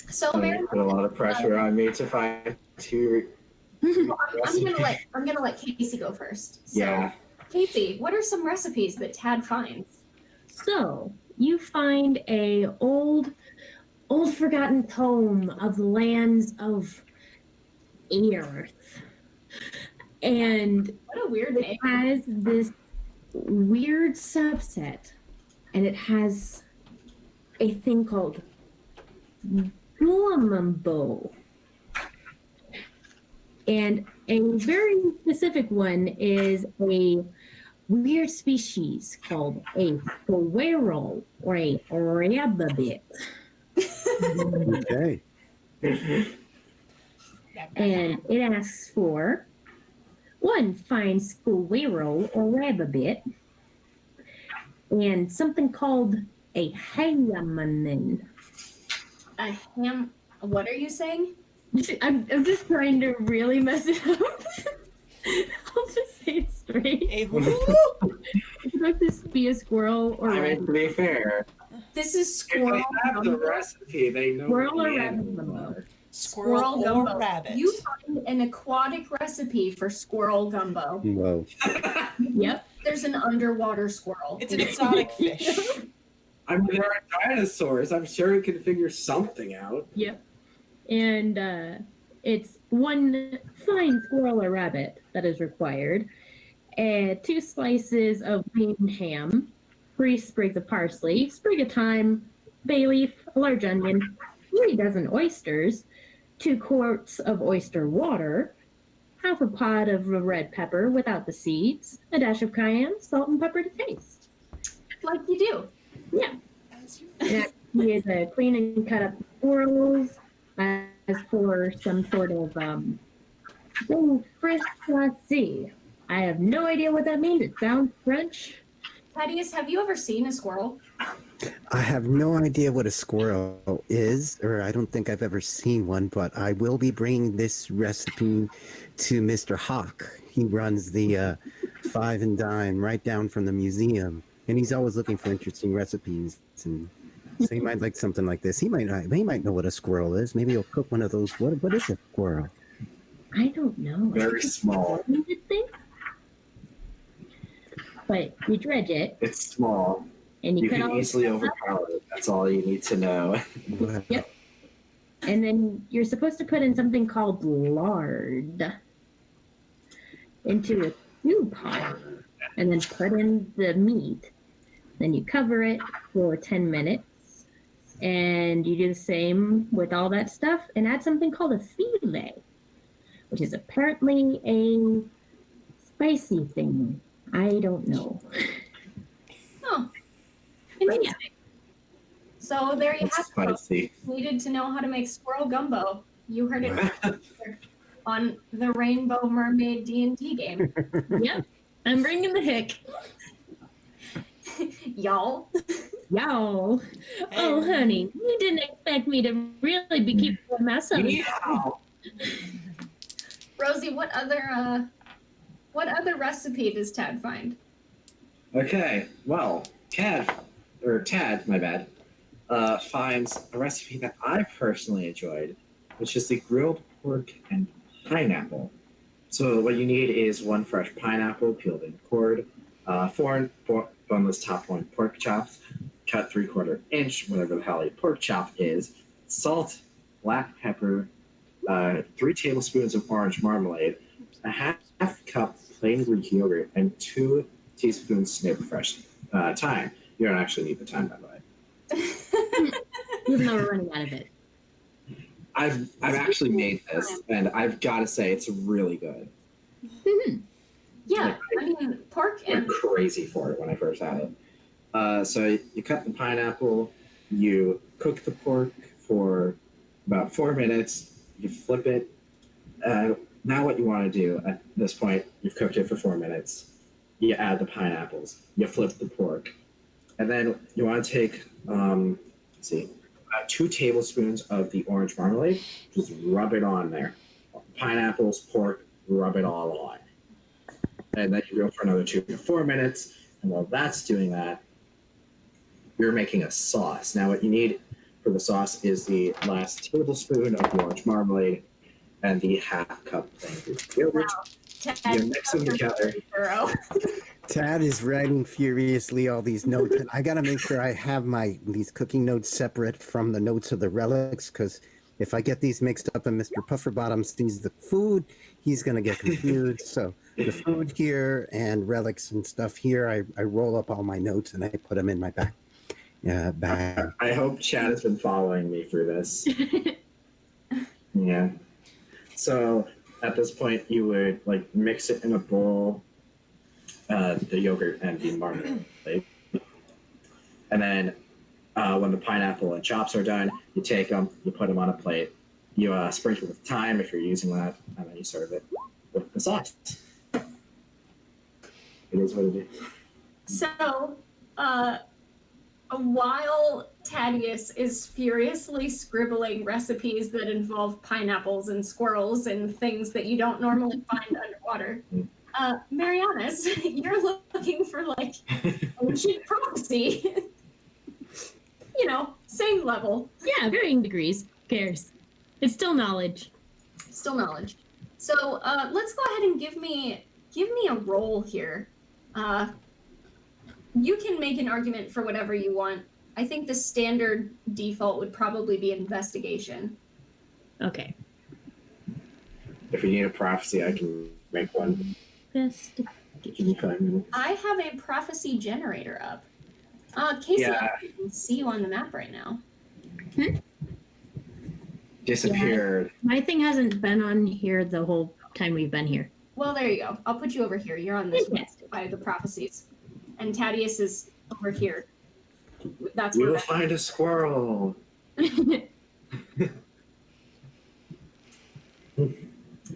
S1: So, Marianus,
S4: Put a lot of pressure on me to find 2
S1: I'm gonna let Casey go first. So,
S4: Yeah.
S1: Casey, what are some recipes that Tad finds?
S2: So you find a old forgotten tome of the lands of Earth, and
S1: What a weird
S2: it
S1: name.
S2: has this weird subset, and it has a thing called Glumbo. And a very specific one is a weird species called a squirrel or a rabbit.
S5: Okay.
S2: And it asks for 1 fine squirrel or rabbit and something called a hayamanen.
S1: What are you saying?
S2: I'm just trying to really mess it up. I'll just say it straight.
S6: A
S2: It's supposed to be a squirrel or
S4: I mean, to be fair,
S1: This is
S4: if
S1: squirrel
S4: they have the
S1: gumbo.
S4: recipe, they know
S2: Squirrel or
S4: the
S2: rabbit
S4: animal.
S2: gumbo.
S6: squirrel or
S1: gumbo.
S6: rabbit.
S1: You find an aquatic recipe for squirrel gumbo.
S5: Whoa.
S2: Yep.
S1: There's an underwater squirrel.
S6: It's an exotic fish.
S4: I mean, there are dinosaurs. I'm sure we can figure something out.
S2: Yep. And it's 1 fine squirrel or rabbit that is required, 2 slices of lean ham, 3 sprigs of parsley, sprig of thyme, bay leaf, a large onion, 3 dozen oysters, 2 quarts of oyster water, half a pod of red pepper without the seeds, a dash of cayenne, salt and pepper to taste.
S1: Like you do.
S2: Yeah. And he is clean and cut up squirrels. As for some sort of fricassee, I have no idea what that means. It sounds French.
S1: Thaddeus, have you ever seen a squirrel?
S5: I have no idea what a squirrel is, or I don't think I've ever seen one, but I will be bringing this recipe to Mr. Hawk. He runs the Five and Dime right down from the museum, and he's always looking for interesting recipes. And so he might like something like this. He might know what a squirrel is. Maybe he'll cook one of those. What is a squirrel?
S2: I don't know.
S4: Very small.
S2: Thing? But you dredge it,
S4: It's small.
S2: and you
S4: You
S2: cut
S4: can
S2: all
S4: easily
S2: the stuff out,
S4: overpower it. That's all you need to know.
S2: Yep. And then you're supposed to put in something called lard into a stew pot, and then put in the meat. Then you cover it for 10 minutes, and you do the same with all that stuff, and add something called a filet, which is apparently a spicy thing. I don't know.
S1: Oh, interesting. So there you
S4: It's
S1: have it.
S4: spicy.
S1: Needed to know how to make squirrel gumbo. You heard it on the Rainbow Mermaid D&D game.
S2: Yep. I'm bringing the hick.
S1: Y'all.
S2: Y'all. Oh, honey, you didn't expect me to really be keeping a mess of it.
S4: Yeah.
S1: Rosie, what other recipe does Tad find?
S4: Okay, well, Tad, my bad, finds a recipe that I personally enjoyed, which is the grilled pork and pineapple. So what you need is 1 fresh pineapple, peeled and cored, 4 boneless top loin pork chops, cut 3/4 inch, whatever the hell a pork chop is, salt, black pepper, 3 tablespoons of orange marmalade, a half cup plain Greek yogurt, and 2 teaspoons snipped fresh thyme. You don't actually need the thyme, by the way.
S2: Even though we're running out of it.
S4: I've actually made this, and I've got to say it's really good.
S1: Yeah, I mean, pork
S4: I'm
S1: and
S4: crazy for it when I first had it. So you cut the pineapple, you cook the pork for about 4 minutes, you flip it. Now what you want to do at this point, you've cooked it for 4 minutes, you add the pineapples, you flip the pork, and then you want to take, about 2 tablespoons of the orange marmalade, just rub it on there. Pineapples, pork, rub it all on. And then you go for another 2 to 4 minutes, and while that's doing that, you're making a sauce. Now what you need for the sauce is the last tablespoon of the orange marmalade and the half cup plain Greek yogurt.
S1: Tad,
S4: You mix them together.
S1: thorough.
S5: Tad is writing furiously all these notes, and I gotta make sure I have these cooking notes separate from the notes of the relics, because if I get these mixed up and Mr. Pufferbottom sees the food, he's gonna get confused. So the food here and relics and stuff here, I roll up all my notes and I put them in my bag.
S4: I hope Chad has been following me through this. Yeah. So at this point, you would mix it in a bowl, the yogurt and the marmalade, and then when the pineapple and chops are done, you take them, you put them on a plate, you sprinkle with thyme if you're using that, and then you serve it with the sauce. It is what it is.
S1: So, while Thaddeus is furiously scribbling recipes that involve pineapples and squirrels and things that you don't normally find underwater, Marianas, you're looking for ancient prophecy. Same level.
S2: Yeah, varying degrees. Who cares? It's still knowledge.
S1: Still knowledge. So let's go ahead and give me a roll here. You can make an argument for whatever you want. I think the standard default would probably be investigation.
S2: Okay.
S4: If you need a prophecy, I can make one.
S2: Investigation.
S4: Give me 5 minutes.
S1: I have a prophecy generator up. Casey,
S4: Yeah.
S1: I can see you on the map right now.
S4: Disappeared.
S2: My thing hasn't been on here the whole time we've been here.
S1: Well, there you go. I'll put you over here. You're on this one
S2: Fantastic.
S1: by the prophecies. And Thaddeus is over here. That's
S4: We
S1: where
S4: will find a squirrel.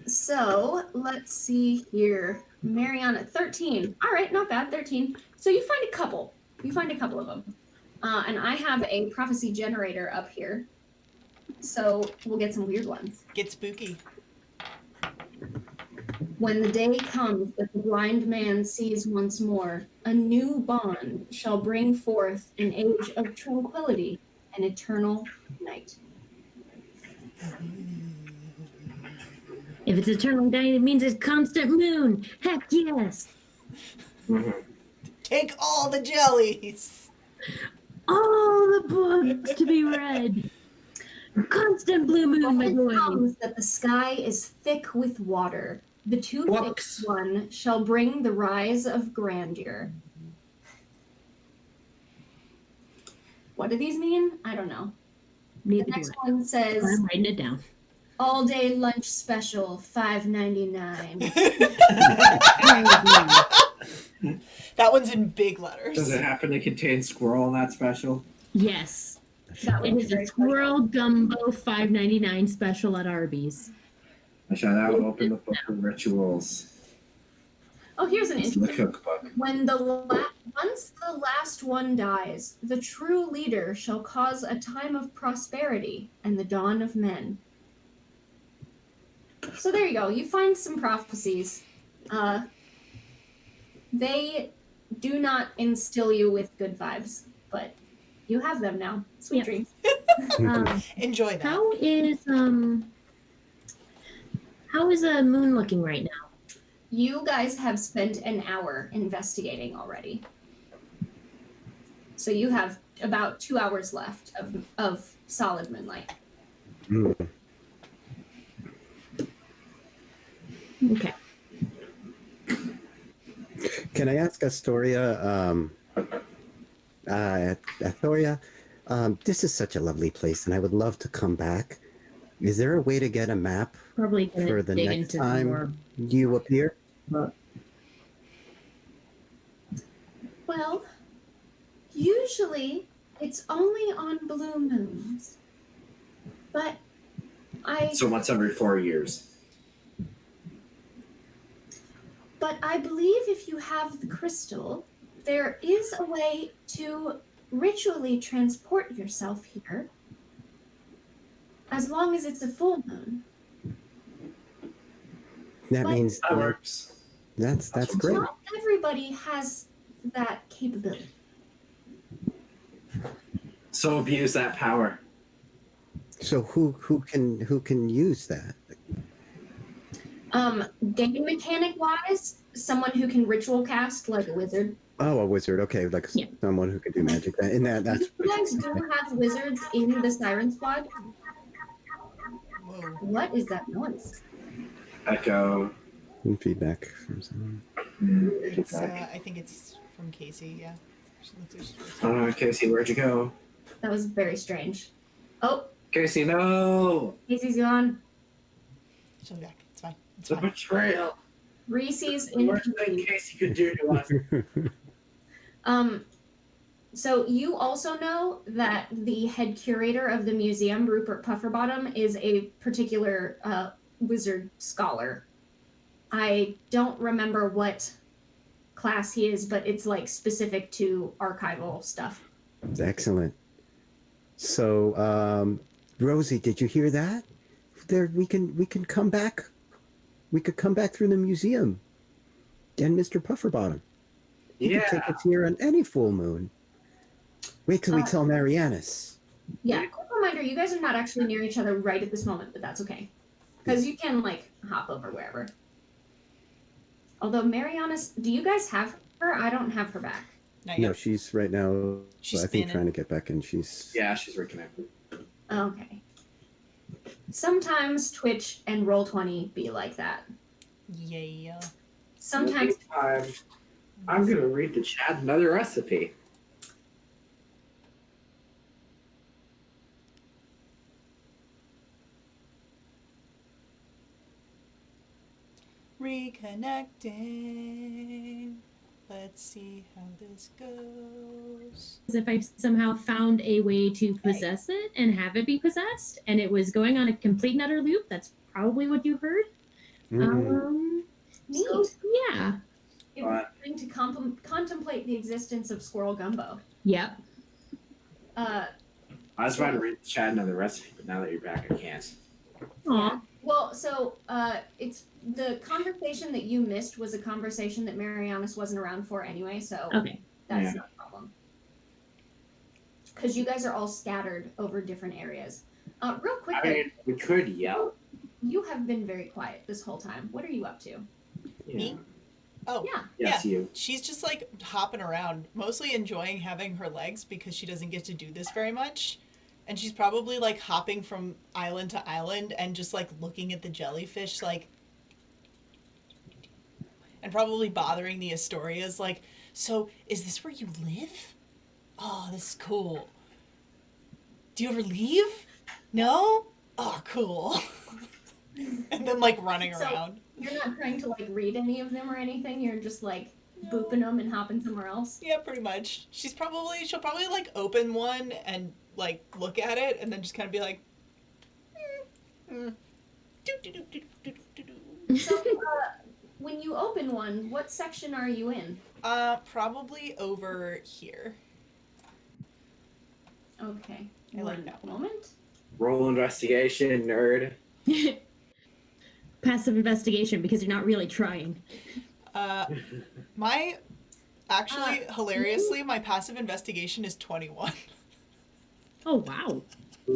S1: So let's see here. Mariana, 13. All right, not bad, 13. So you find a couple. You find a couple of them. And I have a prophecy generator up here. So we'll get some weird ones.
S6: Get spooky.
S1: When the day comes that the blind man sees once more, a new bond shall bring forth an age of tranquility and eternal night.
S2: If it's eternal night, it means it's constant moon. Heck yes.
S4: Mhm.
S6: Take all the jellies.
S2: All the books to be read. Constant blue moon, my
S1: When it
S2: boy.
S1: comes that the sky is thick with water, the
S4: Books.
S1: two-faced one shall bring the rise of grandeur. What do these mean? I don't know. The
S2: Neither do
S1: next one says,
S2: I. I'm writing it down.
S1: all day lunch special, $5.99.
S6: That one's in big letters.
S4: Does it happen to contain squirrel in that special?
S2: Yes.
S1: That
S2: It
S1: one's
S2: is a
S1: very
S2: squirrel gumbo $5.99 special at Arby's.
S4: I shall now open the book of rituals.
S1: Oh, here's an
S4: It's the
S1: interesting.
S4: cookbook.
S1: When once the last one dies, the true leader shall cause a time of prosperity and the dawn of men. So there you go. You find some prophecies. They do not instill you with good vibes, but you have them now. Sweet
S2: Yep.
S1: dreams.
S6: Enjoy that.
S2: How is a moon looking right now?
S1: You guys have spent an hour investigating already. So you have about 2 hours left of solid moonlight.
S2: Okay.
S5: Can I ask Astoria, Astoria, this is such a lovely place and I would love to come back. Is there a way to get a map
S2: Probably gonna
S5: for the
S2: dig
S5: next
S2: into
S5: time
S2: more.
S5: you appear?
S1: Well, usually it's only on blue moons. But
S4: So once every 4 years.
S1: I believe if you have the crystal, there is a way to ritually transport yourself here. As long as it's a full moon.
S5: That
S1: But-
S5: means
S4: That works.
S5: that's great.
S1: Not everybody has that capability.
S4: So abuse that power.
S5: So who can use that?
S1: Game mechanic wise, someone who can ritual cast like a wizard.
S5: Oh, a wizard. Okay, like
S2: Yeah.
S5: someone who can do magic. And that's
S1: You guys do have wizards in the Siren Squad.
S6: Whoa.
S1: What is that noise?
S4: Echo.
S5: some feedback from someone.
S6: It's, I think it's from Casey, yeah.
S4: Casey, where'd you go?
S1: That was very strange. Oh,
S4: Casey, no!
S1: Casey's gone.
S6: She'll be back. It's fine. It's
S4: The
S6: fine.
S4: betrayal.
S1: Reese's
S4: The
S1: in
S4: worst thing Casey could do to us.
S1: So you also know that the head curator of the museum, Rupert Pufferbottom, is a particular wizard scholar. I don't remember what class he is, but it's like specific to archival stuff.
S5: Excellent. So, Rosie, did you hear that? There, we can come back. We could come back through the museum. And Mr. Pufferbottom. He could take us here on any full moon. Wait till we tell Marianus.
S1: Yeah, quick reminder, you guys are not actually near each other right at this moment, but that's okay. Because you can, like, hop over wherever. Although, Marianus, do you guys have I don't have her back.
S6: Not
S5: No,
S6: yet.
S5: she's right now,
S6: She's
S5: I think,
S6: spinning.
S5: trying to get back in. She's.
S4: Yeah, she's reconnected.
S1: Okay. Sometimes Twitch and Roll20 be like that.
S6: Yeah.
S1: Sometimes
S4: I'm gonna read the chat another recipe.
S6: Reconnecting. Let's see how this goes.
S2: If I somehow found a way to possess it and have it be possessed, and it was going on a complete and utter loop, that's probably what you heard.
S1: neat.
S2: So, yeah.
S1: It was trying to contemplate the existence of Squirrel Gumbo.
S2: Yep.
S4: I was about to read the chat another recipe, but now that you're back, I can't.
S2: Aw.
S1: Well, so it's the conversation that you missed was a conversation that Marianas wasn't around for anyway, so
S2: Okay.
S1: that's not a problem. Because you guys are all scattered over different areas. Real quick,
S4: I mean, we could yell.
S1: you have been very quiet this whole time. What are you up to?
S6: Me? Oh.
S1: Yeah.
S4: Yes, you.
S6: She's just like hopping around, mostly enjoying having her legs because she doesn't get to do this very much. And she's probably like hopping from island to island and just like looking at the jellyfish, like, and probably bothering the Astorias, like, so is this where you live? Oh, this is cool. Do you ever leave? No? Oh, cool. And then like running around.
S1: You're not trying to like read any of them or anything. You're just like booping them and hopping somewhere else.
S6: Yeah, pretty much. She'll probably like open one and like look at it and then just kind of be like,
S1: So, when you open one, what section are you in?
S6: Probably over here.
S1: Okay.
S6: I like
S1: One
S6: that one.
S1: moment.
S4: Roll investigation, nerd.
S2: Passive investigation because you're not really trying.
S6: Hilariously, my passive investigation is 21.
S2: Oh, wow.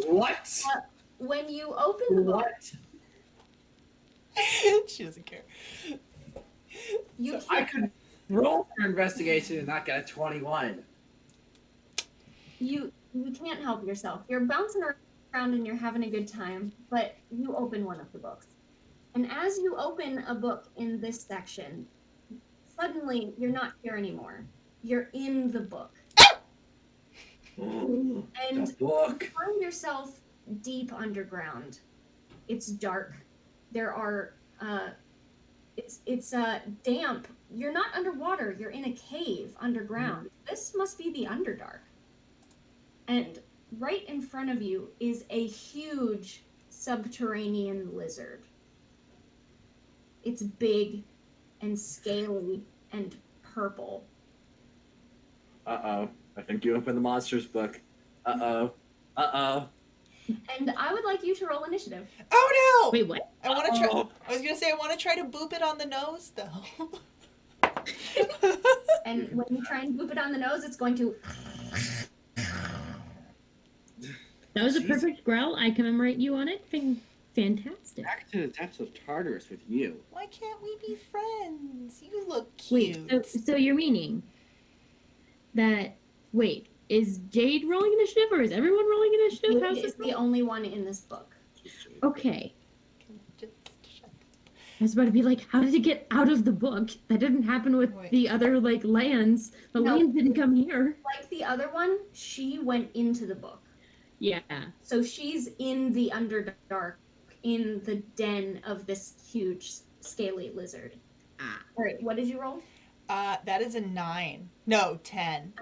S4: What?
S1: When you open the book,
S4: What?
S6: She doesn't care.
S1: you
S4: I
S1: can't,
S4: could roll for investigation and not get a 21.
S1: you can't help yourself. You're bouncing around and you're having a good time, but you open one of the books. And as you open a book in this section, suddenly you're not here anymore. You're in the book. And
S4: The book.
S1: you find yourself deep underground. It's dark. There are it's damp. You're not underwater. You're in a cave underground. This must be the Underdark. And right in front of you is a huge subterranean lizard. It's big and scaly and purple.
S4: Uh-oh. I think you opened the monsters book. Uh-oh. Uh-oh.
S1: And I would like you to roll initiative.
S6: Oh no!
S2: Wait, what?
S6: I want to try.
S4: Uh-oh.
S6: I was gonna say I want to try to boop it on the nose though.
S1: And when you try and boop it on the nose, it's going to.
S2: That was a
S4: Jeez.
S2: perfect growl. I commemorate you on it. Fantastic.
S4: Back to the depths of Tartarus with you.
S6: Why can't we be friends? You look
S2: Wait,
S6: cute.
S2: so you're meaning that, is Jade rolling initiative or is everyone rolling initiative? How's
S1: Jade
S2: this
S1: is the only one in this book.
S2: Okay.
S6: Just shut
S2: I was about to be like, how did it get out of the book? That didn't happen with
S6: Wait.
S2: the other, lands. The
S1: No.
S2: lands didn't come here.
S1: Like the other one, she went into the book.
S2: Yeah.
S1: So she's in the Underdark, in the den of this huge, scaly lizard.
S2: Ah.
S1: All right, what did you roll?
S6: That is a 9. No, 10.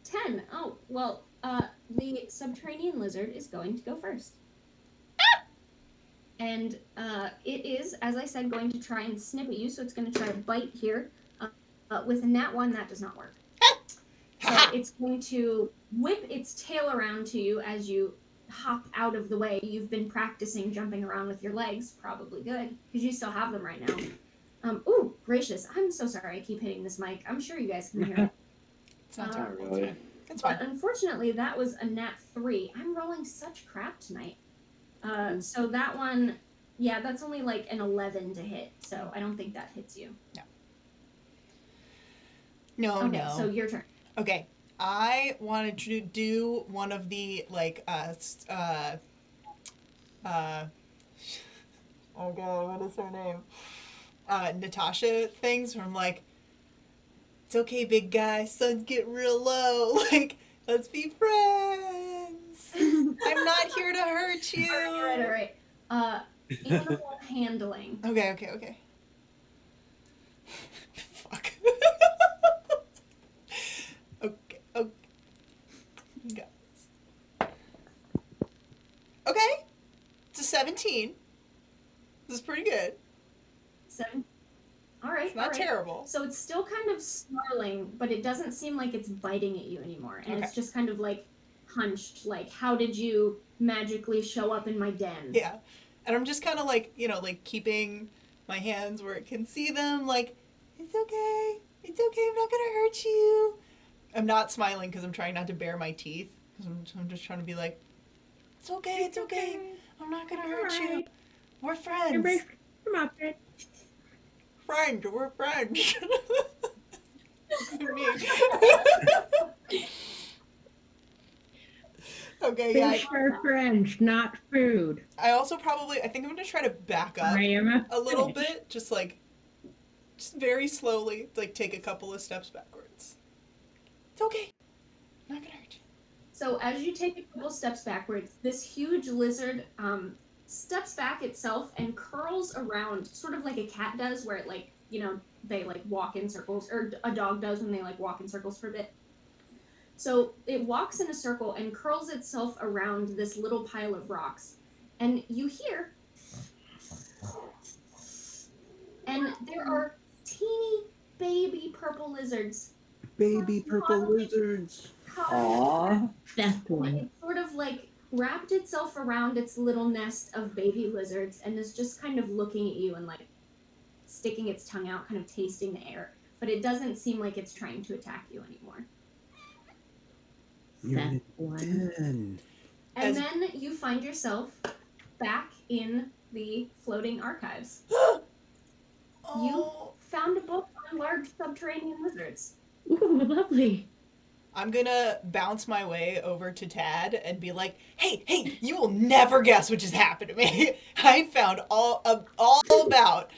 S1: 10. Oh, well, the subterranean lizard is going to go first. And it is, as I said, going to try and snip at you, so it's going to try to bite here. With a nat 1, that does not work. So it's going to whip its tail around to you as you hop out of the way. You've been practicing jumping around with your legs. Probably good, because you still have them right now. Ooh, gracious. I'm so sorry I keep hitting this mic. I'm sure you guys can hear it.
S6: It's not
S1: Uh,
S6: terrible.
S4: really.
S6: It's
S1: But
S6: fine.
S1: unfortunately, that was a nat 3. I'm rolling such crap tonight. So that one, yeah, that's only like an 11 to hit. So I don't think that hits you.
S6: No,
S1: Okay,
S6: no.
S1: so your turn.
S6: Okay, I wanted to do one of the oh god, what is her name? Natasha things from like, it's okay, big guy, sun's getting real low. Like, let's be friends. I'm not here to hurt you.
S1: All right. Animal handling.
S6: Okay. Fuck. Okay. You got this. Okay. It's a 17. This is pretty good.
S1: 7. All right.
S6: It's not
S1: all right.
S6: terrible.
S1: So it's still kind of snarling, but it doesn't seem like it's biting at you anymore. And it's
S6: Okay.
S1: just kind of like hunched, like, how did you magically show up in my den?
S6: Yeah. And I'm just kind of like, like keeping my hands where it can see them. Like, it's okay. It's okay. I'm not going to hurt you. I'm not smiling because I'm trying not to bare my teeth. Because I'm just trying to be like, it's okay. It's okay. I'm not going to hurt you. We're friends.
S2: Come on, Fred.
S6: Friends. We're friends. Me. Okay, yeah.
S2: Fish are friends, not food.
S6: I also I think I'm going to try to back up
S2: I am
S6: a little
S2: fish.
S6: bit. Just very slowly, like take a couple of steps backwards. It's okay. I'm not going to hurt you.
S1: So as you take a couple steps backwards, this huge lizard steps back itself and curls around, sort of like a cat does, where it they like walk in circles, or a dog does when they like walk in circles for a bit. So it walks in a circle and curls itself around this little pile of rocks. And you hear, and there are teeny baby purple lizards.
S5: Baby purple lizards.
S4: Aww.
S2: That's one.
S1: It sort of like wrapped itself around its little nest of baby lizards and is just kind of looking at you and like sticking its tongue out, kind of tasting the air. But it doesn't seem like it's trying to attack you anymore.
S5: You're in
S2: That's
S5: a
S2: one.
S5: den.
S1: And then you find yourself back in the floating archives.
S6: Oh,
S1: Found a book on large subterranean lizards.
S2: Ooh, lovely.
S6: I'm gonna bounce my way over to Tad and be like, hey, you will never guess what just happened to me. I found all about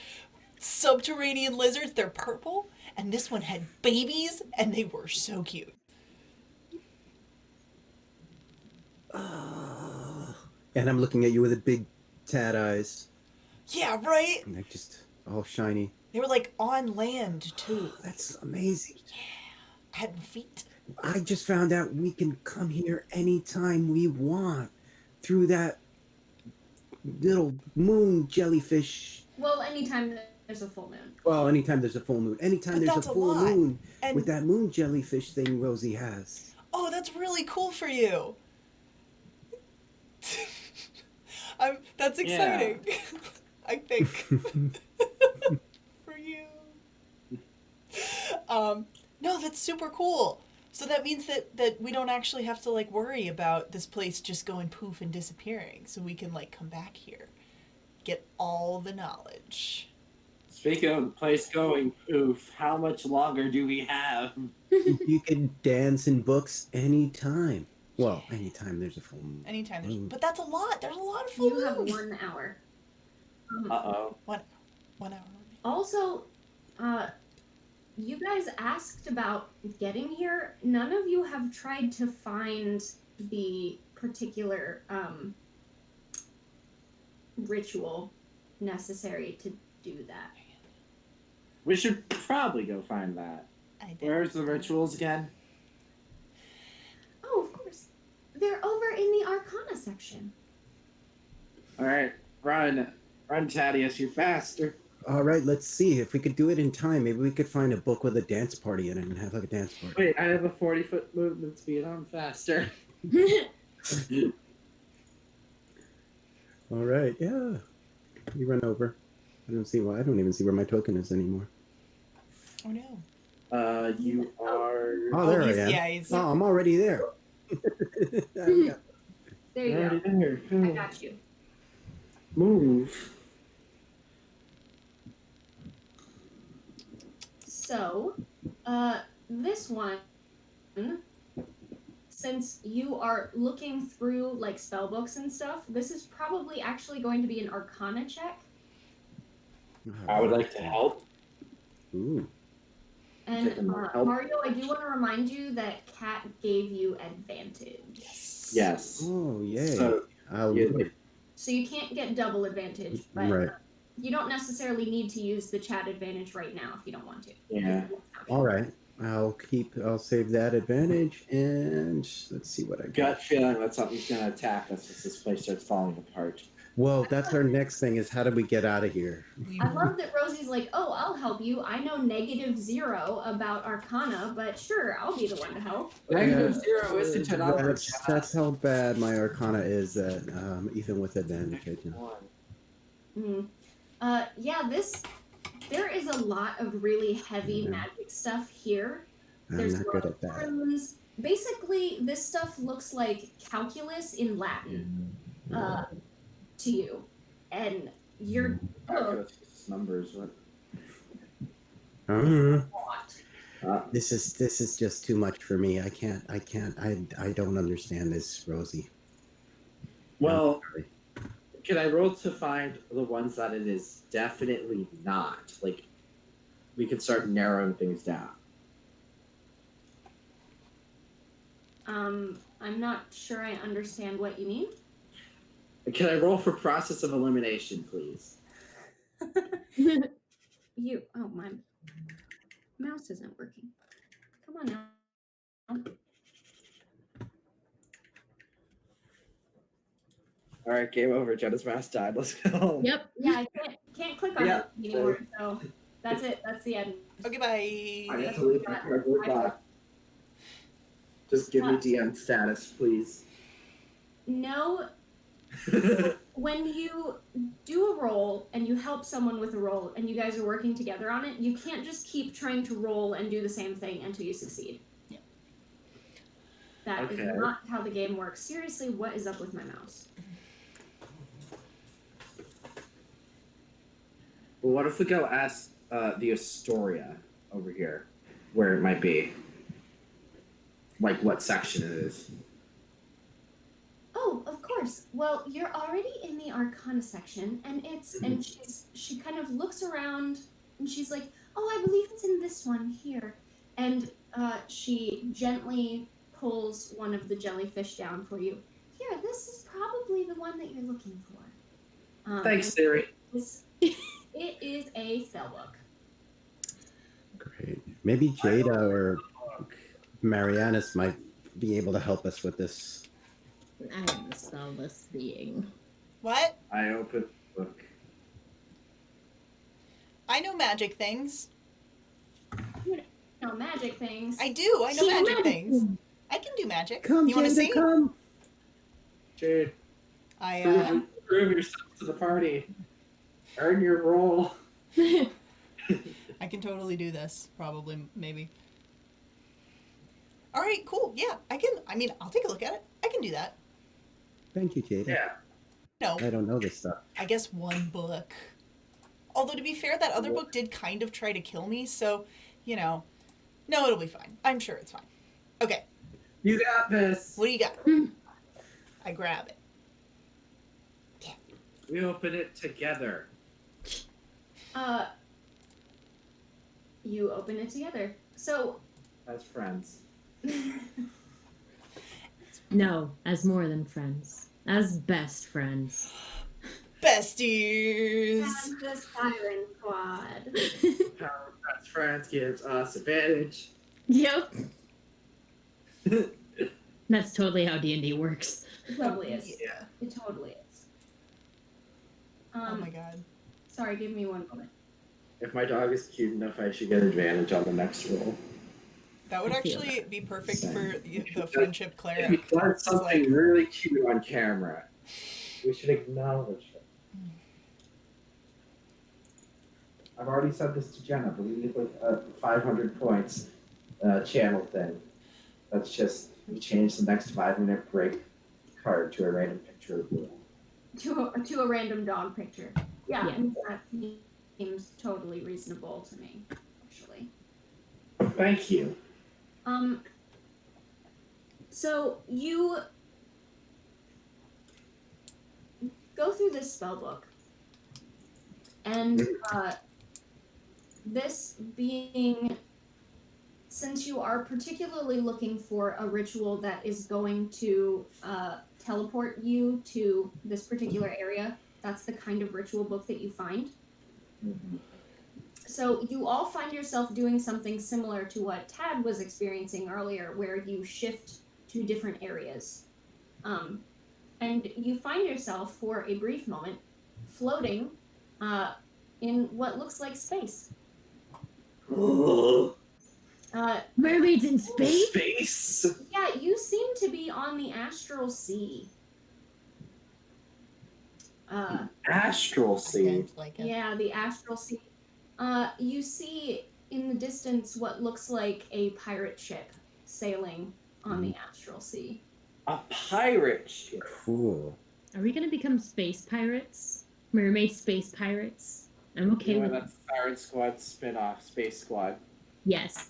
S6: subterranean lizards. They're purple, and this one had babies, and they were so cute.
S5: And I'm looking at you with a big tad eyes.
S6: Yeah, right?
S5: And they're just all shiny.
S6: They were like on land, too.
S5: That's amazing.
S6: Had feet.
S5: I just found out we can come here anytime we want through that little moon jellyfish.
S1: Well, anytime there's a full moon.
S5: Well, anytime there's a full moon. Anytime
S6: But
S5: there's a
S6: that's a
S5: full
S6: lot.
S5: moon
S6: And
S5: with that moon jellyfish thing Rosie has.
S6: oh, that's really cool for you. That's exciting. I think for you. No, that's super cool. So that means that we don't actually have to like worry about this place just going poof and disappearing. So we can like come back here, get all the knowledge.
S7: Speaking of the place going poof, how much longer do we have?
S5: You can dance in books anytime. Well, anytime there's a full moon.
S6: Anytime there's,
S5: Mm.
S6: but that's a lot. There's a lot of full
S1: You have
S6: moons.
S1: 1 hour.
S7: Uh-oh.
S6: 1 hour.
S1: Also, you guys asked about getting here. None of you have tried to find the particular ritual necessary to do that.
S7: We should probably go find that.
S6: I did.
S7: Where's the rituals again?
S1: Oh, of course. They're over in the Arcana section.
S7: Alright, run. Run, Thaddeus, you're faster.
S5: All right, let's see if we could do it in time. Maybe we could find a book with a dance party in it and have like a dance party.
S7: Wait, I have a 40-foot movement speed. I'm faster.
S5: All right, yeah. You run over. I don't even see where my token is anymore.
S6: Oh no.
S7: You are...
S5: Oh, there I
S6: he's,
S5: am.
S6: yeah, he's.
S5: Oh, I'm already there.
S1: There you
S7: Already
S1: go.
S7: there.
S1: I got you.
S7: Move.
S1: So, this one, since you are looking through like spell books and stuff, this is probably actually going to be an Arcana check.
S7: I would like to help.
S5: Ooh.
S1: And
S4: Taking my help.
S1: Mario, I do want to remind you that Cat gave you advantage.
S4: Yes.
S5: Oh, yay.
S4: So,
S5: I'll
S4: yeah,
S5: do it.
S1: So you can't get double advantage, but
S5: Right.
S1: you don't necessarily need to use the chat advantage right now if you don't want to.
S4: Yeah.
S5: All right. I'll save that advantage and let's see what I got.
S4: Gut feeling that something's gonna attack us as this place starts falling apart.
S5: Well, that's our next thing is how do we get out of here?
S1: I love that Rosie's like, oh, I'll help you. I know -0 about Arcana, but sure, I'll be the one to help.
S7: -0 isn't an number.
S5: That's how bad my Arcana is that even with advantage I can.
S1: Yeah, there is a lot of really heavy magic stuff here. There's
S5: I'm not
S1: a lot
S5: good
S1: of
S5: at that.
S1: runes. Basically, this stuff looks like calculus in Latin to you, and you're
S4: Numbers. What?
S5: This is just too much for me. I don't understand this, Rosie.
S4: Well,
S5: I'm sorry.
S4: can I roll to find the ones that it is definitely not? Like, we could start narrowing things down.
S1: I'm not sure I understand what you mean.
S4: Can I roll for process of elimination, please?
S1: Oh, my mouse isn't working. Come on now.
S4: All right, game over. Jenna's mouse died. Let's go.
S2: Yep.
S1: Yeah, I can't click on
S4: Yeah.
S1: it anymore, so that's it. That's the end.
S6: Okay,
S4: I
S6: bye.
S4: have to leave my cardboard box. Just give me DM status, please.
S1: No, when you do a roll and you help someone with a roll and you guys are working together on it, you can't just keep trying to roll and do the same thing until you succeed.
S6: Yeah.
S1: That is
S4: Okay.
S1: not how the game works. Seriously, what is up with my mouse?
S4: Well, what if we go ask the Astoria over here, where it might be? Like what section it is.
S1: Oh, of course. Well, you're already in the Arcana section, and and she kind of looks around, and she's like, "Oh, I believe it's in this one here," and she gently pulls one of the jellyfish down for you. Here, this is probably the one that you're looking for.
S4: Thanks, Siri.
S1: It is a spellbook.
S5: Great. Maybe Jada or Marianus might be able to help us with this.
S2: I am the spellless being.
S6: What?
S4: I opened the book.
S6: I know magic things.
S1: No magic things.
S6: I do. I know magic things. I can do magic.
S5: Come,
S6: You want to
S5: Jada,
S6: see?
S5: come.
S4: Jade,
S6: I
S4: prove yourself to the party. Earn your roll.
S6: I can totally do this. Probably, maybe. All right, cool. Yeah, I can. I mean, I'll take a look at it. I can do that.
S5: Thank you, Jada.
S4: Yeah.
S6: No,
S5: I don't know this stuff.
S6: I guess one book. Although to be fair, that other book did kind of try to kill me, so no, it'll be fine. I'm sure it's fine. Okay,
S4: You got this.
S6: what do you got? I grab it.
S4: We open it together.
S1: You open it together. So
S4: As friends.
S2: No, as more than friends. As best friends.
S6: Besties.
S1: and the Siren Squad.
S4: Power of best friends gives us advantage.
S2: Yep. That's totally how D&D works.
S1: It totally is.
S6: Yeah.
S1: It totally is.
S6: Oh my god.
S1: Sorry, give me one moment.
S4: If my dog is cute enough, I should get advantage on the next roll.
S6: That would
S2: I feel
S6: actually be perfect
S4: Same.
S6: for the friendship
S4: If
S6: cleric.
S4: he does
S6: It's
S4: something
S6: like-
S4: really cute on camera, we should acknowledge it. I've already said this to Jenna, but we need like a 500 points channel thing. That's just, we change the next 5-minute break card to a random picture of Blue.
S1: To a random dog picture. Yeah,
S2: Yeah.
S1: that seems totally reasonable to me, actually.
S4: Thank you.
S1: So you go through this spell book, and this being, since you are particularly looking for a ritual that is going to teleport you to this particular area, that's the kind of ritual book that you find. So you all find yourself doing something similar to what Tad was experiencing earlier, where you shift to different areas. And you find yourself, for a brief moment, floating in what looks like space.
S2: Mermaids in space?
S4: Space.
S1: Yeah, you seem to be on the astral sea.
S7: Astral sea.
S6: Sounds like it.
S1: Yeah, the astral sea. You see in the distance what looks like a pirate ship sailing on the astral sea.
S7: A pirate ship.
S5: Cool.
S2: Are we gonna become space pirates? Mermaid space pirates? I'm okay
S7: Yeah,
S2: with
S7: that's Siren Squad spin-off, Space Squad.
S2: Yes.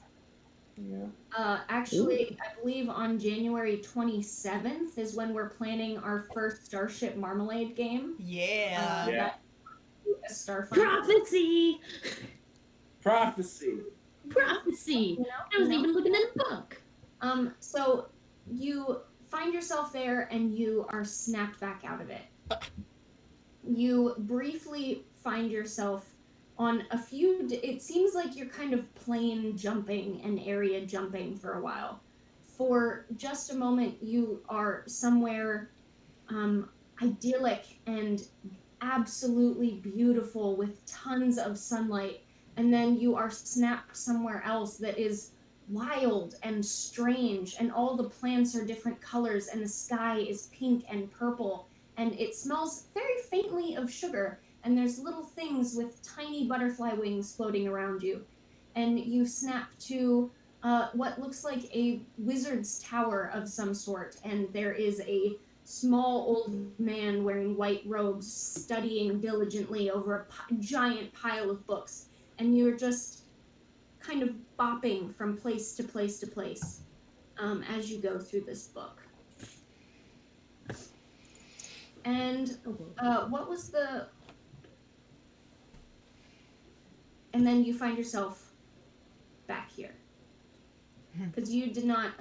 S7: Yeah.
S1: Actually, I believe on January 27th is when we're planning our first Starship Marmalade game.
S6: Yeah.
S7: Yeah.
S1: A Starfinder.
S2: Prophecy!
S7: Prophecy.
S2: Prophecy!
S1: You know?
S2: I was
S1: You know?
S2: even looking at a book.
S1: So you find yourself there and you are snapped back out of it. You briefly find yourself on a few, it seems like you're kind of plane jumping and area jumping for a while. For just a moment, you are somewhere idyllic and absolutely beautiful with tons of sunlight, and then you are snapped somewhere else that is wild and strange, and all the plants are different colors, and the sky is pink and purple, and it smells very faintly of sugar, and there's little things with tiny butterfly wings floating around you, and you snap to what looks like a wizard's tower of some sort, and there is a small old man wearing white robes studying diligently over a giant pile of books, and you're just kind of bopping from place to place to place as you go through this book. And what was the... And then you find yourself back here. Because you did not...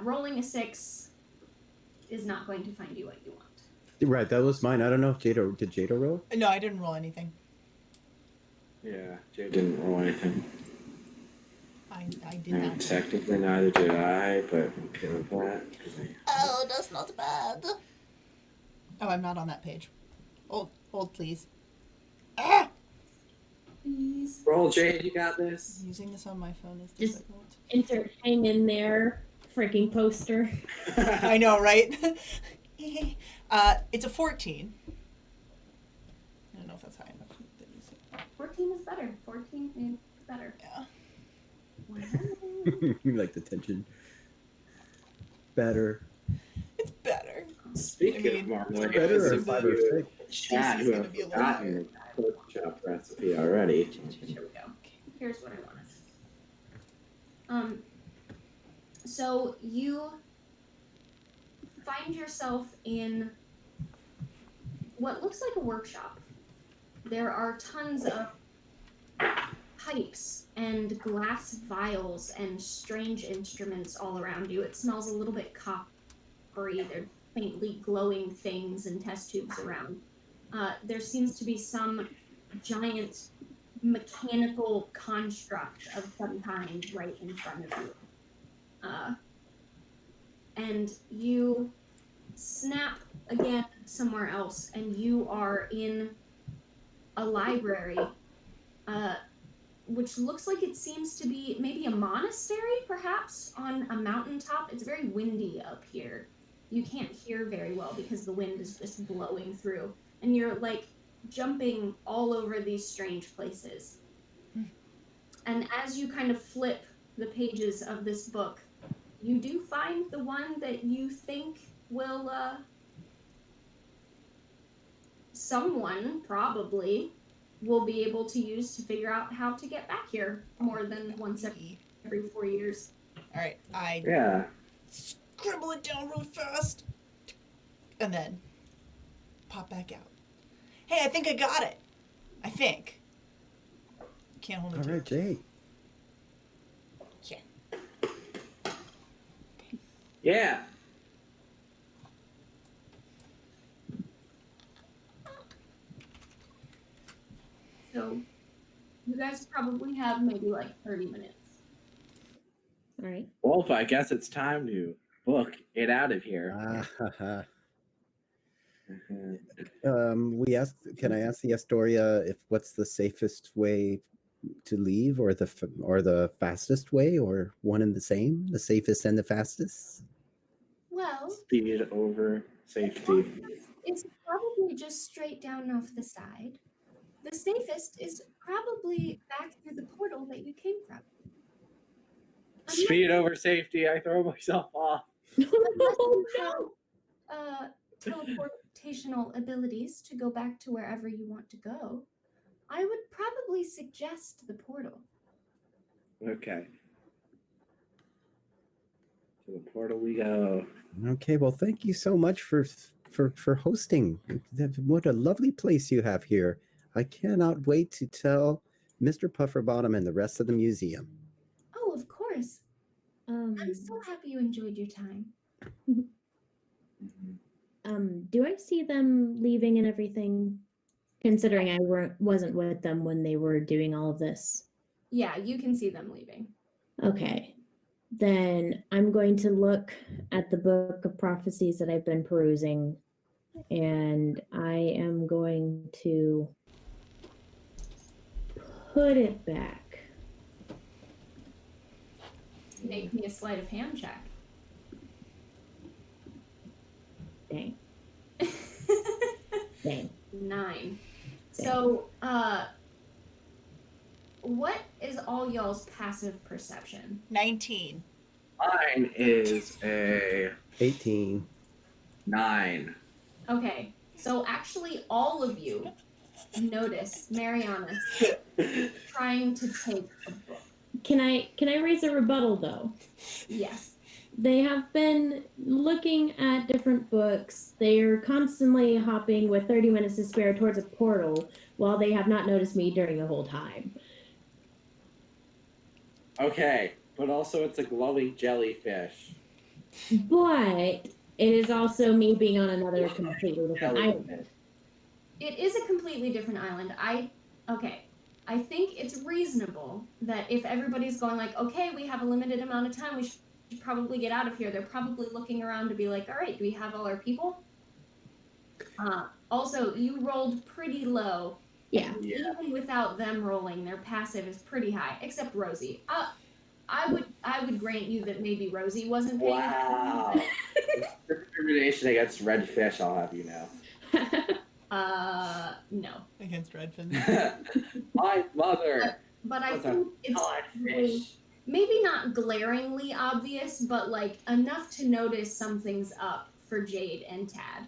S1: rolling a 6 is not going to find you what you want.
S5: Right, that was mine. I don't know if Jada did Jada roll.
S6: No, I didn't roll anything.
S7: Yeah, Jay didn't roll anything.
S6: I did
S7: And
S6: not.
S7: technically neither did I, but I'm okay with that.
S6: Oh, that's not bad. Oh, I'm not on that page. Hold, please. Ah!
S1: Please.
S7: Roll, Jade, you got this.
S6: Using this on my phone is
S2: Just-
S6: difficult.
S2: Insert hang in there, freaking poster.
S6: I know, right? It's a 14. I don't know if that's high enough.
S1: 14 is better. 14 is better.
S6: Yeah.
S5: You like the tension. Better.
S6: It's better.
S7: Speaking
S6: I mean,
S7: of marmalade,
S5: Better or
S6: This is
S5: 5 or 6?
S7: chat
S6: This is
S7: who
S6: gonna
S7: have
S6: be a little
S7: forgotten the pork chop recipe already.
S1: Here we go. Here's what I wanted. So you find yourself in what looks like a workshop. There are tons of pipes and glass vials and strange instruments all around you. It smells a little bit coppery. There's faintly glowing things and test tubes around. There seems to be some giant mechanical construct of some kind right in front of you. And you snap again somewhere else, and you are in a library, which looks like it seems to be maybe a monastery, perhaps, on a mountaintop. It's very windy up here. You can't hear very well because the wind is just blowing through, and you're like jumping all over these strange places. And as you kind of flip the pages of this book, you do find the one that you think will, someone probably will be able to use to figure out how to get back here more than once every every 4 years.
S6: All right, I
S4: Yeah.
S6: scribble it down real fast, and then pop back out. Hey, I think I got it. I think. Can't hold me
S5: All
S6: to
S5: right,
S6: it.
S5: Jay.
S7: Yeah.
S1: So you guys probably have maybe like 30 minutes.
S2: All right.
S7: Wolf, I guess it's time to book it out of here.
S5: We asked. Can I ask the Astoria if what's the safest way to leave, or the fastest way, or one and the same? The safest and the fastest.
S1: Well,
S7: Speed over safety.
S1: it's probably just straight down off the side. The safest is probably back through the portal that you came from.
S7: Speed over safety. I throw myself off.
S1: Unless you
S2: no.
S1: have teleportational abilities to go back to wherever you want to go, I would probably suggest the portal.
S7: Okay. To the portal we go.
S5: Okay. Well, thank you so much for hosting. What a lovely place you have here. I cannot wait to tell Mr. Pufferbottom and the rest of the museum.
S1: Oh, of course. I'm so happy you enjoyed your time.
S2: Do I see them leaving and everything? Considering I wasn't with them when they were doing all of this.
S1: Yeah, you can see them leaving.
S2: Okay. Then I'm going to look at the book of prophecies that I've been perusing, and I am going to put it back.
S1: Make me a sleight of hand check.
S2: Dang. Dang.
S1: 9. So, what is all y'all's passive perception?
S6: 19.
S4: Mine is a
S5: 18.
S4: 9.
S1: Okay, so actually all of you notice Mariana trying to take a book.
S2: Can I raise a rebuttal though?
S1: Yes.
S2: They have been looking at different books. They are constantly hopping with 30 minutes to spare towards a portal while they have not noticed me during the whole time.
S7: Okay, but also it's a glowing jellyfish.
S2: But it is also me being on another completely different island.
S7: Jellyfish.
S1: It is a completely different island. I think it's reasonable that if everybody's going like, okay, we have a limited amount of time, we should probably get out of here. They're probably looking around to be like, all right, do we have all our people? Also, you rolled pretty low.
S2: Yeah.
S1: Even without them rolling, their passive is pretty high, except Rosie. I would grant you that maybe Rosie wasn't paying
S7: Wow.
S1: attention.
S7: Discrimination against red fish, I'll have you know.
S1: No.
S6: Against Redfin.
S7: My mother
S1: But I
S7: was a
S1: think it's
S7: codfish.
S1: maybe not glaringly obvious, but like enough to notice something's up for Jade and Tad.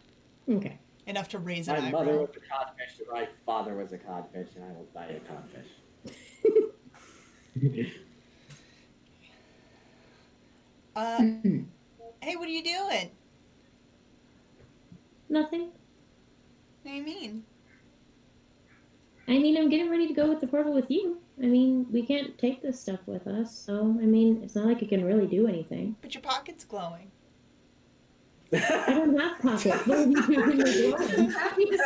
S2: Okay.
S6: Enough to raise an
S7: My mother
S6: eyebrow.
S7: was a codfish, and my father was a codfish, and I will die a codfish.
S6: Hey, what are you doing?
S2: Nothing.
S6: What do you mean?
S2: I mean, I'm getting ready to go with the portal with you. I mean, we can't take this stuff with us, so I mean, it's not like it can really do anything.
S6: But your pocket's glowing.
S2: I don't have pockets. What are you doing with yours?
S1: Happy to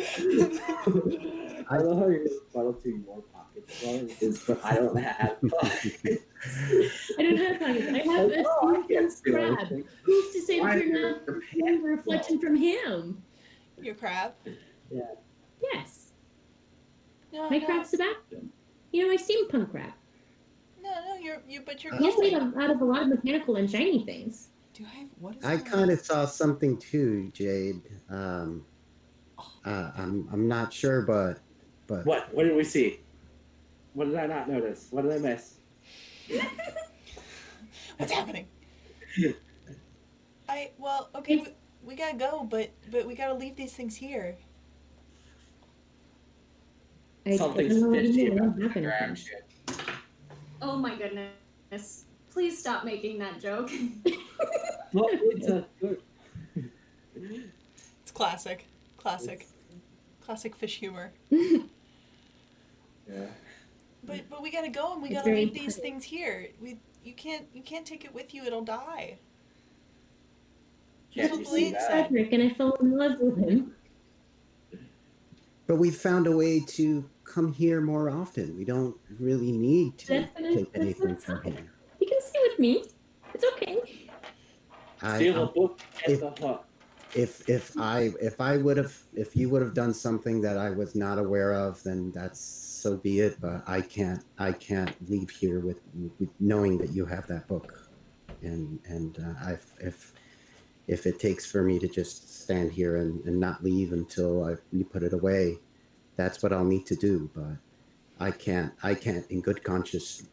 S1: see you.
S7: I love how your rebuttal to your pockets is, but I don't have pockets.
S2: I don't have pockets. I have a
S7: Oh, I can't
S2: steampunk crab.
S7: anything.
S2: Who's to say
S7: Why
S2: that you're
S7: are
S2: not
S7: your
S2: seeing
S7: pants
S2: a reflection from him?
S6: Your crab?
S2: Yes.
S6: No,
S2: My
S6: no.
S2: crab's Sebastian. You know, my steampunk crab.
S6: No, but you're
S2: He's made
S6: glowing.
S2: out of a lot of mechanical and shiny things.
S6: Do I have, what is
S5: I
S6: that?
S5: kind of saw something too, Jade. I'm not sure, but
S7: What? What did we see? What did I not notice? What did I miss?
S6: What's happening? Okay, we gotta go, but we gotta leave these things here.
S2: I
S7: Something's
S2: don't know what you
S7: fishy
S2: mean. I
S7: about
S2: don't have
S7: the
S2: anything.
S7: action.
S1: Oh my goodness. Please stop making that joke.
S7: Well, it's a good.
S6: It's classic. Classic fish humor.
S4: Yeah.
S6: But we gotta go and we
S2: It's
S6: gotta
S2: very
S6: leave these
S2: pretty.
S6: things here. You can't take it with you. It'll die.
S4: Can't
S6: Little
S4: you see
S6: blade
S4: that?
S6: said.
S2: Cedric, and I fell in love with him.
S5: But we found a way to come here more often. We don't really need to
S2: That's
S5: take anything from
S2: fine.
S5: here.
S2: You can stay with me. It's okay.
S7: Steal a
S5: I,
S7: book at
S5: if-
S7: the hook.
S5: if you would have done something that I was not aware of, then that's so be it. But I can't leave here with knowing that you have that book, and if it takes for me to just stand here and not leave until you put it away, that's what I'll need to do. But I can't in good conscience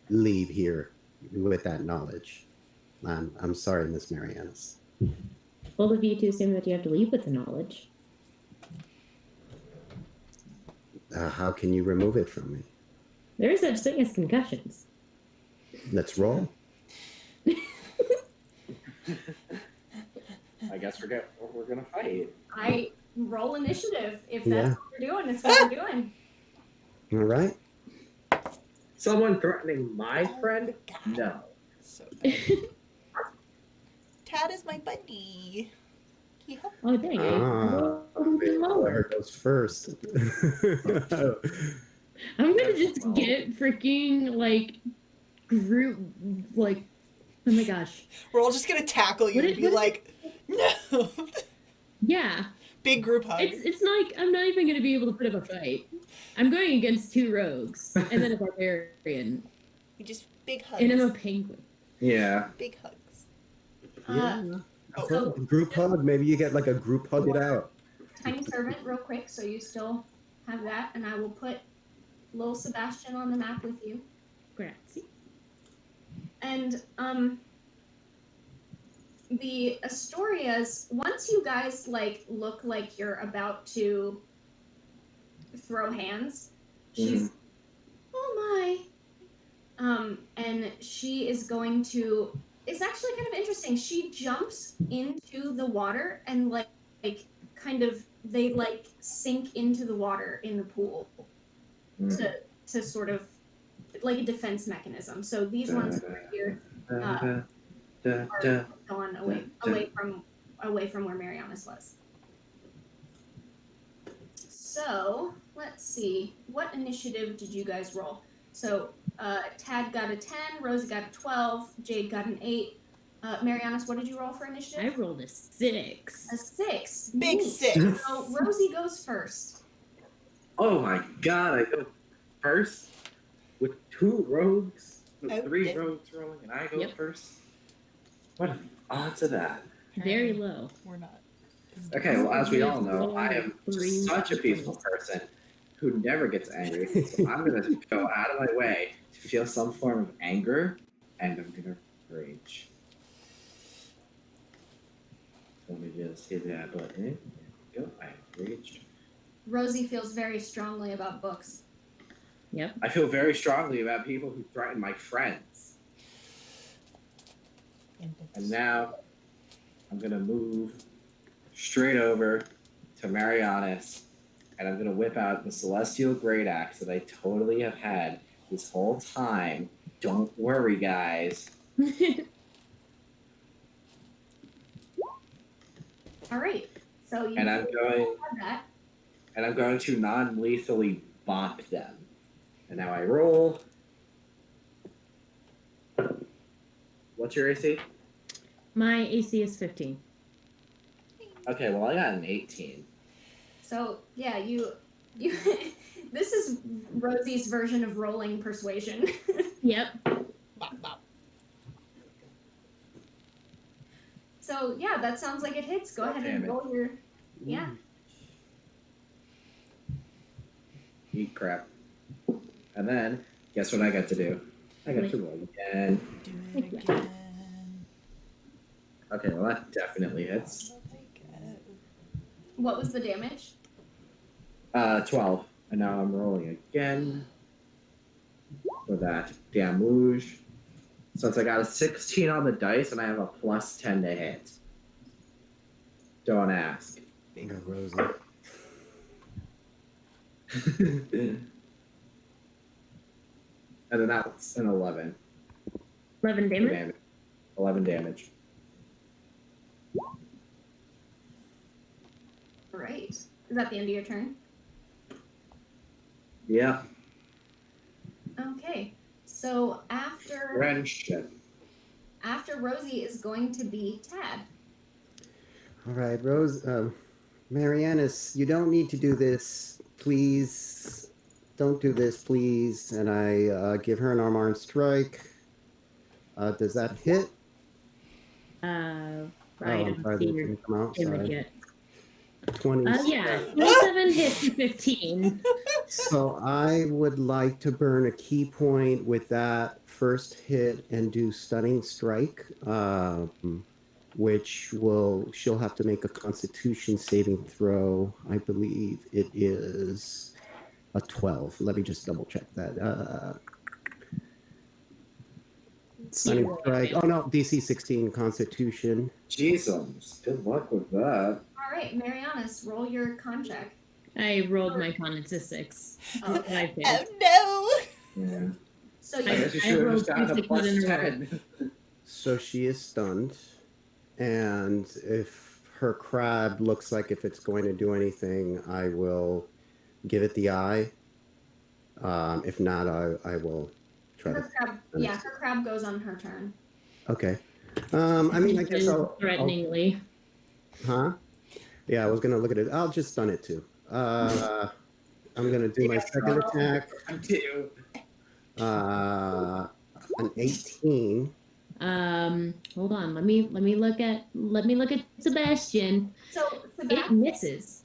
S5: leave here with that knowledge. I'm sorry, Miss Marianas.
S2: Both of you two assume that you have to leave with the knowledge.
S5: How can you remove it from me?
S2: There is such thing as concussions.
S5: Let's roll.
S4: I guess we're gonna fight.
S1: I roll initiative if that's
S5: Yeah.
S1: what we're doing. It's what we're doing.
S5: All right.
S3: Someone threatening my friend? No.
S6: So bad. Tad is my buddy. He helped.
S2: Oh, dang.
S5: Whoever goes first.
S2: I'm gonna just get freaking, like, group, like, oh my gosh.
S6: We're all just gonna tackle you
S2: What
S6: and
S2: is-
S6: be
S2: what is-
S6: like, no.
S2: Yeah.
S6: Big group hug.
S2: It's like, I'm not even gonna be able to put up a fight. I'm going against 2 rogues, and then a barbarian,
S6: We just big hugs.
S2: and I'm a penguin.
S4: Yeah.
S6: Big hugs.
S1: So,
S5: Group hug. Maybe you get like a group hug it out.
S1: tiny servant, real quick, so you still have that, and I will put little Sebastian on the map with you.
S2: Grazie.
S1: And the Astorias, once you guys like look like you're about to throw hands, she's oh my. And she is going to, it's actually kind of interesting. She jumps into the water and like kind of they like sink into the water in the pool to sort of like a defense mechanism. So these ones over here are gone away from where Marianas was. So let's see, what initiative did you guys roll? So Tad got a 10, Rosie got a 12, Jade got an 8. Marianas, what did you roll for
S2: I
S1: initiative?
S2: rolled a 6.
S1: A 6.
S6: Big
S1: Neat.
S6: 6.
S1: So Rosie goes first.
S3: Oh my god, I go first with 2 rogues, with
S6: Oh,
S3: 3
S6: yeah.
S3: rogues rolling, and I go
S2: Yep.
S3: first. What are the odds of that?
S2: Very low.
S6: We're not.
S4: Okay, well, as we all know, I am such a peaceful person who never gets angry. So I'm going to go out of my way to feel some form of anger, and I'm going to rage. So let me just hit that button. There we go. I have raged.
S1: Rosie feels very strongly about books.
S2: Yep.
S4: I feel very strongly about people who threaten my friends. And now I'm going to move straight over to Marianas, and I'm going to whip out the Celestial Great Axe that I totally have had this whole time. Don't worry, guys.
S1: All right. So you
S4: And I'm going
S1: have that.
S4: and I'm going to non-lethally bop them. And now I roll. What's your AC?
S2: My AC is 15.
S4: Okay, well I got an 18.
S1: So yeah, you this is Rosie's version of rolling persuasion.
S2: Yep.
S6: Bop, bop.
S1: So yeah, that sounds like it hits. Go
S4: God
S1: ahead
S4: damn
S1: and
S4: it.
S1: roll your yeah.
S4: Eat crap. And then, guess what I got to do? I got to roll again.
S6: Do it again.
S4: Okay, well that definitely hits.
S1: What was the damage?
S4: 12. And now I'm rolling again. for that damage. Since I got a 16 on the dice and I have a plus 10 to hit. Don't ask.
S5: Yeah, Rosie.
S4: And then that's an 11.
S2: 11 damage.
S4: 11 damage.
S1: All right. Is that the end of your turn?
S4: Yeah.
S1: Okay. So after
S4: Friendship.
S1: Rosie is going to be Tad.
S5: All right, Rose, Marianus, you don't need to do this. Please, don't do this, please. And I give her an unarmed strike. Does that hit?
S2: I
S5: I'm
S2: don't
S5: sorry,
S2: see
S5: that
S2: your
S5: didn't come out.
S2: damage
S5: Sorry.
S2: yet.
S5: 20.
S2: Yeah, 27 hits to 15.
S5: So I would like to burn a key point with that first hit and do stunning strike, which she'll have to make a Constitution saving throw. I believe it is a 12. Let me just double check that. Stunning strike. Oh no, DC 16 Constitution.
S4: Jesus. Good luck with that.
S1: All right, Marianus, roll your con check.
S2: I rolled my con. It's a 6.
S1: Oh,
S2: I
S6: Oh
S2: failed.
S6: no!
S4: Yeah.
S1: So
S4: I
S1: you,
S4: guess you
S2: I
S4: should have
S2: rolled
S4: just gotten a
S2: 2
S4: plus
S2: sixes in a row.
S4: 10.
S5: So she is stunned, and if her crab looks like if it's going to do anything, I will give it the eye. If not, I will try to.
S1: her crab goes on her turn.
S5: Okay. I mean, I guess I'll.
S2: Threateningly.
S5: Huh? Yeah, I was gonna look at it. I'll just stun it too. I'm gonna do my second attack.
S4: Too.
S5: An 18.
S2: Hold on. Let me look at Sebastian.
S1: So
S2: It misses.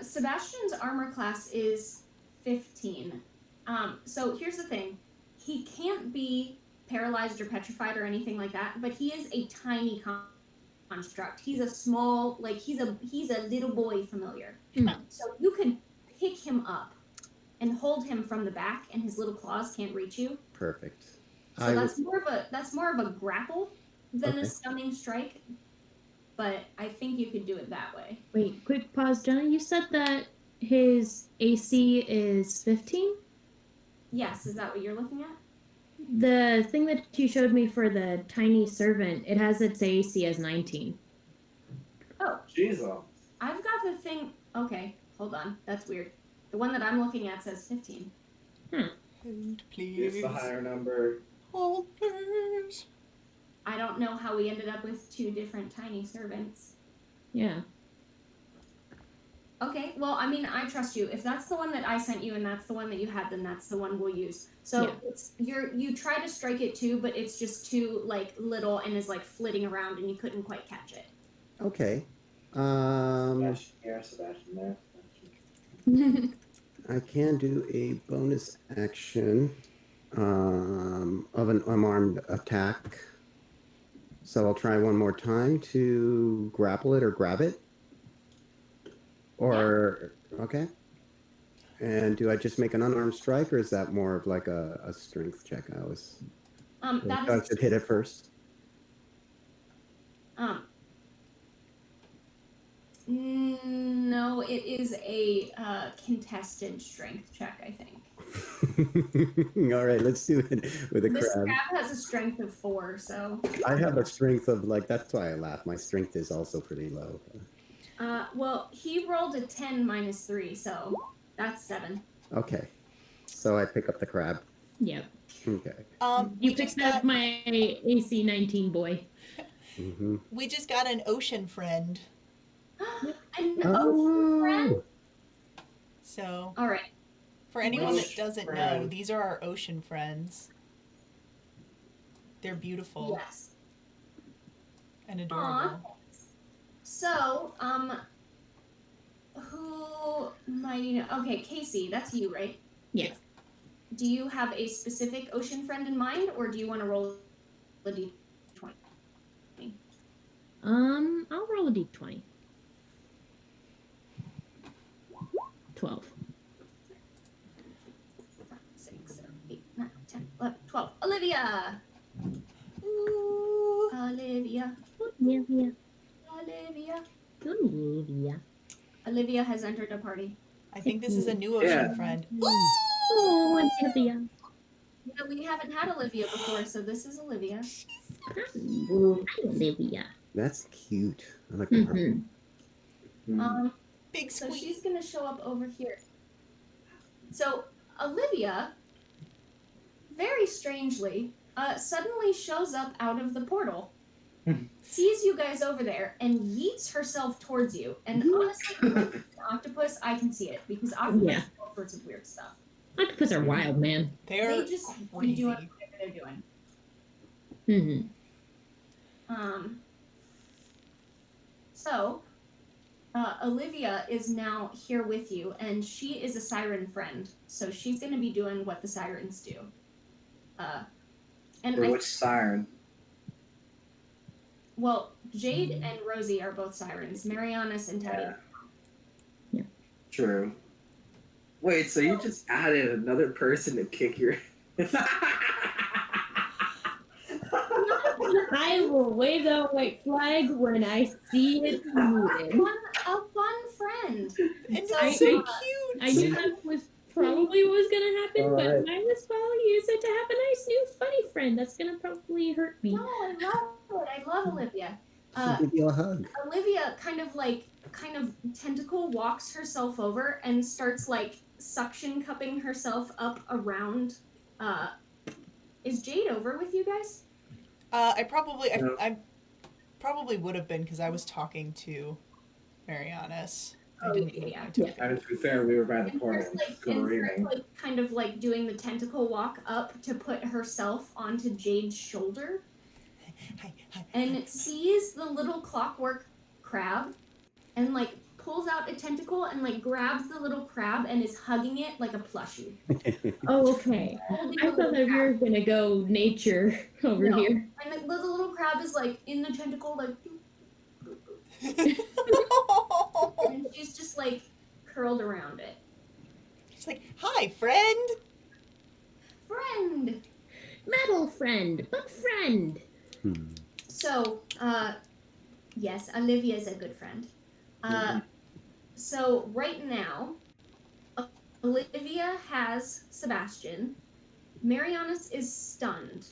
S1: Sebastian's armor class is 15. So here's the thing. He can't be paralyzed or petrified or anything like that, but he is a tiny construct. He's a small, like he's a little boy familiar. So you could pick him up and hold him from the back, and his little claws can't reach you.
S5: Perfect.
S1: So that's more of a grapple than a
S5: Okay.
S1: stunning strike. But I think you could do it that way.
S2: Wait, quick pause, Johnny. You said that his AC is 15?
S1: Yes, is that what you're looking at?
S2: The thing that you showed me for the tiny servant, it has its AC as 19.
S1: Oh,
S4: Jesus.
S1: I've got the thing. Okay, hold on. That's weird. The one that I'm looking at says 15.
S6: Hold,
S4: It's
S6: please.
S4: the higher number.
S6: Hold, please.
S1: I don't know how we ended up with 2 different tiny servants.
S2: Yeah.
S1: Okay, well, I mean, I trust you. If that's the one that I sent you and that's the one that you had, then that's the one we'll use. So
S2: Yeah.
S1: you try to strike it too, but it's just too like little and is like flitting around and you couldn't quite catch it.
S5: Okay.
S4: Sebastian here, Sebastian there. Sebastian.
S5: I can do a bonus action of an unarmed attack. So I'll try one more time to grapple it or grab it. Or, okay. And do I just make an unarmed strike, or is that more of like a strength check? I should hit it first.
S1: No, it is a contested strength check, I think.
S5: All right, let's do it with a
S1: This
S5: crab.
S1: crab has a strength of 4, so.
S5: I have a strength of like, that's why I laugh. My strength is also pretty low.
S1: Well, he rolled a 10 minus 3, so that's 7.
S5: Okay. So I pick up the crab.
S2: Yep.
S5: Okay.
S2: You picked up my AC 19 boy.
S5: Mm-hmm.
S6: We just got an ocean friend.
S1: An ocean friend?
S6: So,
S1: All right.
S6: for anyone that
S4: Ocean
S6: doesn't know,
S4: friend.
S6: these are our ocean friends. They're beautiful
S1: Yes.
S6: and adorable.
S1: Aw. So, who might you know? Okay, Casey, that's you, right?
S2: Yes.
S1: Do you have a specific ocean friend in mind, or do you want to roll a d20?
S2: I'll roll a d20. 12.
S1: 6, 7, Olivia.
S6: Ooh.
S1: Olivia.
S2: Olivia.
S1: Olivia.
S2: Olivia.
S1: Olivia has entered a party.
S6: I think this is a new ocean
S3: Yeah.
S6: friend.
S2: Oh, Olivia.
S1: Yeah, we haven't had Olivia before, so this is Olivia.
S2: Oh, hi, Olivia.
S5: That's cute. I like the purple.
S2: Mm-hmm.
S6: Big
S1: So
S6: squeeze.
S1: she's gonna show up over here. So Olivia, very strangely, suddenly shows up out of the portal, sees you guys over there, and yeets herself towards you. And honestly, with an octopus, I can see it because octopus
S2: Yeah.
S1: do all sorts of weird stuff.
S2: Octopus are wild, man.
S6: They're
S1: They just be
S6: crazy.
S1: doing whatever they're doing.
S2: Mm-hmm.
S1: So Olivia is now here with you, and she is a siren friend, so she's going to be doing what the sirens do. And
S3: Or which siren?
S1: well, Jade and Rosie are both sirens. Marianas and Teddy.
S3: True. Wait, so you just added another person to kick your.
S2: I will wave that white flag when I see it needed.
S1: A fun friend.
S6: And
S1: So,
S6: it's so
S1: uh,
S6: cute.
S2: I knew that was probably what was gonna happen, but
S3: Alright.
S2: mine was probably use it to have a nice new funny friend. That's gonna probably hurt me.
S1: No, I love it. I love Olivia.
S5: She'll give you a hug.
S1: Olivia kind of tentacle walks herself over and starts like suction cupping herself up around. Is Jade over with you guys?
S6: I
S3: No.
S6: probably would have been because I was talking to Marianas. I
S1: Oh,
S6: didn't
S1: yeah,
S6: move
S1: yeah.
S6: my token.
S3: And to be fair, we were by the
S1: And
S3: portal.
S1: starts like,
S3: screaming.
S1: kind of like doing the tentacle walk up to put herself onto Jade's shoulder,
S6: Hi.
S1: and sees the little clockwork crab, and like pulls out a tentacle and like grabs the little crab and is hugging it like a plushie.
S2: Oh, okay.
S1: Holding
S2: I
S1: the
S2: thought
S1: little
S2: that we
S1: crab.
S2: were gonna go nature over
S1: No.
S2: here.
S1: And the little crab is like in the tentacle, like, and she's just like curled around it.
S6: She's like, "Hi, friend."
S1: Friend.
S2: Metal friend, but friend.
S1: So, yes, Olivia's a good friend. So right now, Olivia has Sebastian. Marianas is stunned.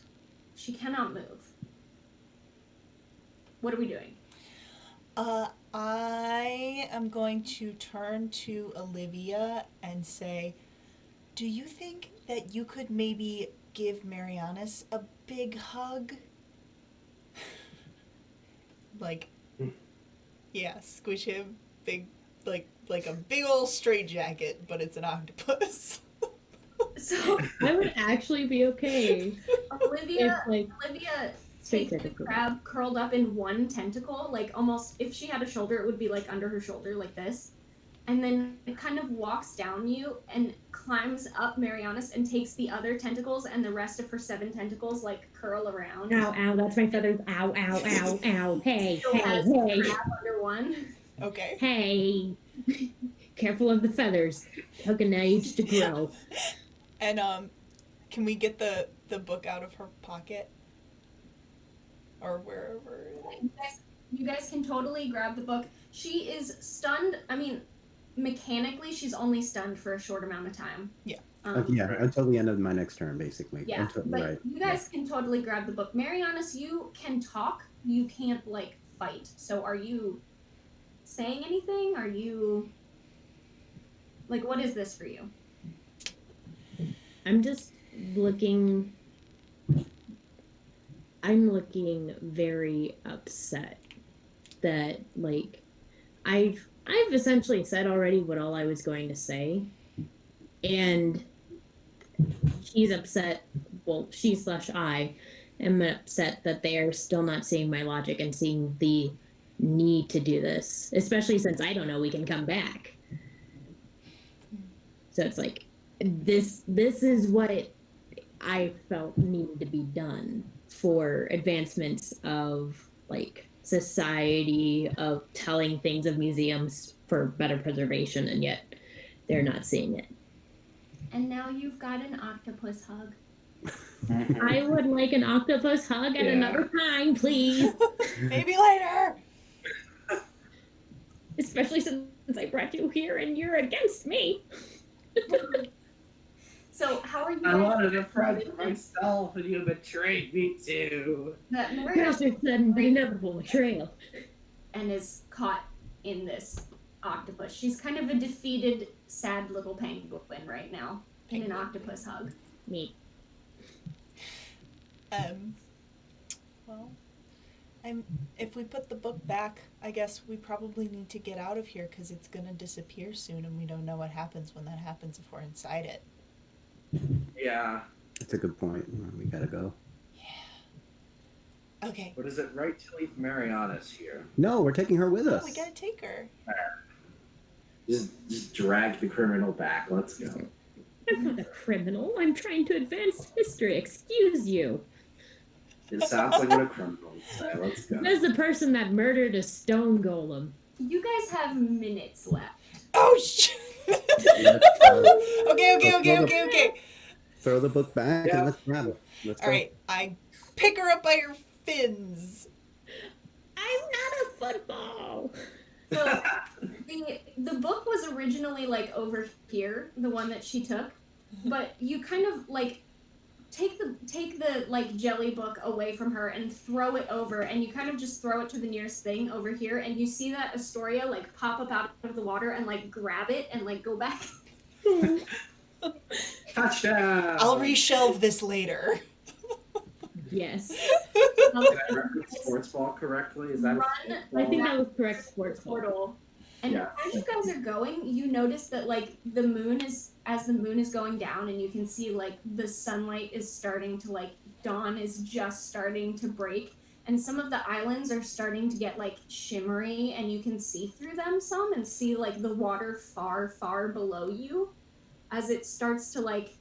S1: She cannot move. What are we doing?
S6: I am going to turn to Olivia and say, "Do you think that you could maybe give Marianas a big hug?" Like, yeah, squish him, big, like a big old straitjacket, but it's an octopus.
S1: So
S2: I would actually be okay
S1: Olivia
S2: if, like,
S1: takes the crab curled up in one tentacle, like almost if she had a shoulder, it would be like under her shoulder like this. And then it kind of walks down you and climbs up Marianas and takes the other tentacles, and the rest of her 7 tentacles like curl around.
S2: ow, ow, that's my feathers. Ow, ow, ow, ow. Hey,
S1: Still
S2: hey,
S1: has the
S2: hey,
S1: crab under one.
S6: Okay.
S2: hey. Careful of the feathers. Token needs to grow.
S6: And can we get the book out of her pocket? Or wherever.
S1: You guys can totally grab the book. She is stunned. I mean, mechanically, she's only stunned for a short amount of time.
S6: Yeah.
S5: Yeah, until the end of my next turn, basically.
S1: Yeah,
S5: Until,
S1: but
S5: right.
S1: you guys can totally grab the book. Marianas, you can talk. You can't, like, fight. So are you saying anything? Are you... Like, what is this for you?
S2: I'm just looking. I'm looking very upset that, like, I've essentially said already what all I was going to say, and she's upset. Well, she/I am upset that they are still not seeing my logic and seeing the need to do this, especially since I don't know we can come back. So it's like this is what I felt needed to be done for advancements of, like, society, of telling things of museums for better preservation, and yet they're not seeing it.
S1: And now you've got an octopus hug.
S2: I would like an octopus hug at
S3: Yeah.
S2: another time, please.
S6: Maybe later.
S2: Especially since I brought you here and you're against me.
S1: So how are you
S7: I
S1: guys
S7: wanted a friend for myself, and you betrayed me too.
S1: that Maria
S2: Faster than the inevitable betrayal.
S1: and is caught in this octopus? She's kind of a defeated, sad little penguin right now in an octopus hug.
S2: Me.
S6: Well, if we put the book back, I guess we probably need to get out of here because it's gonna disappear soon, and we don't know what happens when that happens if we're inside it.
S3: Yeah.
S5: That's a good point. We gotta go.
S6: Yeah. Okay.
S4: But is it right to leave Marianas here?
S5: No, we're taking her with
S6: Oh,
S5: us.
S6: we gotta take her.
S4: Just drag the criminal back. Let's go.
S2: I'm not a criminal. I'm trying to advance history. Excuse you.
S4: It sounds like what a criminal would say. Let's go.
S2: As the person that murdered a stone golem.
S1: You guys have minutes left.
S6: Oh shit. Okay.
S5: Throw the book back
S4: Yeah.
S5: and let's grab it. Let's
S6: All
S5: go.
S6: right, I pick her up by her fins.
S2: I'm not a football.
S1: So the book was originally like over here, the one that she took, but you kind of like take the like jelly book away from her and throw it over, and you kind of just throw it to the nearest thing over here, and you see that Astoria like pop up out of the water and like grab it and like go back.
S3: Touchdown!
S6: I'll reshelve this later.
S2: Yes.
S4: Did I reference sports ball correctly? Is that
S1: Run
S2: I think that was correct sports ball.
S1: portal. And
S4: Yeah.
S1: as you guys are going, you notice that like the moon is going down, and you can see like the sunlight is starting to like dawn is just starting to break, and some of the islands are starting to get like shimmery, and you can see through them some and see like the water far below you as it starts to like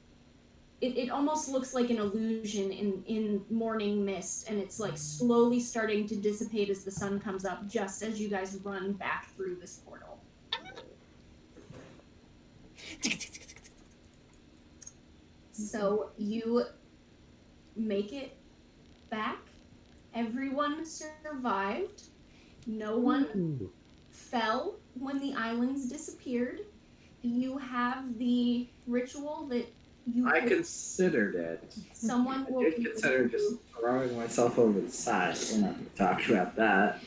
S1: it almost looks like an illusion in morning mist, and it's like slowly starting to dissipate as the sun comes up just as you guys run back through this portal. So you make it back. Everyone survived. No one
S5: Ooh.
S1: fell when the islands disappeared. You have the ritual that you
S4: I considered it.
S1: someone
S4: I
S1: will
S4: did
S1: be
S4: consider
S1: able
S4: just
S1: to,
S4: throwing myself over the side. We're not going to talk about that.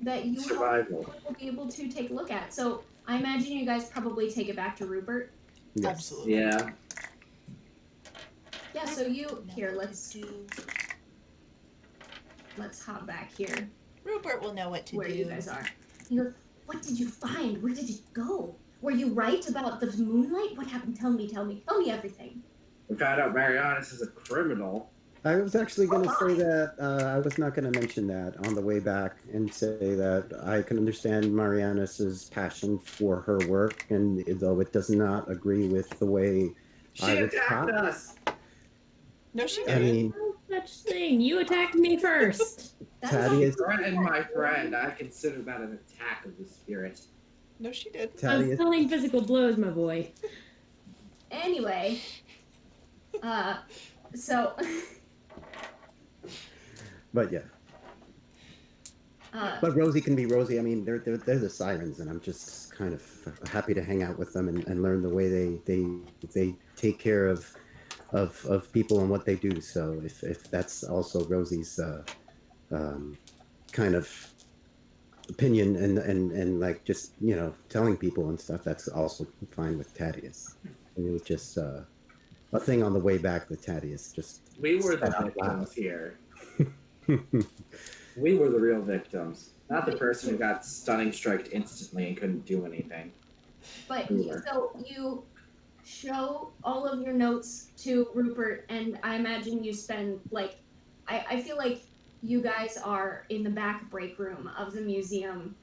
S1: that you
S4: Survival.
S1: will be able to take a look at. So I imagine you guys probably take it back to Rupert.
S5: Yes.
S6: Absolutely.
S4: Yeah.
S1: Yeah, so you here,
S6: Know what
S1: let's
S6: to do.
S1: hop back here
S6: Rupert will know what to
S1: where
S6: do.
S1: you guys are. You go, what did you find? Where did it go? Were you right about the moonlight? What happened? Tell me everything.
S4: We found out Marianas is a criminal.
S5: I was actually going to say that I was not going to mention that on the way back and say that I can understand Marianus's passion for her work, and though it does not agree with the way
S3: She
S5: I was
S3: attacked
S5: taught,
S3: us!
S6: No, she
S5: I
S6: didn't.
S5: mean,
S2: No such thing. You attacked me first.
S1: That is
S5: Thaddeus,
S4: Threatened my friend. I consider that an attack of the spirit.
S6: No, she did.
S2: I'm
S5: Thaddeus,
S2: selling physical blows, my boy.
S1: Anyway, so
S5: but yeah. But Rosie can be Rosie. I mean, they're the Sirens, and I'm just kind of happy to hang out with them and learn the way they take care of people and what they do. So if that's also Rosie's kind of opinion and like just telling people and stuff, that's also fine with Thaddeus. And it was just a thing on the way back with Thaddeus. Just
S4: We were the
S5: said out loud.
S4: victims here. We were the real victims, not the person who got stunning striked instantly and couldn't do anything.
S1: But
S4: Sure.
S1: so you show all of your notes to Rupert, and I imagine you spend like, I feel like you guys are in the back break room of the museum,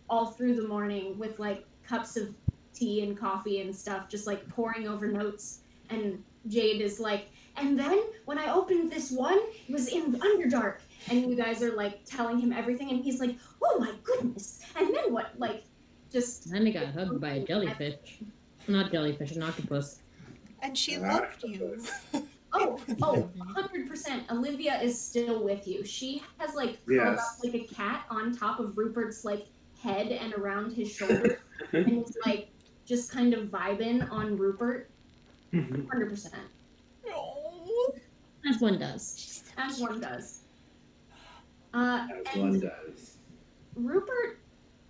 S1: all through the morning with like cups of tea and coffee and stuff, just like poring over notes. And Jade is like, and then when I opened this one, it was in Underdark. And you guys are like telling him everything, and he's like, oh my goodness. And then what? Like, just
S2: Then I got hugged by a jellyfish. Not jellyfish, an octopus.
S6: And she loved you.
S1: Oh, 100%. Olivia is still with you. She has like curled up
S4: Yes.
S1: like a cat on top of Rupert's like head and around his shoulder, and is like just kind of vibing on Rupert. 100%.
S6: Oh.
S2: As one does.
S1: As one does.
S4: As one
S1: And
S4: does.
S1: Rupert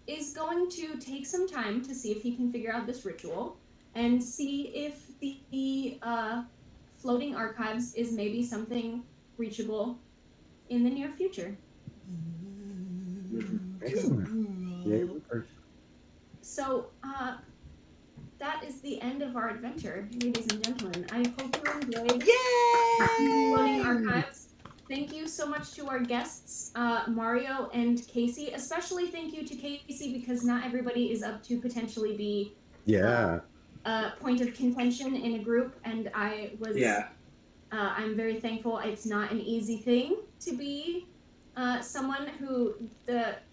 S1: is going to take some time to see if he can figure out this ritual and see if the floating archives is maybe something reachable in the near future.
S5: Excellent. Yeah, Rupert.
S1: So, that is the end of our adventure, ladies and gentlemen. I hope you enjoyed Floating
S6: Yay!
S1: Archives. Thank you so much to our guests, Mario and Casey. Especially thank you to Casey because not everybody is up to potentially be
S5: Yeah.
S1: a point of contention in a group, and I was. I'm very thankful. It's not an easy thing to be someone who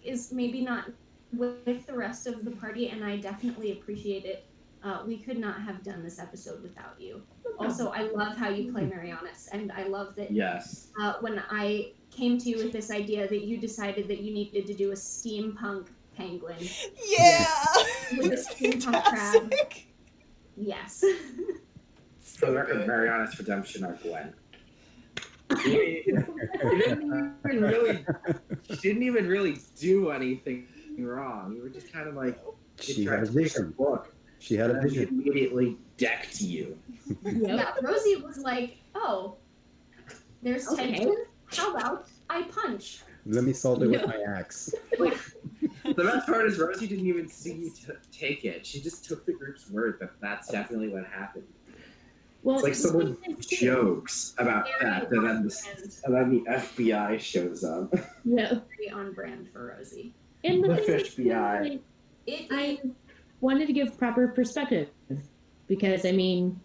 S1: is maybe not with the rest of the party, and I definitely appreciate it. We could not have done this episode without you. Also, I love how you play Marianas, and I love that
S4: Yes.
S1: when I came to you with this idea that you decided that you needed to do a steampunk penguin.
S6: Yeah!
S1: With a
S6: It's
S1: steampunk crab.
S6: fantastic.
S1: Yes.
S4: For the
S6: So
S4: record,
S6: good.
S4: Mariana's redemption arc went. She didn't even really do anything wrong. You were just kind of like,
S5: She
S4: tried
S5: had a
S4: to take
S5: vision.
S4: book,
S5: She had a
S4: and then she
S5: vision.
S4: immediately decked you.
S1: Yeah, Rosie was like, oh, there's
S2: Okay.
S1: tension? How about I punch?
S5: Let me solve it with my axe.
S4: The best part is Rosie didn't even see you take it. She just took the group's word that that's definitely what happened.
S2: Well,
S4: It's like someone
S2: the thing is,
S4: jokes about that, and then the FBI shows up.
S2: yeah.
S1: Very on brand for Rosie.
S2: And the
S4: The
S2: thing
S4: fish
S2: is, too,
S4: BI.
S2: like,
S1: It
S2: I wanted to give proper perspective because I mean,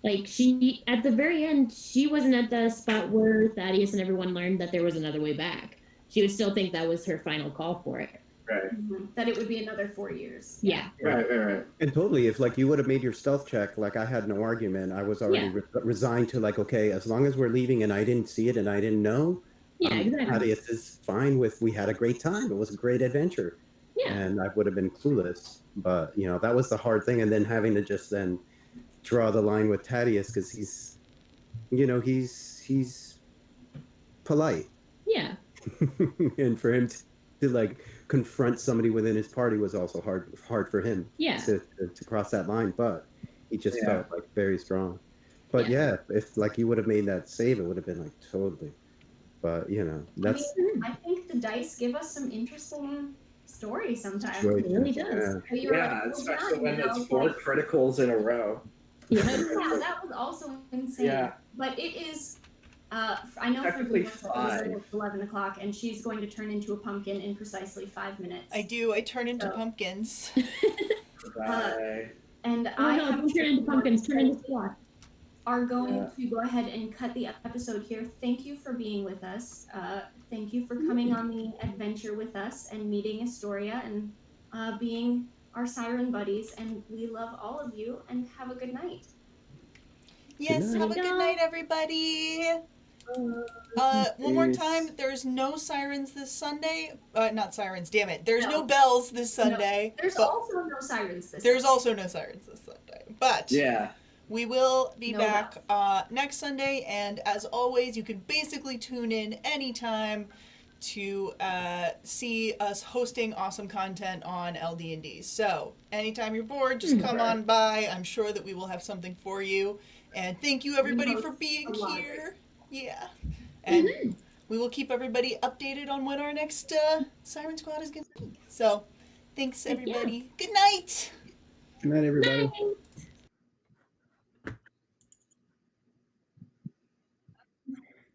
S2: like she at the very end, she wasn't at the spot where Thaddeus and everyone learned that there was another way back. She would still think that was her final call for it.
S4: Right.
S1: that it would be another 4 years.
S2: Yeah.
S4: Right.
S5: And totally, if like you would have made your stealth check, like I had no argument. I was already resigned to like, okay, as long as we're leaving and I didn't see it and I didn't know,
S2: Yeah, exactly.
S5: Thaddeus is fine with. We had a great time. It was a great adventure.
S2: Yeah.
S5: And I would have been clueless, but you know that was the hard thing. And then having to just then draw the line with Thaddeus because he's, you know, he's polite,
S2: Yeah.
S5: and for him to like confront somebody within his party was also hard for him.
S2: Yeah.
S5: To cross that line, but he just felt like very strong. But yeah, if like you would have made that save, it would have been like totally. But you know, that's
S1: I think the dice give us some interesting stories sometimes.
S5: situation.
S2: It really does.
S1: So you're
S4: Yeah,
S1: like,
S4: especially
S1: well
S4: when
S1: done,
S4: it's
S1: you know,
S4: 4
S1: like,
S4: criticals in a row.
S2: Yeah.
S1: yeah, that was also insane.
S4: Yeah.
S1: But it is. I know for
S4: Technically
S1: Lisa, it was
S4: 5.
S1: like 11 o'clock, and she's going to turn into a pumpkin in precisely 5 minutes.
S6: I do. I turn into
S1: So-
S6: pumpkins.
S4: Bye.
S1: And
S2: Oh
S1: I
S2: no,
S1: have
S2: don't turn into pumpkins, turn into squash.
S1: are going
S4: Yeah.
S1: to go ahead and cut the episode here. Thank you for being with us. Thank you for coming on the adventure with us and meeting Astoria and being our Siren buddies. And we love all of you and have a good night.
S6: Yes,
S5: night.
S6: have a good night, everybody. One more time, there's no sirens this Sunday. Not sirens, damn it. There's no
S1: No.
S6: bells this Sunday.
S1: There's
S6: but
S1: also no sirens this
S6: there's
S1: time.
S6: also no sirens this Sunday. But
S4: Yeah.
S6: we will be
S1: No
S6: back next Sunday, and as always, you can basically tune in anytime to see us hosting awesome content on LD&D. So anytime you're bored, just come on by. I'm sure that we will have something for you. And thank you everybody for being
S1: a lot of
S6: here. Yeah. And we will keep everybody updated on what our next Siren Squad is going to be. So thanks everybody. Good night.
S5: Good night, everybody.
S2: Night.